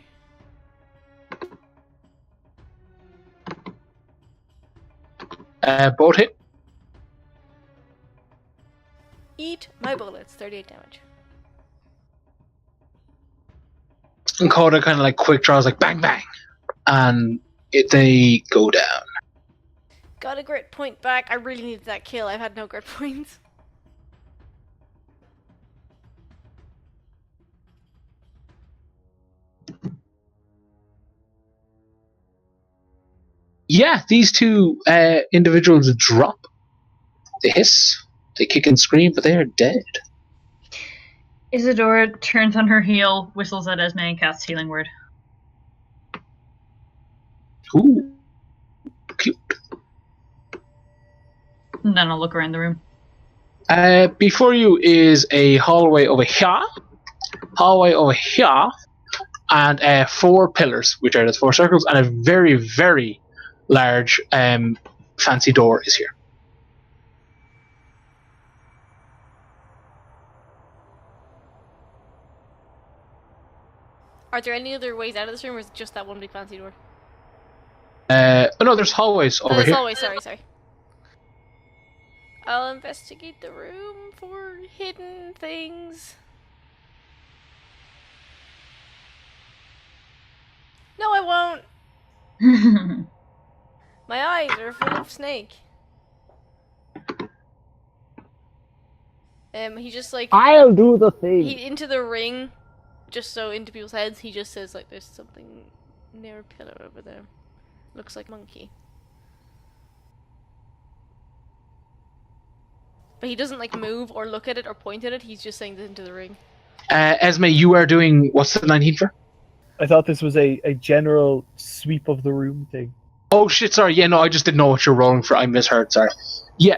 Both hit. Eat my bullets. 38 damage. And Coda kind of like quick draws, like bang bang, and they go down. Got a grit point back. I really needed that kill. I've had no grit points. Yeah, these 2 individuals drop. They hiss, they kick and scream, but they are dead. Isadora turns on her heel, whistles at Esme, and casts Healing Word. Ooh, cute. And then I'll look around the room. Before you is a hallway over here, and 4 pillars, which are the 4 circles, and a very, very large fancy door is here. Are there any other ways out of this room, or is it just that one big fancy door? No, there's hallways over there's here. hallways, sorry. I'll investigate the room for hidden things. No, I won't. My eyes are full of snake. He just like I'll do the thing. he into the ring, just so into people's heads. He just says like, "There's something near a pillar over there. Looks like monkey." But he doesn't like move or look at it or point at it. He's just saying this into the ring. Esme, you are doing what's the 19 for? I thought this was a general sweep of the room thing. Oh shit! Sorry. Yeah, no, I just didn't know what you're rolling for. I misheard. Sorry. Yeah.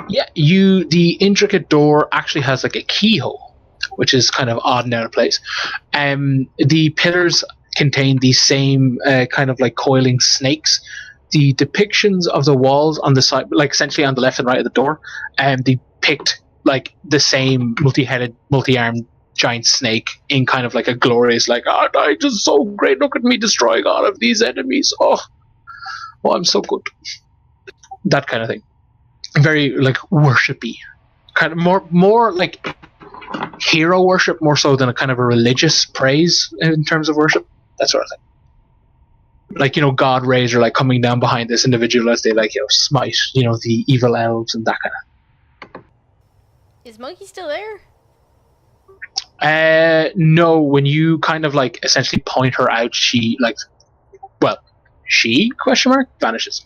Yeah. The intricate door actually has like a keyhole, which is kind of odd and out of place. The pillars contain the same kind of like coiling snakes. The depictions of the walls on the side, like essentially on the left and right of the door, depict like the same multi-headed, multi-armed giant snake in kind of like a glorious, like, oh, I just so great. Look at me destroying all of these enemies. Oh, I'm so good. That kind of thing. Very like worshipy, kind of more like hero worship, more so than a kind of a religious praise in terms of worship. That sort of thing. Like, God rays are like coming down behind this individual as they like, smite, the evil elves and that kind of. Is Monkey still there? No, when you kind of like essentially point her out, she like, well, she vanishes.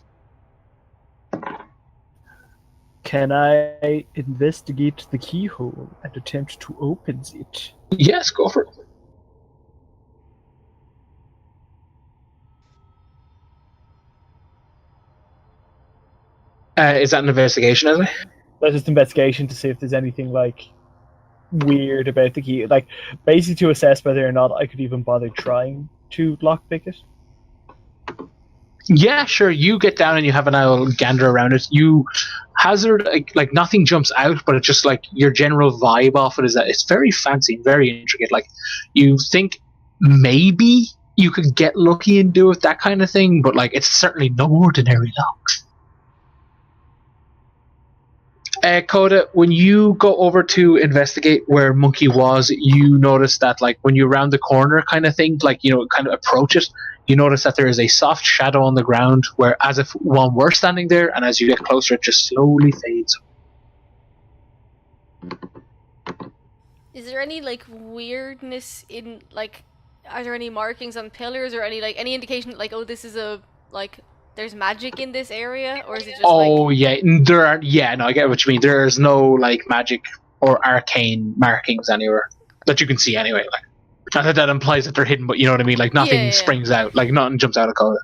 Can I investigate the keyhole and attempt to open it? Yes, go for it. Is that an investigation, isn't it? That's just investigation to see if there's anything like weird about the key, like basically to assess whether or not I could even bother trying to lockpick it. Yeah, sure. You get down and you have an owl gander around it. You hazard like nothing jumps out, but it's just like your general vibe off it is that it's very fancy and very intricate. Like you think maybe you could get lucky and do it, that kind of thing, but like it's certainly no ordinary lock. Coda, when you go over to investigate where Monkey was, you notice that like when you round the corner kind of thing, like kind of approach it, you notice that there is a soft shadow on the ground where as if one were standing there, and as you get closer it just slowly fades. Is there any like weirdness in like, are there any markings on pillars or any indication that, like, oh, this is a like there's magic in this area, or is it just yeah, there are. Yeah, no, I get what you mean. There's no like magic or arcane markings anywhere that you can see anyway. Like, not that implies that they're hidden, but you know what I mean. Like nothing springs out, like nothing jumps out of color.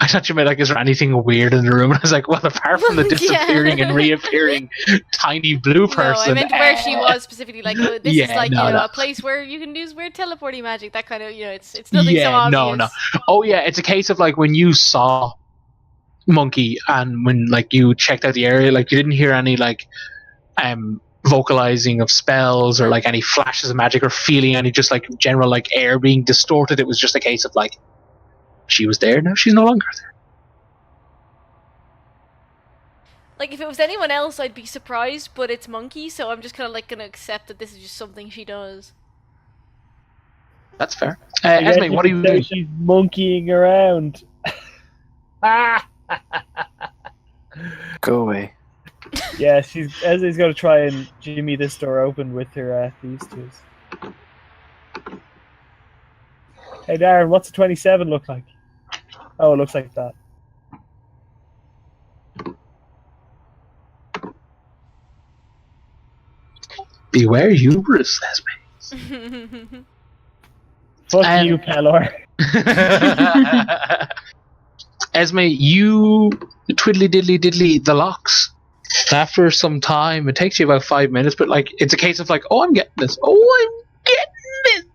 I thought you meant like, is there anything weird in the room? And I was like, well, apart from the disappearing and reappearing tiny blue person. No, I meant where she was specifically. Like, oh, this is like a place where you can use weird teleporting magic. That kind of it's nothing so obvious. No. Oh yeah, it's a case of like when you saw Monkey and when like you checked out the area, like you didn't hear any like vocalizing of spells or like any flashes of magic or feeling any just like general like air being distorted. It was just a case of like she was there, now she's no longer there. Like if it was anyone else I'd be surprised, but it's Monkey, so I'm just kind of like gonna accept that this is just something she does. That's fair. Esme, what are you doing? She's monkeying around. Go away. Yeah, Esme's gonna try and jimmy this door open with her thieves' tools. Hey Darren, what's a 27 look like? Oh, it looks like that. Beware hubris, Esme. Fuck you, Pelor. Esme, you twiddly diddly diddly the locks. After some time, it takes you about 5 minutes, but like it's a case of like, oh, I'm getting this. Oh, I'm getting this.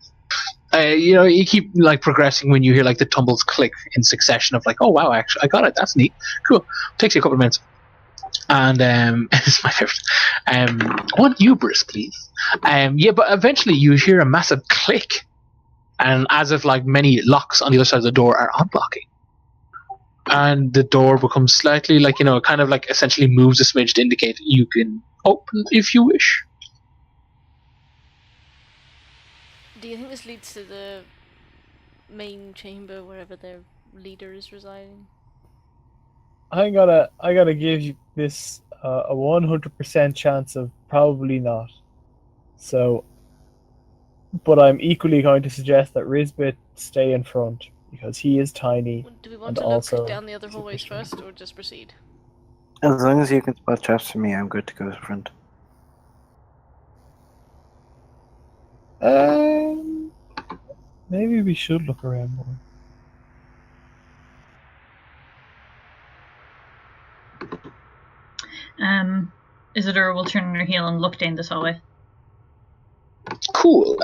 You keep like progressing when you hear like the tumbles click in succession of like, oh wow, actually, I got it. That's neat. Cool. Takes you a couple of minutes. And it's my favorite. I want hubris, please. Yeah, but eventually you hear a massive click, and as if like many locks on the other side of the door are unlocking. And the door becomes slightly like, kind of like essentially moves a smidge to indicate you can open if you wish. Do you think this leads to the main chamber, wherever their leader is residing? I gotta give you this a 100% chance of probably not. So, but I'm equally going to suggest that Rizbit stay in front, because he is tiny. Do we want to look down the other hallways first, or just proceed? As long as you can spot traps for me, I'm good to go to front. Maybe we should look around more. Isidore will turn on her heel and look down this hallway. Cool.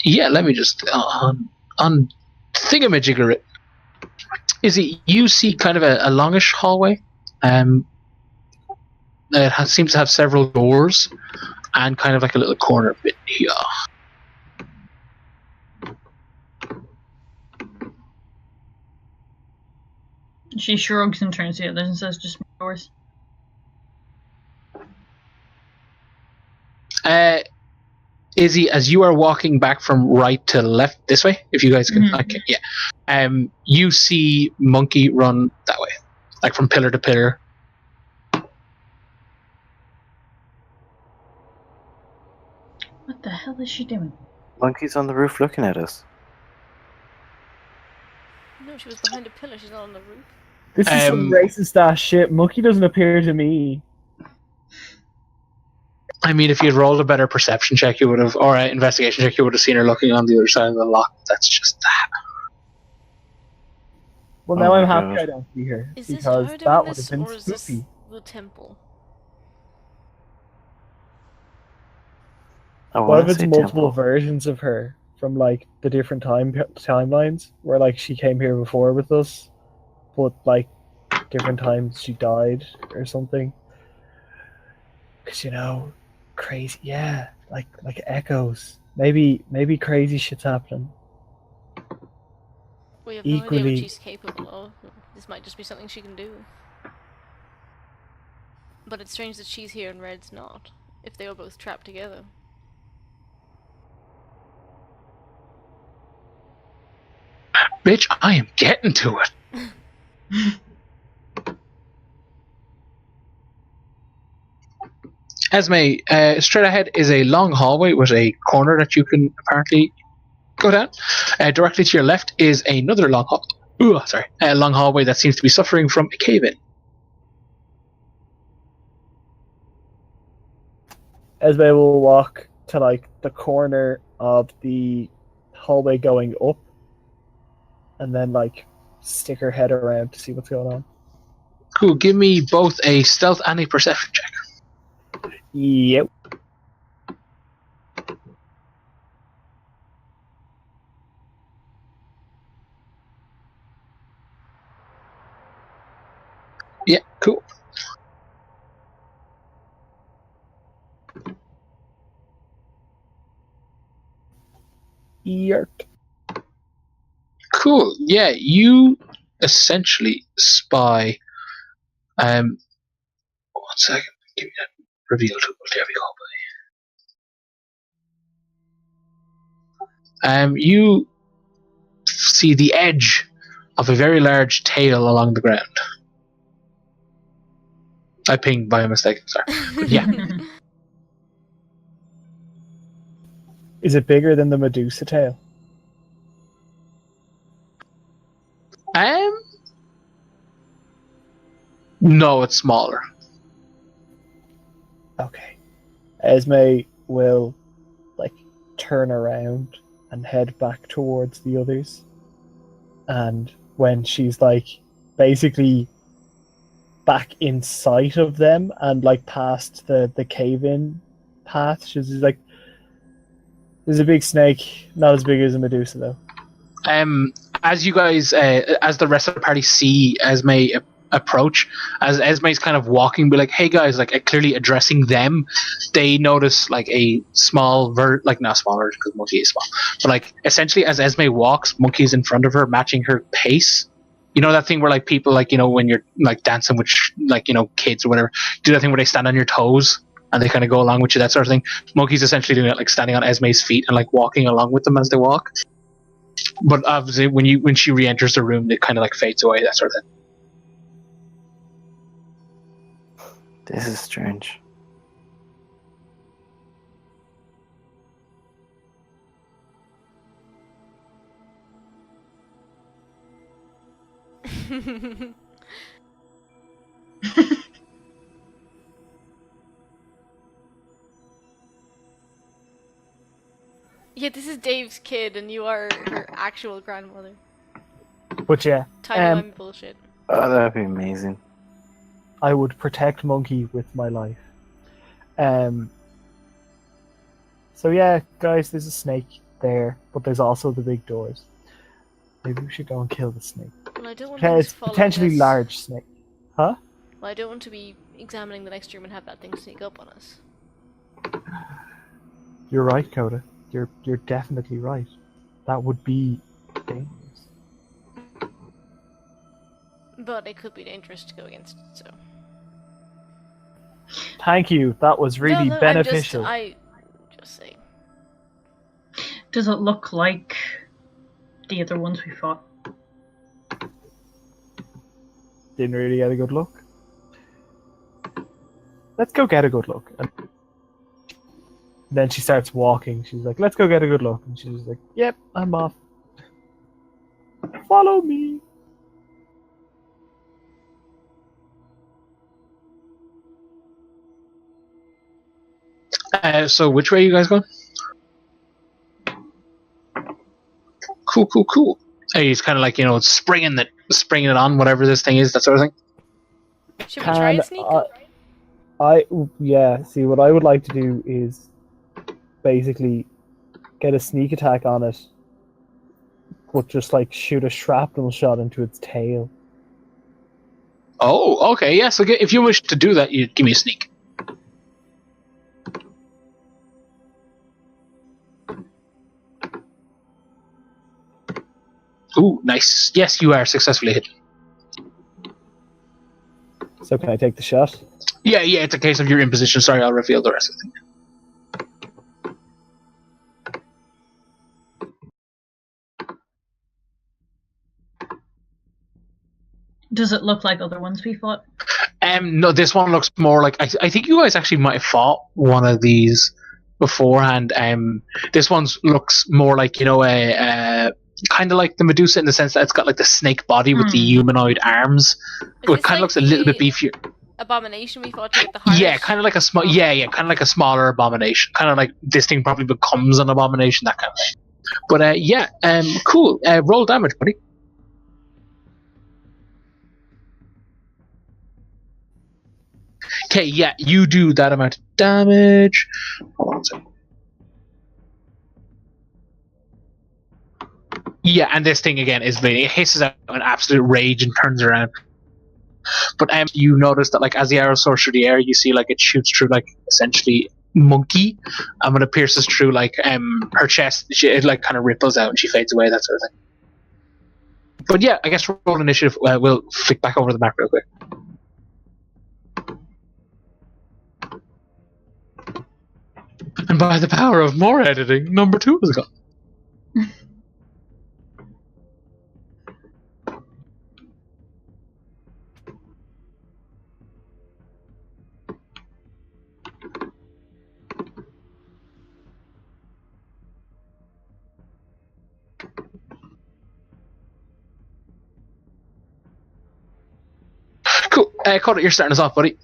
Yeah, let me just on thingamajigger it. You see kind of a longish hallway. Seems to have several doors and kind of like a little corner bit here. She shrugs and turns to the others and says, "Just doors." Izzy, as you are walking back from right to left this way, if you guys can, okay, yeah. You see Monkey run that way, like from pillar to pillar. What the hell is she doing? Monkey's on the roof looking at us. No, she was behind a pillar. She's not on the roof. This is some racist ass shit. Monkey doesn't appear to me. I mean, if you'd rolled a better perception check, you would have, or an investigation check, you would have seen her looking on the other side of the lock. That's just that. Well, now I'm happy I don't see her. Is this because her that doing would this, have been or is this spooky. the temple? What if it's multiple versions of her from like the different timelines, where like she came here before with us, but like different times she died or something? Because crazy, yeah, like echoes. Maybe crazy shit's happening. We have no idea what she's capable of. This might just be something she can do. But it's strange that she's here and Red's not, if they were both trapped together. Bitch, I am getting to it. Esme, straight ahead is a long hallway with a corner that you can apparently go down. Directly to your left is another long hallway that seems to be suffering from a cave-in. Esme will walk to like the corner of the hallway going up, and then like stick her head around to see what's going on. Cool. Give me both a stealth and a perception check. Yep. Yeah, cool. Yerk. Cool. Yeah, you essentially spy. 1 second. Give me that reveal tool. There we go. You see the edge of a very large tail along the ground. I pinged by mistake. Sorry. But yeah. Is it bigger than the Medusa tail? No, it's smaller. Okay. Esme will like turn around and head back towards the others. And when she's like basically back in sight of them and like past the cave-in path, she's like, there's a big snake, not as big as a Medusa though. As you guys, as the rest of the party see Esme approach, as Esme's kind of walking, be like, hey guys, like clearly addressing them, they notice like a small not smaller because Monkey is small, but like essentially as Esme walks, Monkey's in front of her, matching her pace. You know that thing where like people like, when you're like dancing with like, kids or whatever, do that thing where they stand on your toes and they kind of go along with you, that sort of thing. Monkey's essentially doing it, like standing on Esme's feet and like walking along with them as they walk. But obviously when she re-enters the room, it kind of like fades away, that sort of thing. This is strange. Yeah, this is Dave's kid, and you are her actual grandmother. But yeah, Timey-wimey bullshit. Oh, that'd be amazing. I would protect Monkey with my life. So yeah, guys, there's a snake there, but there's also the big doors. Maybe we should go and kill the snake. Well, I don't want to It's potentially large snake. Huh? Well, I don't want to be examining the next room and have that thing sneak up on us. You're right, Coda. You're definitely right. That would be dangerous. But it could be dangerous to go against it, so... Thank you. That was really No, beneficial. I just saying. Does it look like the other ones we fought? Didn't really get a good look. Let's go get a good look. And then she starts walking. She's like, let's go get a good look. And she's like, yep, I'm off. Follow me. So which way are you guys going? Cool. He's kind of like, springing it on, whatever this thing is, that sort of thing. Should we try and sneak up? See, what I would like to do is basically get a sneak attack on it, but just like shoot a shrapnel shot into its tail. Oh, okay, yeah. So if you wish to do that, you give me a sneak. Ooh, nice. Yes, you are successfully hit. So can I take the shot? Yeah, it's a case of you're in position. Sorry, I'll reveal the rest of the thing. Does it look like other ones we fought? No, this one looks more like... I think you guys actually might have fought one of these beforehand. This one looks more like, kind of like the Medusa in the sense that it's got like the snake body with the humanoid arms, but it kind of looks a little bit beefier. Abomination we fought with the heart. Yeah, kind of like a small. Yeah, kind of like a smaller abomination. Kind of like this thing probably becomes an abomination, that kind of thing. But cool. Roll damage, buddy. Okay, yeah, you do that amount of damage. Hold on a second. Yeah, and this thing again is bleeding. It hisses out in absolute rage and turns around. But you notice that, like, as the arrow soars through the air, you see like it shoots through like essentially Monkey, and when it pierces through like her chest, it like kind of ripples out and she fades away, that sort of thing. But yeah, I guess roll initiative. We'll flick back over the map real quick. And by the power of more editing, number 2 is gone. Cool. Coda, you're starting us off, buddy.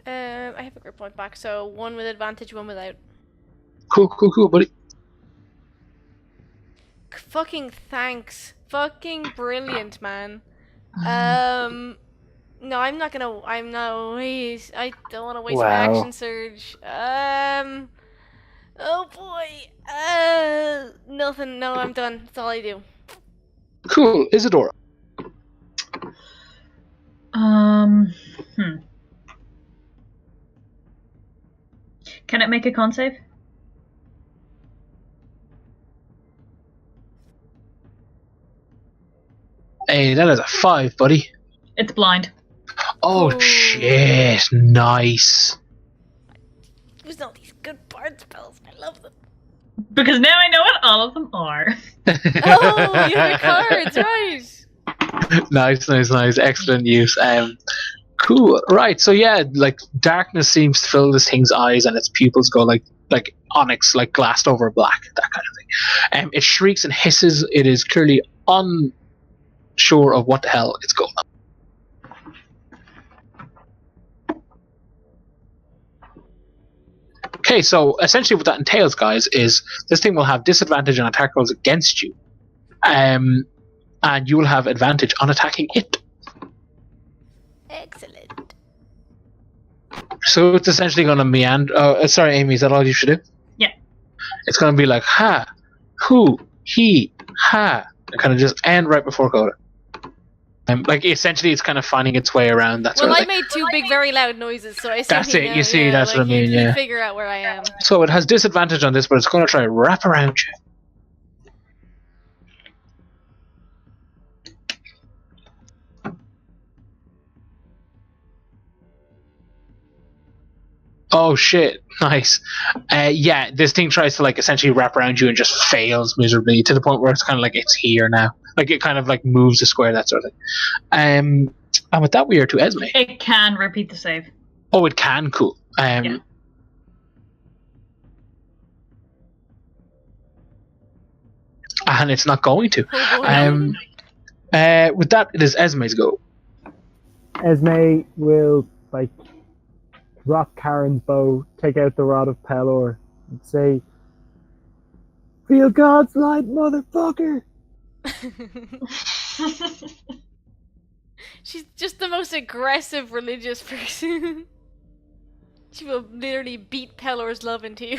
I have a grip point back, so 1 with advantage, 1 without. Cool, buddy. Fucking thanks. Fucking brilliant, man. No, I'm not gonna. I don't want to waste my action surge. Oh boy. Nothing. No, I'm done. That's all I do. Cool. Isadora. Can it make a con save? Hey, that is a 5, buddy. It's blind. Oh, shit. Nice. Use all these good bard spells. I love them. Because now I know what all of them are. Oh, you have cards, right? Nice. Excellent use. Cool. Right. So yeah, like darkness seems to fill this thing's eyes, and its pupils go like onyx, like glassed over black, that kind of thing. It shrieks and hisses. It is clearly unsure of what the hell it's going on. Okay, so essentially what that entails, guys, is this thing will have disadvantage on attack rolls against you. And you will have advantage on attacking it. Excellent. So it's essentially going to meander. Oh, sorry, Amy, is that all you should do? Yeah. It's going to be like, ha, who, he, ha. And kind of just end right before Coda. Like, essentially, it's kind of finding its way around that sort Well, of I thing. made two big, very loud noises, so I assume That's he it, you knows, see, yeah, that's like, what I mean, he'd yeah. figure out where I am. So it has disadvantage on this, but it's going to try to wrap around you. Oh shit, nice. Yeah, this thing tries to like essentially wrap around you and just fails miserably to the point where it's kind of like it's here now. Like it kind of like moves a square, that sort of thing. And with that we are to Esme. It can repeat the save. Oh, it can, cool. Yeah. And it's not going to. Oh boy. With that, it is Esme's go. Esme will like drop Karen's bow, take out the rod of Pelor, and say, "Feel God's light, motherfucker!" She's just the most aggressive religious person. She will literally beat Pelor's love into you.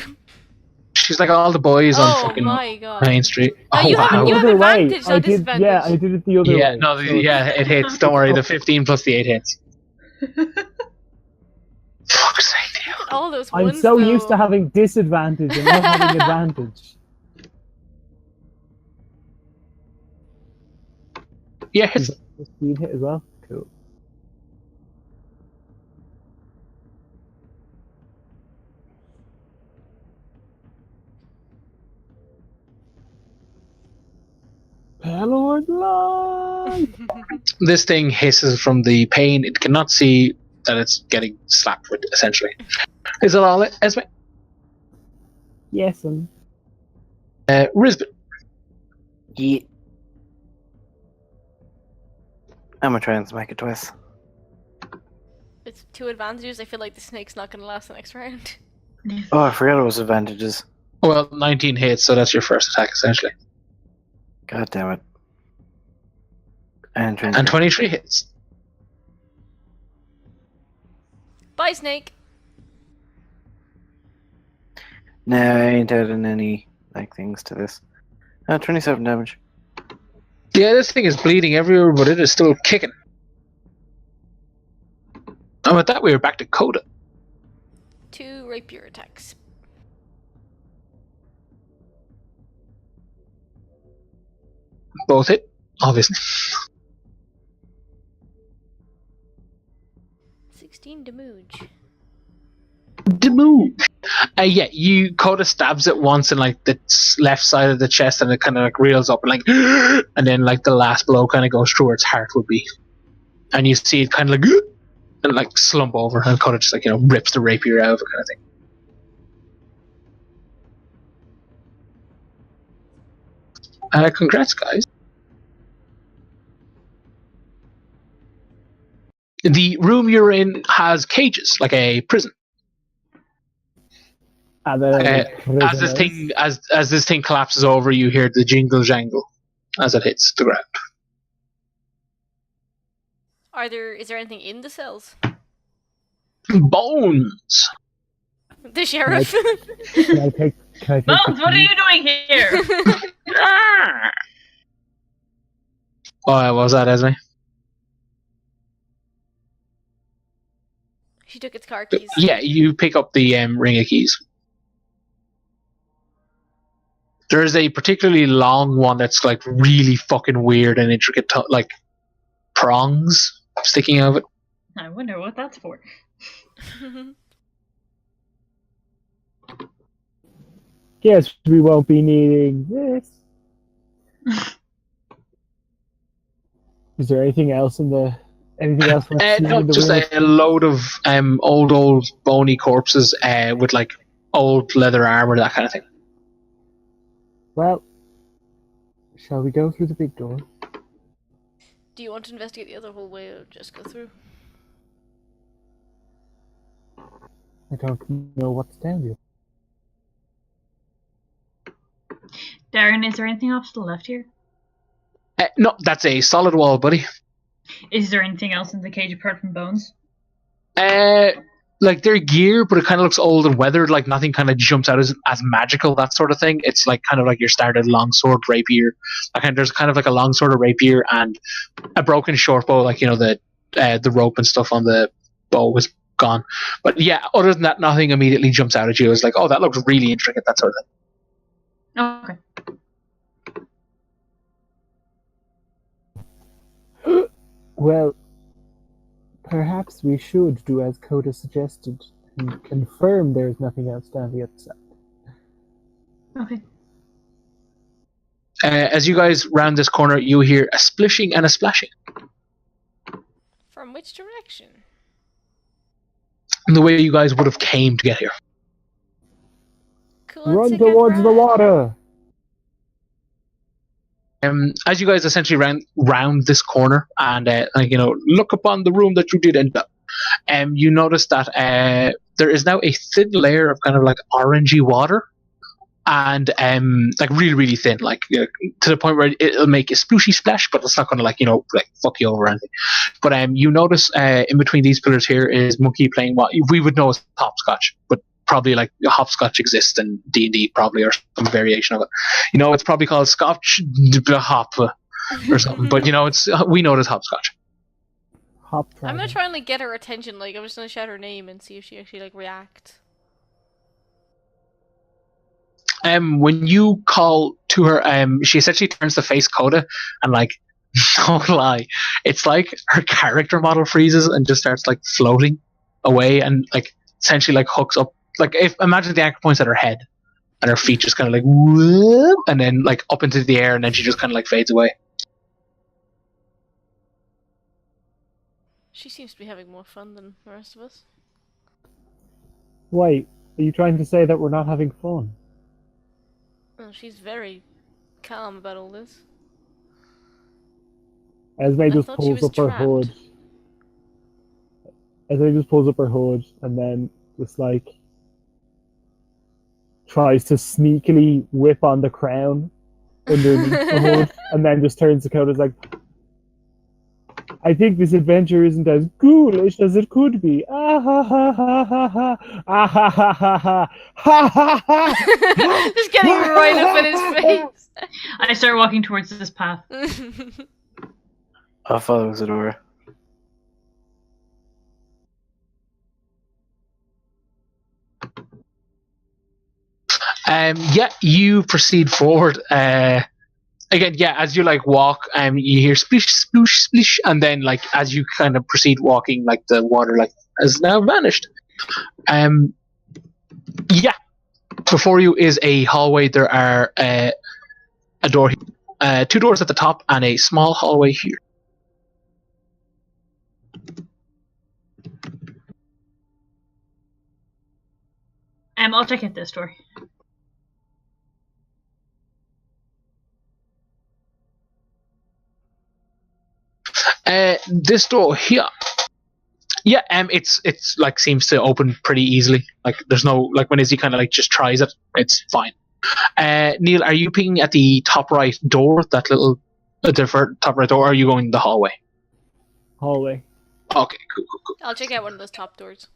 She's like all the boys on Oh fucking my god. Main Street. No, Oh you wow. have The other way, advantage, not I did. disadvantage. Yeah, I did it the other Yeah, way. no, So yeah, it hits. Don't worry, the 15 plus the 8 hits. Fuck's sake, Theo. All those I'm ones, so though. used to having disadvantage and not having advantage. Yeah, hits. The speed hit as well. Cool. Pelor's light. This thing hisses from the pain. It cannot see that it's getting slapped with, essentially. Is that all, Esme? Yes, and Risbon. Yeah. I'm gonna try and smack it twice. It's 2 advantages. I feel like the snake's not gonna last the next round. Oh, I forgot it was advantages. Well, 19 hits, so that's your first attack, essentially. God damn it. And 23. And 23 hits. Bye, snake. No, I ain't adding any like things to this. 27 damage. Yeah, this thing is bleeding everywhere, but it is still kicking. And with that, we are back to Coda. 2 rapier attacks. Both hit, obviously. 16 damage. The move. Yeah, Coda stabs it once in like the left side of the chest, and it kind of like reels up and like, and then like the last blow kind of goes through where its heart would be, and you see it kind of like, and like slump over, and Coda just like rips the rapier out of it, kind of thing. Congrats, guys. The room you're in has cages, like a prison. and then As this thing collapses over, you hear the jingle jangle as it hits the ground. Is there anything in the cells? Bones. The sheriff. can I take Bones, what are you doing here? Oh, what was that, Esme? She took its car keys. Yeah, you pick up the ring of keys. There's a particularly long one that's like really fucking weird and intricate, like prongs sticking out of it. I wonder what that's for. Guess we won't be needing this. Is there anything else in the? Anything else? No, just a load of old bony corpses with like old leather armor, that kind of thing. Well, shall we go through the big door? Do you want to investigate the other hallway or just go through? I don't know what's down here. Darren, is there anything off to the left here? No, that's a solid wall, buddy. Is there anything else in the cage apart from bones? Like their gear, but it kind of looks old and weathered. Like nothing kind of jumps out as magical, that sort of thing. It's like kind of like your standard longsword rapier. There's kind of like a longsword or rapier and a broken short bow. Like the rope and stuff on the bow was gone. But yeah, other than that, nothing immediately jumps out at you. It's like, oh, that looks really intricate. That sort of thing. Okay. Well, perhaps we should do as Coda suggested and confirm there is nothing else down the other side. Okay. As you guys round this corner, you hear a splishing and a splashing. From which direction? The way you guys would have came to get here. Cool. Run towards the water! As you guys essentially round this corner and look upon the room that you did end up, you notice that there is now a thin layer of kind of like orangey water, and like really really thin, like to the point where it'll make a splooshy splash, but it's not going to like fuck you over or anything. But you notice in between these pillars here is Monkey playing what we would know as hopscotch, but probably like hopscotch exists in D&D probably, or some variation of it. It's probably called Scotch hop or something, but we know it as hopscotch. I'm gonna try and like get her attention. Like I'm just gonna shout her name and see if she actually like reacts. When you call to her, she essentially turns to face Coda and like, don't lie, it's like her character model freezes and just starts like floating away and like essentially like hooks up. Like imagine the anchor points at her head and her feet just kind of like whoop, and then like up into the air, and then she just kind of like fades away. She seems to be having more fun than the rest of us. Wait, are you trying to say that we're not having fun? Well, she's very calm about all this. Esme just thought she pulls was up her trapped. hood. Esme just pulls up her hood and then just like tries to sneakily whip on the crown underneath the hood, and then just turns to Coda's like, I think this adventure isn't as ghoulish as it could be. Ah ha ha ha ha ha. Ah ha ha ha ha. Ha ha ha. Just getting right up in his face. I start walking towards this path. I'll follow Zadora. You proceed forward. Again, as you like walk, you hear splish, sploosh, splish, and then like as you kind of proceed walking, like the water like has now vanished. Before you is a hallway. There are a door here, 2 doors at the top, and a small hallway here. I'll check out this door. This door here, it's like seems to open pretty easily. Like there's no like when Izzy kind of like just tries it, it's fine. Neil, are you picking at the top right door, that little top right door, or are you going the hallway? Hallway. Okay, cool. I'll check out one of those top doors.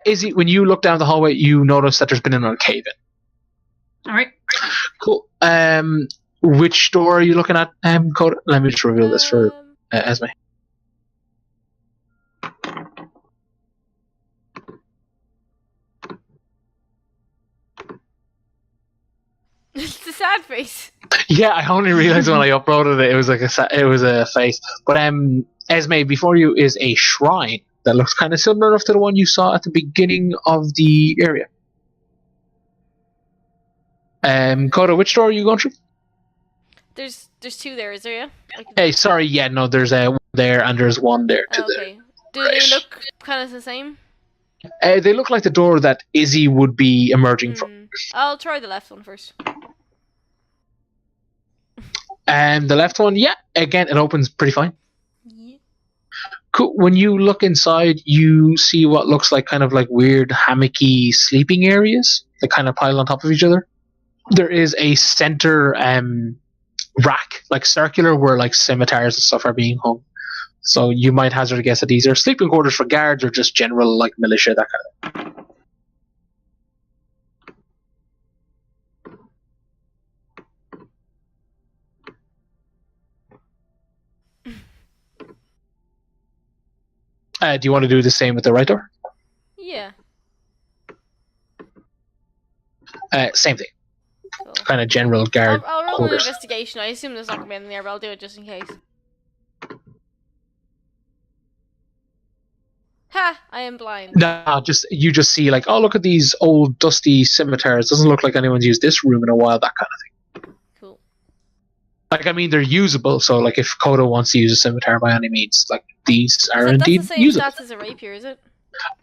Izzy, when you look down the hallway, you notice that there's been another cave-in. All right. Cool. Which door are you looking at, Coda? Let me just reveal this for Esme. It's the sad face. Yeah, I only realized when I uploaded it, it was like a face. But Esme, before you is a shrine that looks kind of similar enough to the one you saw at the beginning of the area. Coda, which door are you going through? There's 2 there, is there? Yeah. Hey, sorry, no, there's one there and there's one there to Okay. Do right. they look kind of the same? They look like the door that Izzy would be emerging from. I'll try the left one first. And the left one, again, it opens pretty fine. Yeah. Cool. When you look inside, you see what looks like kind of like weird hammocky sleeping areas that kind of pile on top of each other. There is a center rack, like circular, where like scimitars and stuff are being hung. So you might hazard a guess that these are sleeping quarters for guards or just general like militia, that kind of thing. Do you want to do the same with the right door? Yeah. Same thing. Cool. Kind of general guard I'll roll an quarters. investigation. I assume there's not gonna be anything there, but I'll do it just in case. Ha! I am blind. No, you just see like, oh, look at these old dusty scimitars. Doesn't look like anyone's used this room in a while. That kind of thing. Cool. Like, I mean, they're usable. So, like, if Kodo wants to use a scimitar by any means, like these are That's indeed the same usable. stats as a rapier, is it?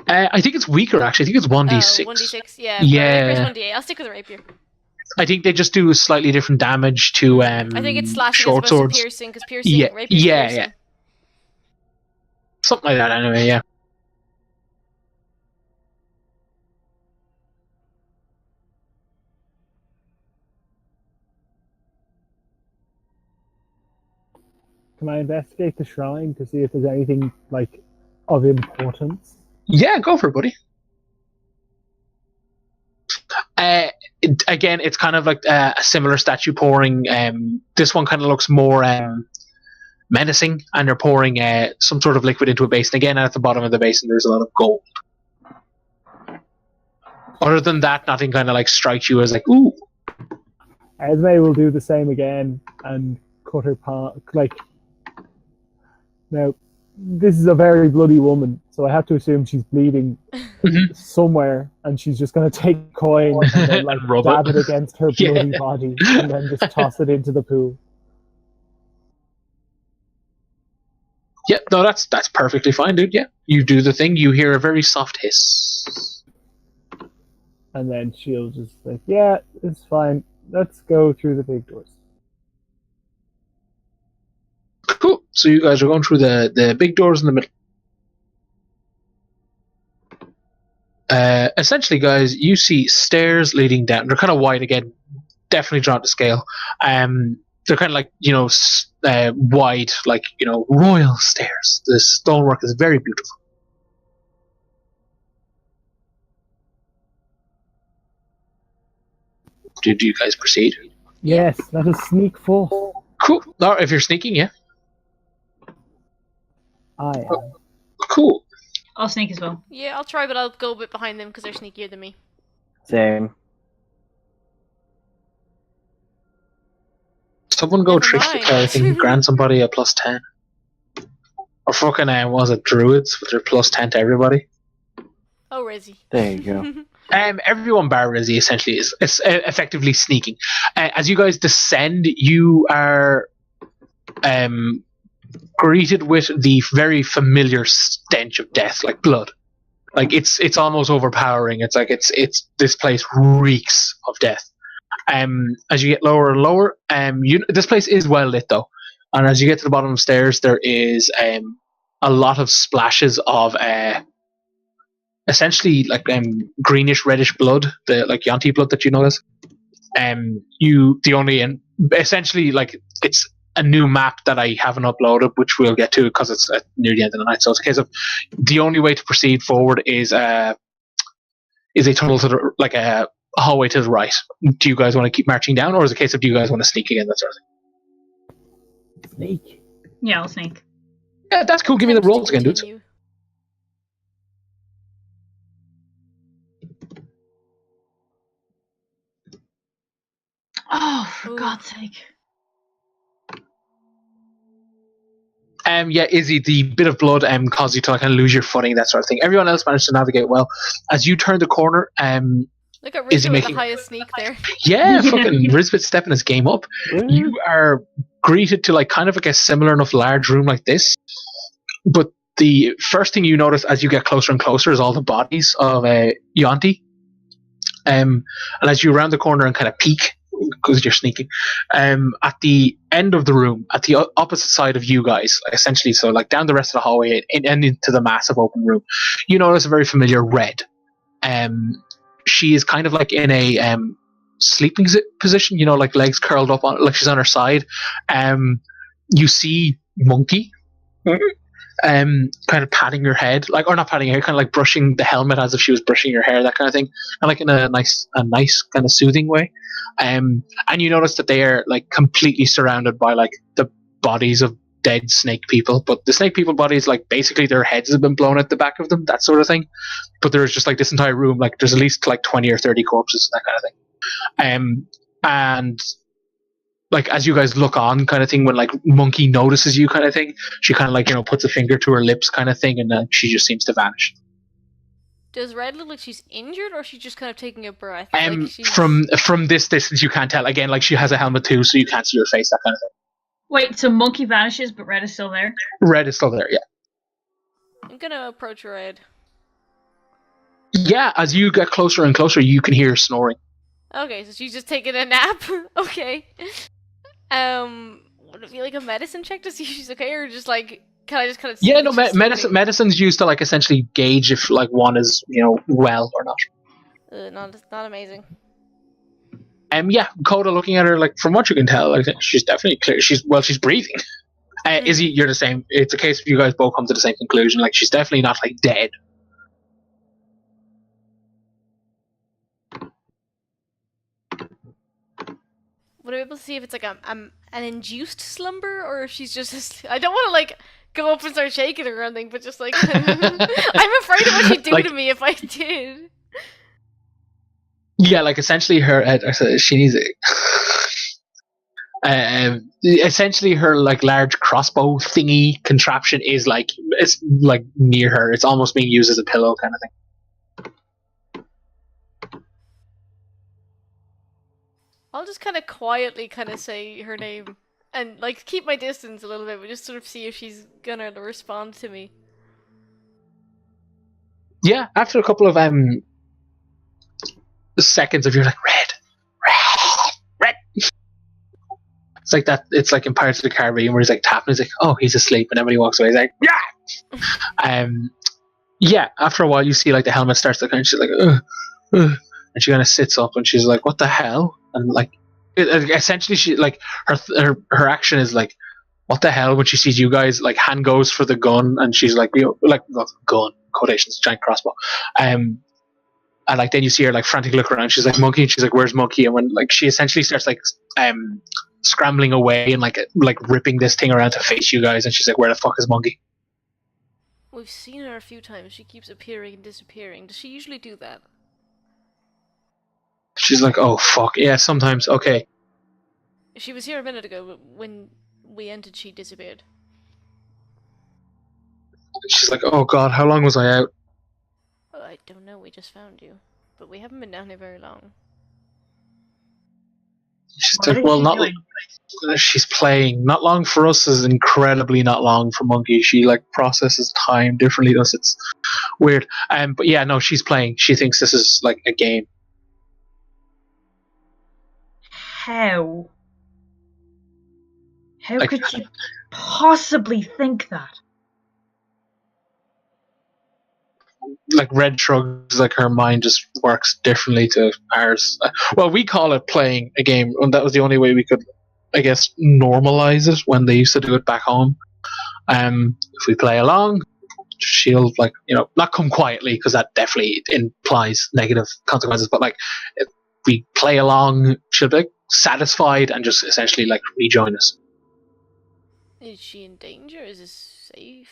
I think it's weaker. Actually, I think it's 1d6. 1d6. Yeah. Yeah. Rapier's 1d8. I'll stick with a rapier. I think they just do slightly different damage to I think it's slashing as short opposed swords. to piercing, because piercing, Yeah, rapier's yeah, piercing. yeah. Something like that. Anyway, yeah. Can I investigate the shrine to see if there's anything like of importance? Yeah, go for it, buddy. Again, it's kind of like a similar statue pouring. This one kind of looks more menacing, and they're pouring some sort of liquid into a basin. Again, at the bottom of the basin, there's a lot of gold. Other than that, nothing kind of like strikes you as like, ooh. Esme will do the same again and cut her palm. Like, now, this is a very bloody woman, so I have to assume she's bleeding somewhere, and she's just going to take a coin and then like Rub dab it. it against her bloody body, and then just toss it into the pool. Yeah, no, that's perfectly fine, dude. Yeah, you do the thing. You hear a very soft hiss. And then she'll just like, yeah, it's fine. Let's go through the big doors. Cool. So you guys are going through the big doors in the middle. Essentially, guys, you see stairs leading down. They're kind of wide again, definitely drawn to scale. They're kind of like, wide, like, royal stairs. The stonework is very beautiful. Do you guys proceed? Yes, let us sneak full. Cool. Or if you're sneaking, yeah. I am. Cool. I'll sneak as well. Yeah, I'll try, but I'll go a bit behind them because they're sneakier than me. Same. Someone go Never trickster mind. cleric and grant somebody a +10. Or fucking, was it druids with their +10 to everybody? Oh, Rizzy. There you go. Everyone bar Rizzy essentially is effectively sneaking. As you guys descend, you are greeted with the very familiar stench of death, like blood. Like it's almost overpowering. It's like it's this place reeks of death. As you get lower and lower, this place is well lit though, and as you get to the bottom of the stairs, there is a lot of splashes of essentially like greenish reddish blood, the like Yuan Ti blood that you notice. Essentially like it's a new map that I haven't uploaded, which we'll get to because it's near the end of the night. So it's a case of the only way to proceed forward is a tunnel to the, like a hallway to the right. Do you guys want to keep marching down, or is it a case of do you guys want to sneak again? That sort of thing. Sneak. Yeah, I'll sneak. Yeah, that's cool. Give me the Attempts to rolls again, dudes. continue. Oh, for Ooh. God's sake. Yeah, Izzy, the bit of blood caused you to kind of lose your footing, that sort of thing. Everyone else managed to navigate well. As you turn the corner, Look at Is he Rizzy with making- the highest sneak there. yeah, fucking Rizbit stepping his game up. You are greeted to like kind of like a similar enough large room like this, but the first thing you notice as you get closer and closer is all the bodies of Yuan Ti. And as you round the corner and kind of peek because you're sneaking. At the end of the room, at the opposite side of you guys, essentially, so like down the rest of the hallway and into the massive open room, you notice a very familiar Red. She is kind of like in a sleeping position, like legs curled up on, like she's on her side. You see Monkey, kind of patting your head, like, or not patting your hair, kind of like brushing the helmet as if she was brushing your hair, that kind of thing, and like in a nice kind of soothing way. And you notice that they are like completely surrounded by like the bodies of dead snake people, but the snake people bodies, like basically their heads have been blown at the back of them, that sort of thing. But there's just like this entire room, like there's at least like 20 or 30 corpses, that kind of thing. And like as you guys look on, kind of thing, when like Monkey notices you, kind of thing, she kind of like puts a finger to her lips, kind of thing, and then she just seems to vanish. Does Red look like she's injured, or is she just kind of taking a breath? Like from this distance, you can't tell. Again, like she has a helmet too, so you can't see her face, that kind of thing. Wait, so Monkey vanishes, but Red is still there? Red is still there, yeah. I'm gonna approach Red. Yeah, as you get closer and closer, you can hear her snoring. Okay, so she's just taking a nap. Okay. Would it be like a medicine check to see if she's okay, or just like can I just kind of? Yeah, no, medicine's used to like essentially gauge if like one is well or not. Not amazing. Yeah, Coda, looking at her, like from what you can tell, like she's definitely clear. She's breathing. Izzy, you're the same. It's a case of you guys both come to the same conclusion. Like she's definitely not like dead. Would I be able to see if it's like an induced slumber, or if she's just asleep? I don't want to like go up and start shaking her or anything, but just like I'm afraid of what she'd do to me if I did. Yeah, like essentially she needs essentially her like large crossbow thingy contraption is like, it's like near her. It's almost being used as a pillow kind of thing. I'll just kind of quietly kind of say her name and like keep my distance a little bit, but just sort of see if she's gonna respond to me. Yeah, after a couple of seconds of you're like, Red. It's like that. It's like in Pirates of the Caribbean where he's like tapping. He's like, oh, he's asleep, and then when he walks away, he's like, yeah. Yeah. After a while, you see like the helmet starts to kind of, she's like, and she kind of sits up, and she's like, what the hell? And like, essentially, she like her action is like, what the hell? When she sees you guys, like hand goes for the gun, and she's like, like not gun quotations, giant crossbow. And like then you see her like frantically look around. She's like, Monkey, and she's like, where's Monkey? And when like she essentially starts like scrambling away and like ripping this thing around to face you guys, and she's like, where the fuck is Monkey? We've seen her a few times. She keeps appearing and disappearing. Does she usually do that? She's like, oh fuck, yeah, sometimes. Okay. She was here a minute ago, but when we entered, she disappeared. She's like, oh god, how long was I out? Oh, I don't know. We just found you, but we haven't been down here very long. She's like, well, not. She's playing. Not long for us is incredibly not long for Monkey. She like processes time differently. It's weird. But yeah, no, she's playing. She thinks this is like a game. How? How Like, could she possibly think that? Like Red shrugs, like her mind just works differently to ours. Well, we call it playing a game, and that was the only way we could, I guess, normalize it when they used to do it back home. If we play along, she'll like not come quietly, because that definitely implies negative consequences. But like if we play along, she'll be like, satisfied and just essentially like rejoin us. Is she in danger? Is this safe?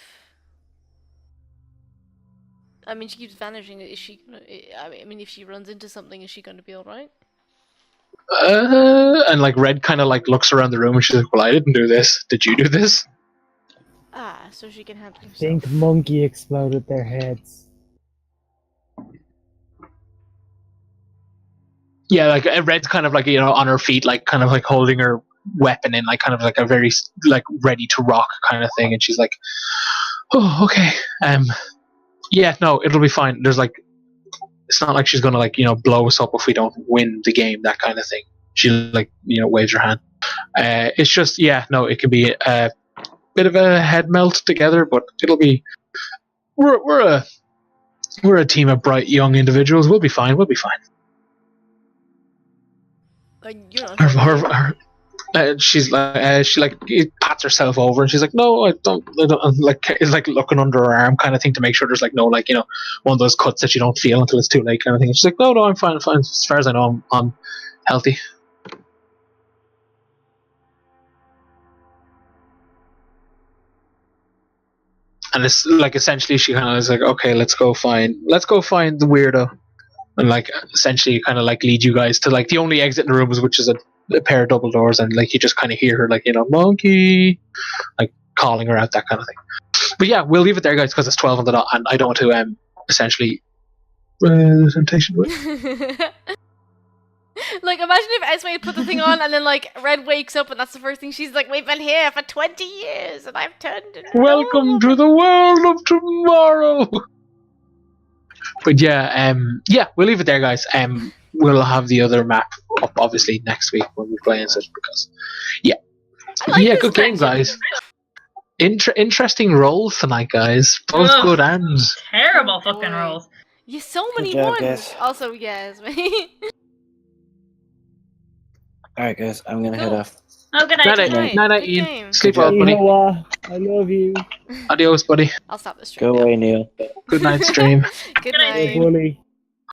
I mean, she keeps vanishing. Is she? I mean, if she runs into something, is she going to be all right? And like Red kind of like looks around the room, and she's like, "Well, I didn't do this. Did you do this?" Ah, so she can handle herself. I think Monkey exploded their heads. Yeah, like Red's kind of like on her feet, like kind of like holding her weapon in like kind of like a very like ready to rock kind of thing, and she's like, "Oh, okay. Yeah, no, it'll be fine. There's like, it's not like she's gonna like blow us up if we don't win the game, that kind of thing." She like waves her hand. It's just it can be a bit of a head melt together, but it'll be. We're a team of bright young individuals. We'll be fine. We'll be fine. Like, you're not She's like she pats herself over and she's like, no, I don't like, is like looking under her arm kind of thing to make sure there's like no one of those cuts that you don't feel until it's too late kind of thing. And she's like, no, I'm fine. As far as I know, I'm healthy. And it's like essentially she kind of is like, okay, let's go find the weirdo, and like essentially kind of like lead you guys to like the only exit in the room, which is a pair of double doors, and like you just kind of hear her like monkey, like calling her out, that kind of thing. But yeah, we'll leave it there, guys, because it's 12 on the dot, and I don't want to essentially temptation. Like, imagine if Esme put the thing on and then like Red wakes up and that's the first thing she's like, we've been here for 20 years and I've turned into Welcome to the world of tomorrow. But yeah, we'll leave it there, guys. We'll have the other map up obviously next week when we play it, because good game, guys. Interesting rolls tonight, guys. Both good and terrible fucking rolls. Yeah, so many Good job, ones. guys. Also, yes. Alright, guys, I'm gonna head off. Oh, good night. Night, Good Ian. game. Sleep well, buddy. I love you. Adios, buddy. I'll stop the stream. Go now. away, Neil. Good night, stream. Good Good night. night. Bully.